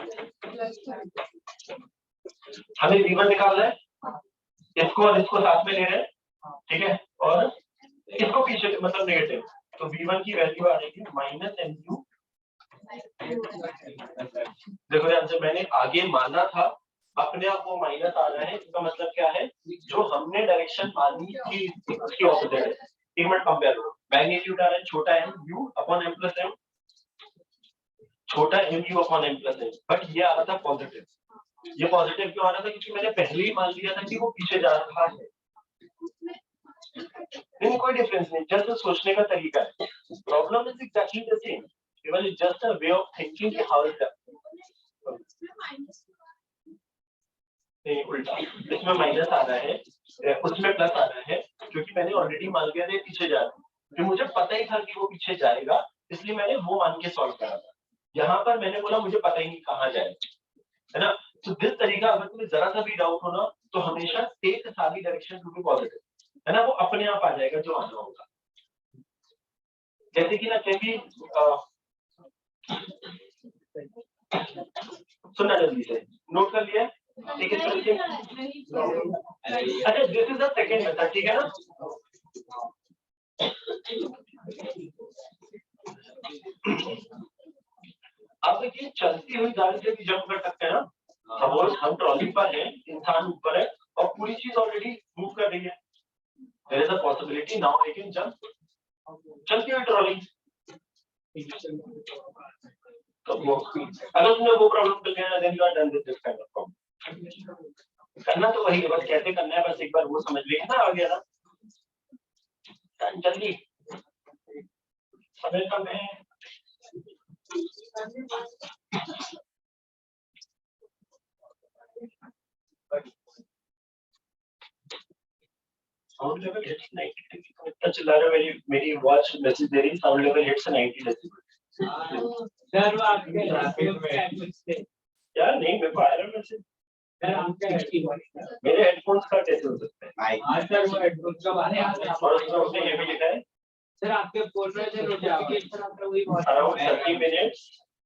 हमें v1 निकालना है, इसको और इसको साथ में ले रहे हैं, ठीक है, और इसको पीछे मतलब नेगेटिव, तो V1 की वैल्यू आ जाएगी -mu। देखो ध्यान से, मैंने आगे माना था अपने आप वो माइनस आ रहा है, इसका मतलब क्या है जो हमने डायरेक्शन मानी थी उसकी ऑपोजिट है। एक मिनट कंपेयर करो, मैग्नीट्यूड आ रहा है छोटा m u upon m plus m, छोटा m u upon m plus m, but ये आ रहा था पॉजिटिव। ये पॉजिटिव क्यों आ रहा था? क्योंकि मैंने पहले ही मान लिया था कि वो पीछे जा रहा है। नहीं कोई डिफरेंस नहीं, जस्ट सोचने का तरीका है। Problem is exactly the same, केवल it's just a way of thinking कि हाउ इज दैट। नहीं उल्टा, इसमें माइनस आ रहा है उसमें प्लस आ रहा है, क्योंकि मैंने ऑलरेडी मान लिया था पीछे जा रहा है, फिर मुझे पता ही था कि वो पीछे जाएगा, इसलिए मैंने वो मान के सॉल्व करा था। यहाँ पर मैंने बोला मुझे पता ही नहीं कहाँ जाएगा, है ना। तो दिस तरीका, अगर तुम्हें जरा सा भी डाउट हो ना तो हमेशा टेक सारी डायरेक्शन टू बी पॉजिटिव, है ना, वो अपने आप आ जाएगा जो आना होगा। जैसे कि ना कभी सुनना जल्दी से, नोट कर लिया? ठीक है, अच्छा this is the second method, ठीक है ना। अब देखिए चलती हुई गाड़ी से भी जंप कर सकते हैं ना। सपोज हम ट्रॉली पर हैं, इंसान ऊपर है और पूरी चीज ऑलरेडी मूव कर रही है, there is a possibility now I can jump. चलती हुई ट्रॉली, तो वो अगर तुम्हें वो प्रॉब्लम मिल गया then you are done with this kind of problem. करना तो वही है, बस कैसे करना है बस एक बार वो समझ लिए ना, आ गया ना जल्दी समय कम है। साउंड लेवल हिट्स 90 डेसिबल, इतना चिल्ला रहा है, मेरी वॉच मैसेज दे रही, sound level hits 90 decibel. Sir वो आपके ट्रैफिक में यार नहीं, मेरे को आ रहा है मैसेज। सर आपका मेरे हेडफोन्स का कैसे हो सकता है? हाँ सर वो हेडफोन का बात है और उसमें ये भी लिखा है सर आपके फोन में से नोटिफिकेशन आता है वही बात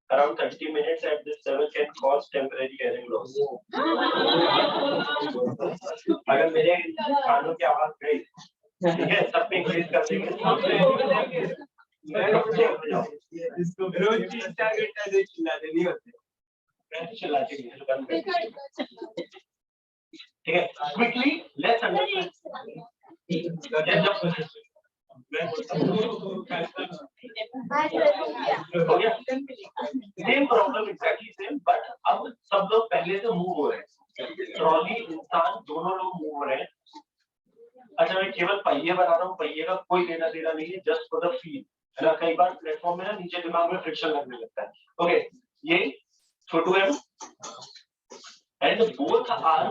around 30 minutes at this level can cause temporary hearing loss। अगर मेरे कानों की आवाज गई, ठीक है, सब पे इंक्रीज कर देंगे। इसको रोज 3-4 घंटा से चिल्लाते नहीं होते, चिल्लाते नहीं, बंद कर। ठीक है, क्विकली लेट्स अंडरस्टैंड। हो गया same problem, exactly same, but अब सब लोग पहले से मूव हो रहे हैं, ट्रॉली इंसान दोनों लोग मूव हो रहे हैं। अच्छा मैं केवल पहिए बना रहा हूँ, पहिए का कोई लेना देना नहीं है, जस्ट फॉर द फील है ना। कई बार प्लेटफॉर्म में ना नीचे दिमाग में फ्रिक्शन लगने लगता है। ओके, ये छोटू है and both are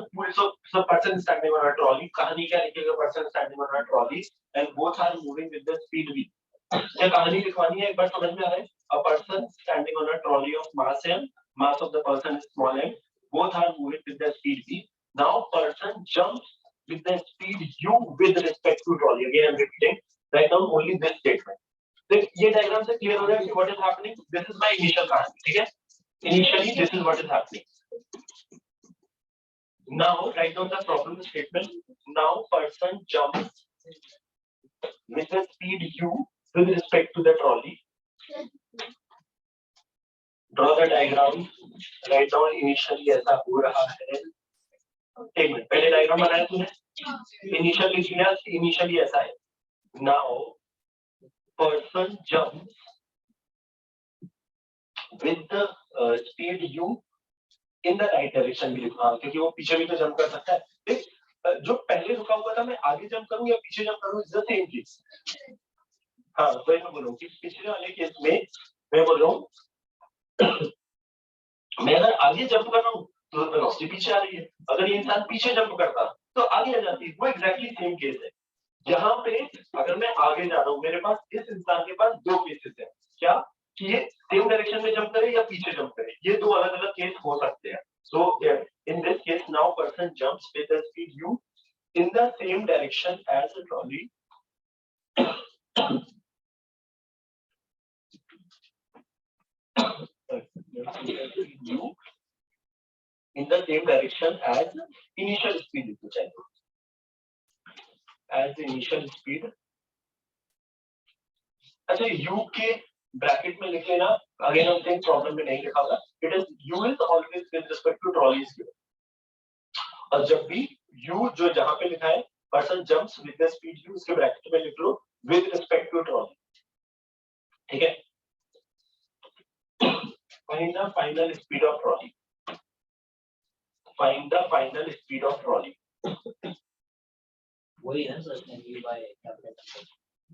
so person standing on a trolley, कहानी क्या लिखेगा, person standing on a trolley and both are moving with the speed v। क्या कहानी लिखवानी है, एक बार समझ में आ रहा है? A person standing on a trolley of mass m, mass of the person is small m, both are moving with the speed v। Now person jumps with the speed u with respect to trolley। Again I'm repeating, write down only this statement। देख ये diagram से clear हो रहा है कि what is happening, this is my initial कहानी, ठीक है, initially this is what is happening। Now write down the problem statement। Now person jumps with the speed u with respect to the trolley। Draw the diagram। Write down initially ऐसा हो रहा है। एक minute, पहले diagram बनाया तूने, initially ऐसा है। Now person jumps with the speed u in the right direction भी लिखा, क्योंकि वो पीछे भी तो जंप कर सकता है। देख जो पहले रुका हुआ था, मैं आगे जंप करूं या पीछे जंप करूं, इज द सेम चीज। हाँ वही मैं बोल रहा हूँ कि पिछले वाले केस में मैं बोल रहा हूँ मैं अगर आगे जंप कर रहा हूँ तो वेलोसिटी पीछे आ रही है, अगर ये इंसान पीछे जंप करता तो आगे आ जाती है। वो एग्जैक्टली सेम केस है। यहाँ पे अगर मैं आगे जा रहा हूँ, मेरे पास इस इंसान के पास दो केसेस है, क्या कि ये सेम डायरेक्शन में जंप करे या पीछे जंप करे, ये दो अलग अलग केस हो सकते हैं। So in this case now person jumps with the speed u in the same direction as a trolley. in the same direction as initial speed लिखना चाहिए, as initial speed। अच्छा u के ब्रैकेट में लिख लेना, अगेन हम same problem में नहीं लिखा होगा, it is u is always with respect to trolley speed. और जब भी u जो जहां पे लिखा है person jumps with the speed u, उसके ब्रैकेट में लिख लो विद रिस्पेक्ट टू ट्रॉली, ठीक है। Find the final speed of trolley, find the final speed of trolley. वही है सर, u by कैपिटल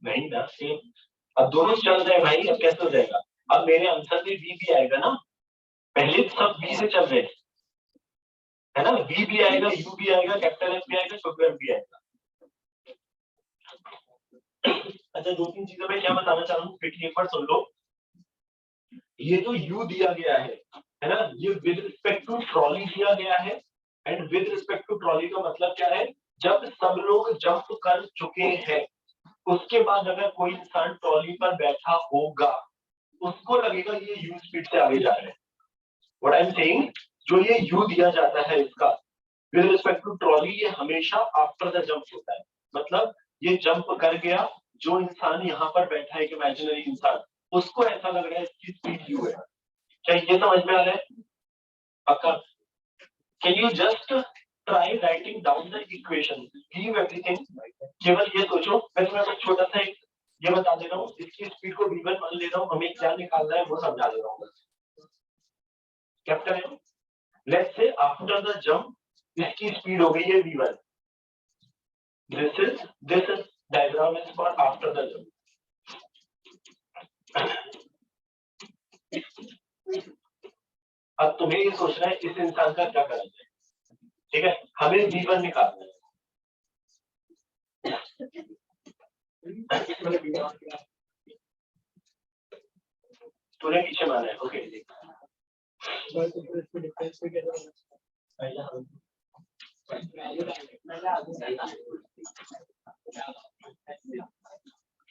नहीं ना, सेम। अब दोनों चल रहे हैं भाई, अब कैसे हो जाएगा? अब मेरे आंसर में v भी आएगा ना, पहले सब v से चल रहे हैं है ना, v भी आएगा, u भी आएगा, कैपिटल F भी आएगा, छोटा f भी आएगा। अच्छा दो तीन चीजें मैं क्या बताना चाह रहा हूँ, फिर एक बार सुन लो। ये जो u दिया गया है ना, ये विद रिस्पेक्ट टू ट्रॉली दिया गया है, and with respect to trolley का मतलब क्या है, जब सब लोग जंप कर चुके हैं उसके बाद अगर कोई इंसान ट्रॉली पर बैठा होगा उसको लगेगा ये u स्पीड से आगे जा रहे हैं। व्हाट आई एम सेइंग, जो ये u दिया जाता है इसका विद रिस्पेक्ट टू ट्रॉली, ये हमेशा आफ्टर द जंप होता है। मतलब ये जंप कर गया, जो इंसान यहाँ पर बैठा है, एक इमेजिनरी इंसान, उसको ऐसा लग रहा है इसकी स्पीड u है। क्या ये समझ में आ रहा है? पक्का? Can you just try writing down the equation? Leave everything. केवल ये सोचो, मैं तुम्हें कुछ छोटा सा एक ये बता दे रहा हूँ, इसकी स्पीड को v1 मान ले रहा हूँ, हमें क्या निकालना है वो समझा दे रहा हूँ बस। कैप्टन है, let's say after the jump इसकी स्पीड हो गई है v1. This is diagram is for after the jump. अब तुम्हें ये सोचना है इस इंसान का क्या करना है, ठीक है? हमें v1 निकालना है। तूने पीछे माना है, ओके।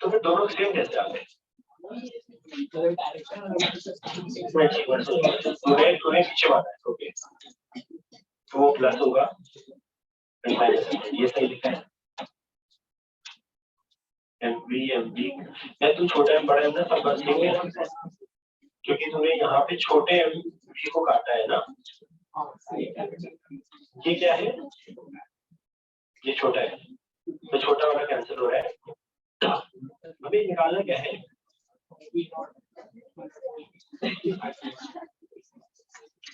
तुम्हें दोनों सेम कैसे आ गए? तूने पीछे माना है, ओके। तो वो प्लस होगा, ये सही लिखा है। MV या तू छोटा एम बड़ा एम ना सब बस नहीं है, क्योंकि तूने यहाँ पे छोटे एम को काटा है ना। ये क्या है? ये छोटा है, तो छोटा वाला कैंसिल हो रहा है। अभी निकालना क्या है?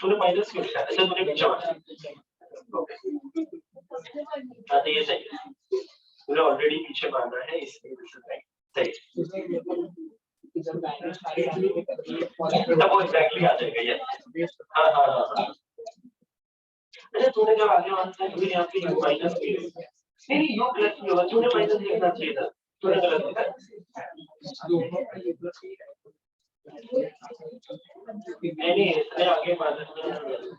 तूने माइनस क्यों लिखा? अच्छा तूने पीछे माना, हाँ तो ये सही है, तूने ऑलरेडी पीछे माना है इसलिए सही। तब वो एग्जैक्टली आ जाएगा ये। हाँ हाँ हाँ। अच्छा तूने जब आगे मानता है तूने यहाँ पे यू माइनस नहीं यू प्लस नहीं होगा, तूने माइनस लिखना चाहिए था, तूने गलत लिखा। नहीं इसने आगे माइनस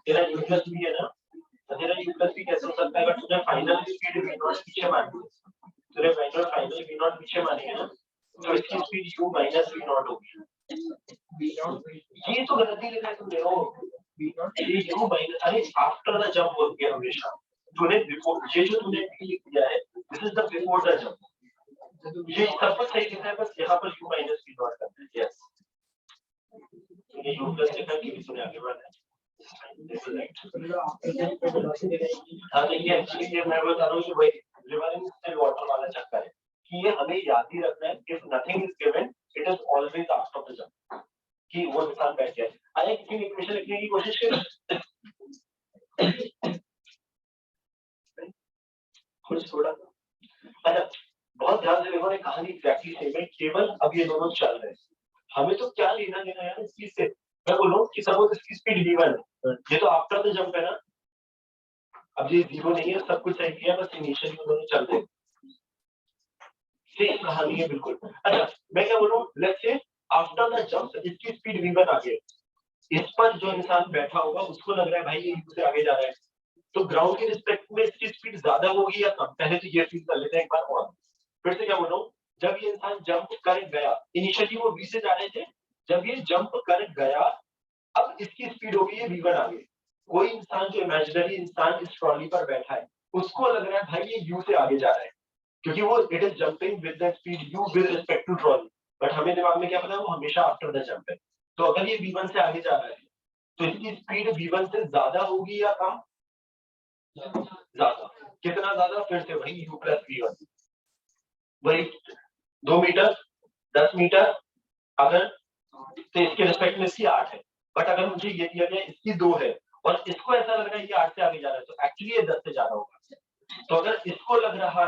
तेरा यू प्लस भी है ना, तेरा यू प्लस भी कैसे हो सकता है अगर तूने फाइनल स्पीड v नॉट पीछे मानी, तूने फाइनल v नॉट पीछे मानी है ना, तो इसकी speed u minus v not होगी। ये तो गलती लिखा है तुमने, ये u माइनस, अरे आफ्टर द जंप बोल गया हमेशा तूने, बिफोर ये जो तूने लिख दिया है this is the before the jump, ये सब कुछ सही लिखा है, बस यहाँ पर u माइनस v नॉट करना है। यस ये u प्लस लिखा है कि तूने आगे बढ़ना है। हाँ देखिए एक्चुअली ये मैं बता रहा हूँ कि भाई रिवर इन स्टिल वाटर वाला चक्कर है कि ये हमें याद ही रखना है, if nothing is given it is always after the jump, कि वो इंसान बैठ जाए। आइए किसी इक्वेशन लिखने की कोशिश करें, कुछ थोड़ा अच्छा बहुत ध्यान से देखो, कहानी एग्जैक्टली सेम है, केवल अब ये दोनों चल रहे हैं, हमें तो क्या लेना देना यार इस चीज से। मैं बोलूं कि सपोज इसकी स्पीड v1 है, ये तो आफ्टर द जंप है ना, अब ये जीरो नहीं है, सब कुछ सही किया, बस इनिशियली दोनों चल रहे, सेम कहानी है बिल्कुल। अच्छा मैं क्या बोलूं, let's say after the jump इसकी स्पीड v1 आ गई, इस पर जो इंसान बैठा होगा उसको लग रहा है भाई ये u से आगे जा रहा है, तो ग्राउंड के रिस्पेक्ट में इसकी स्पीड ज्यादा होगी या कम, पहले तो ये फील कर लेते हैं एक बार और। फिर से क्या बोल रहा हूँ, जब ये इंसान जंप कर गया, इनिशियली वो v से जा रहे थे, जब ये जंप कर गया अब इसकी स्पीड हो गई है v1 आगे, कोई इंसान जो इमेजिनरी इंसान इस ट्रॉली पर बैठा है उसको लग रहा है भाई ये u से आगे जा रहा है, क्योंकि वो it is jumping with the speed u with respect to trolley, but हमें दिमाग में क्या पता है वो हमेशा आफ्टर द जंप है। तो अगर ये v1 से आगे जा रहा है तो इसकी स्पीड v1 से ज्यादा होगी या कम? ज्यादा। कितना ज्यादा? फिर से वही u प्लस v1, वही 2 मीटर 10 मीटर, अगर तो इसके रिस्पेक्ट में इसकी 8 है, बट अगर मुझे ये दिया गया इसकी 2 है और इसको ऐसा लग रहा है ये 8 से आगे जा रहा है, तो एक्चुअली ये 10 से ज्यादा होगा। तो अगर इसको लग रहा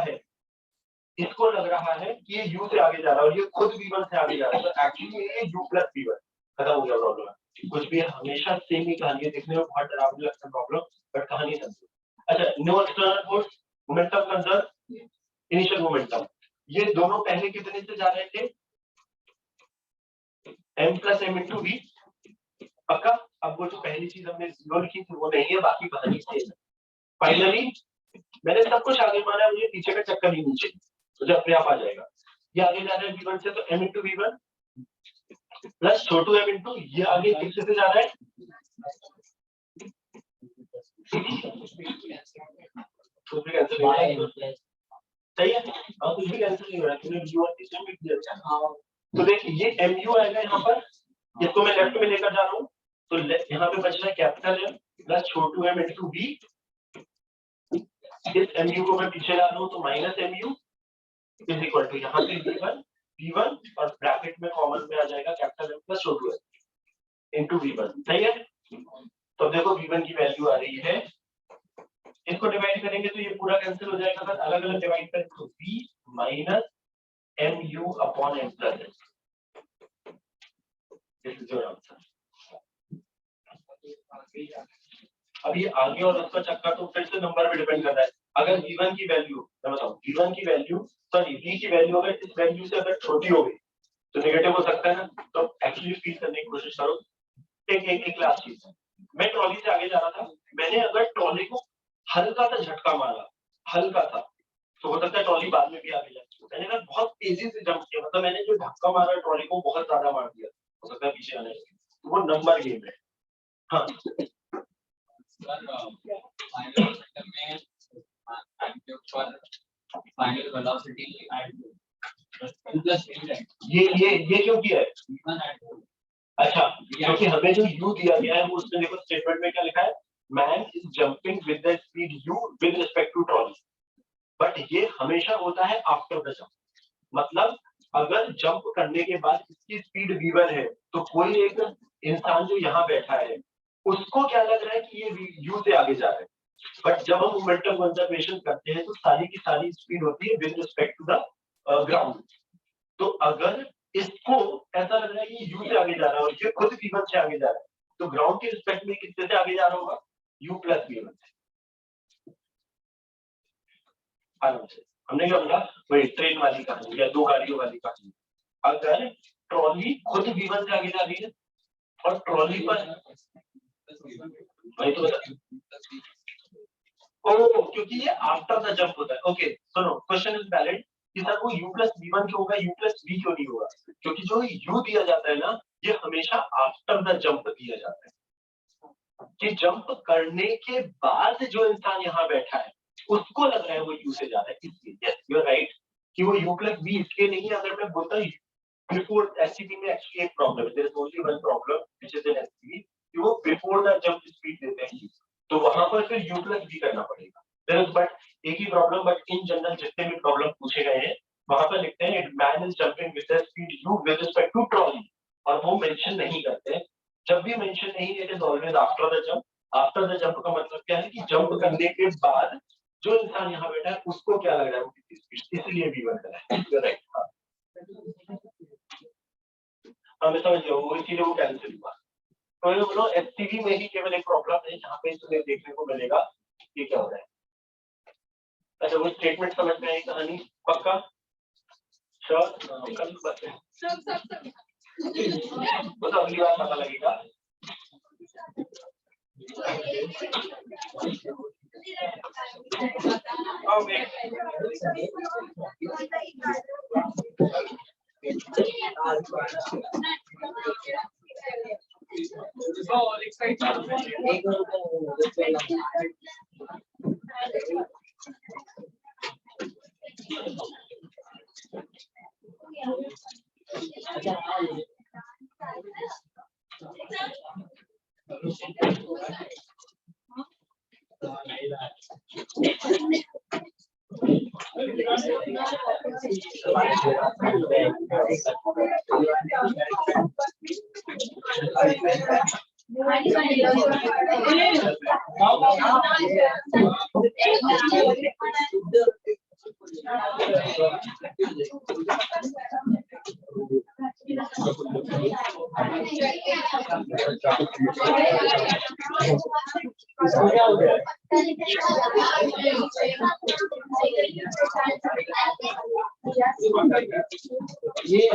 है कि ये u से आगे जा रहा है और ये खुद v1 से आगे जा रहा है, तो एक्चुअली ये u प्लस v1, खत्म हो गया प्रॉब्लम। कुछ भी हमेशा सेम ही कहानी है, देखने में बहुत डरावनी लगता है प्रॉब्लम, बट कहानी समझो। अच्छा no external force, momentum conserve, initial momentum, ये दोनों पहले कितने से जा रहे थे? m plus m into v, पक्का। अब वो जो पहली चीज हमने जीरो लिखी थी वो नहीं है, बाकी कहानी सेम है। फाइनली मैंने सब कुछ आगे माना है, मुझे पीछे का चक्कर ही नहीं चाहिए, मुझे अपने आप आ जाएगा। ये आगे जा रहा है v1 से, तो m इंटू v1 प्लस छोटू m इंटू ये आगे किससे से जा रहा है? कुछ भी कैंसिल नहीं हो रहा है, सही है, हाँ कुछ भी कैंसिल नहीं हो रहा है, तूने v1 इसमें भी दिया था। तो देख ये mu आएगा यहाँ पर, इसको मैं लेफ्ट में लेकर जा रहा हूँ, तो यहाँ पे बच रहा है कैपिटल M प्लस छोटू m इंटू V। इस mu को मैं पीछे ला लूं तो minus mu is equal to यहाँ पे V1 और ब्रैकेट में कॉमन में आ जाएगा कैपिटल M प्लस छोटू m इंटू V1। सही है। तो देखो V1 की वैल्यू आ रही है, इसको डिवाइड करेंगे तो ये पूरा कैंसिल हो जाएगा, बस अलग अलग डिवाइड करें तो V minus mu upon m plus n। This is your answer. अब ये आगे और उसका चक्कर तो फिर से नंबर पे डिपेंड कर रहा है। अगर V1 की वैल्यू, मैं बताऊं V1 की वैल्यू सॉरी V की वैल्यू अगर इस वैल्यू से अगर छोटी हो गई तो नेगेटिव हो सकता है ना। तो एक्चुअली फील करने की कोशिश करो। एक लास्ट चीज, मैं ट्रॉली से आगे जा रहा था, मैंने अगर ट्रॉली को हल्का सा झटका मारा, हल्का सा, तो हो सकता है ट्रॉली बाद में भी आगे जाए। मैंने अगर बहुत तेजी से जंप किया, मतलब मैंने जो धक्का मारा ट्रॉली को बहुत ज्यादा मार दिया, हो सकता है पीछे आने लगे, तो वो नंबर गेम है। हाँ फाइनल वेलोसिटी ये क्यों किया है? अच्छा, क्योंकि हमें जो u दिया गया है वो उसमें देखो स्टेटमेंट में क्या लिखा है, man is jumping with the speed u with respect to trolley, but ये हमेशा होता है आफ्टर द जंप। मतलब अगर जंप करने के बाद इसकी स्पीड v1 है तो कोई एक इंसान जो यहाँ बैठा है उसको क्या लग रहा है कि ये u से आगे जा रहा है, बट जब हम मोमेंटम कंजर्वेशन करते हैं तो सारी की सारी स्पीड होती है with respect to the ground. तो अगर इसको ऐसा लग रहा है कि u से आगे जा रहा है और ये खुद v1 से आगे जा रहा है, तो ग्राउंड के रिस्पेक्ट में कितने से आगे जा रहा होगा? u प्लस v1 से। आराम से हमने क्या बोला, वही ट्रेन वाली कहानी या दो गाड़ियों वाली कहानी। अगर ट्रॉली खुद v1 से आगे जा रही है और ट्रॉली पर वही तो क्योंकि ये आफ्टर द जंप होता है। ओके सुनो, क्वेश्चन इज वैलिड कि सर वो u प्लस v1 क्यों होगा, u प्लस v क्यों नहीं होगा? क्योंकि जो u दिया जाता है ना, ये हमेशा आफ्टर द जंप दिया जाता है, कि जंप करने के बाद जो इंसान यहाँ बैठा है उसको लग रहा है वो u से जा रहा है, इसलिए यस यू आर राइट कि वो u प्लस v इसके नहीं। अगर मैं बोलता हूँ बिफोर एससीबी में एक्चुअली एक प्रॉब्लम है, there is only one problem which is in SCB कि वो बिफोर द जंप स्पीड देते हैं, तो वहां पर फिर u प्लस v करना पड़ेगा। देयर इज बट एक ही प्रॉब्लम, बट इन जनरल जितने भी प्रॉब्लम पूछे गए हैं वहां पर लिखते हैं it man is jumping with the speed u with respect to trolley, और वो मेंशन नहीं करते। जब भी मेंशन नहीं, it is always after the jump. After the jump का मतलब क्या है कि जंप करने के बाद जो इंसान यहाँ बैठा है उसको क्या लग रहा है वो कितनी स्पीड, इसलिए v1 करा है। राइट, हमें समझ लो वो इसीलिए वो कैंसिल हुआ। तो ये बोलो एससीबी में ही केवल एक प्रॉब्लम है जहाँ पे तुम्हें देखने को मिलेगा ये क्या हो रहा है। अच्छा वो स्टेटमेंट समझ में आई कहानी? पक्का? श्योर? कल बस वो तो अगली बार पता लगेगा। ये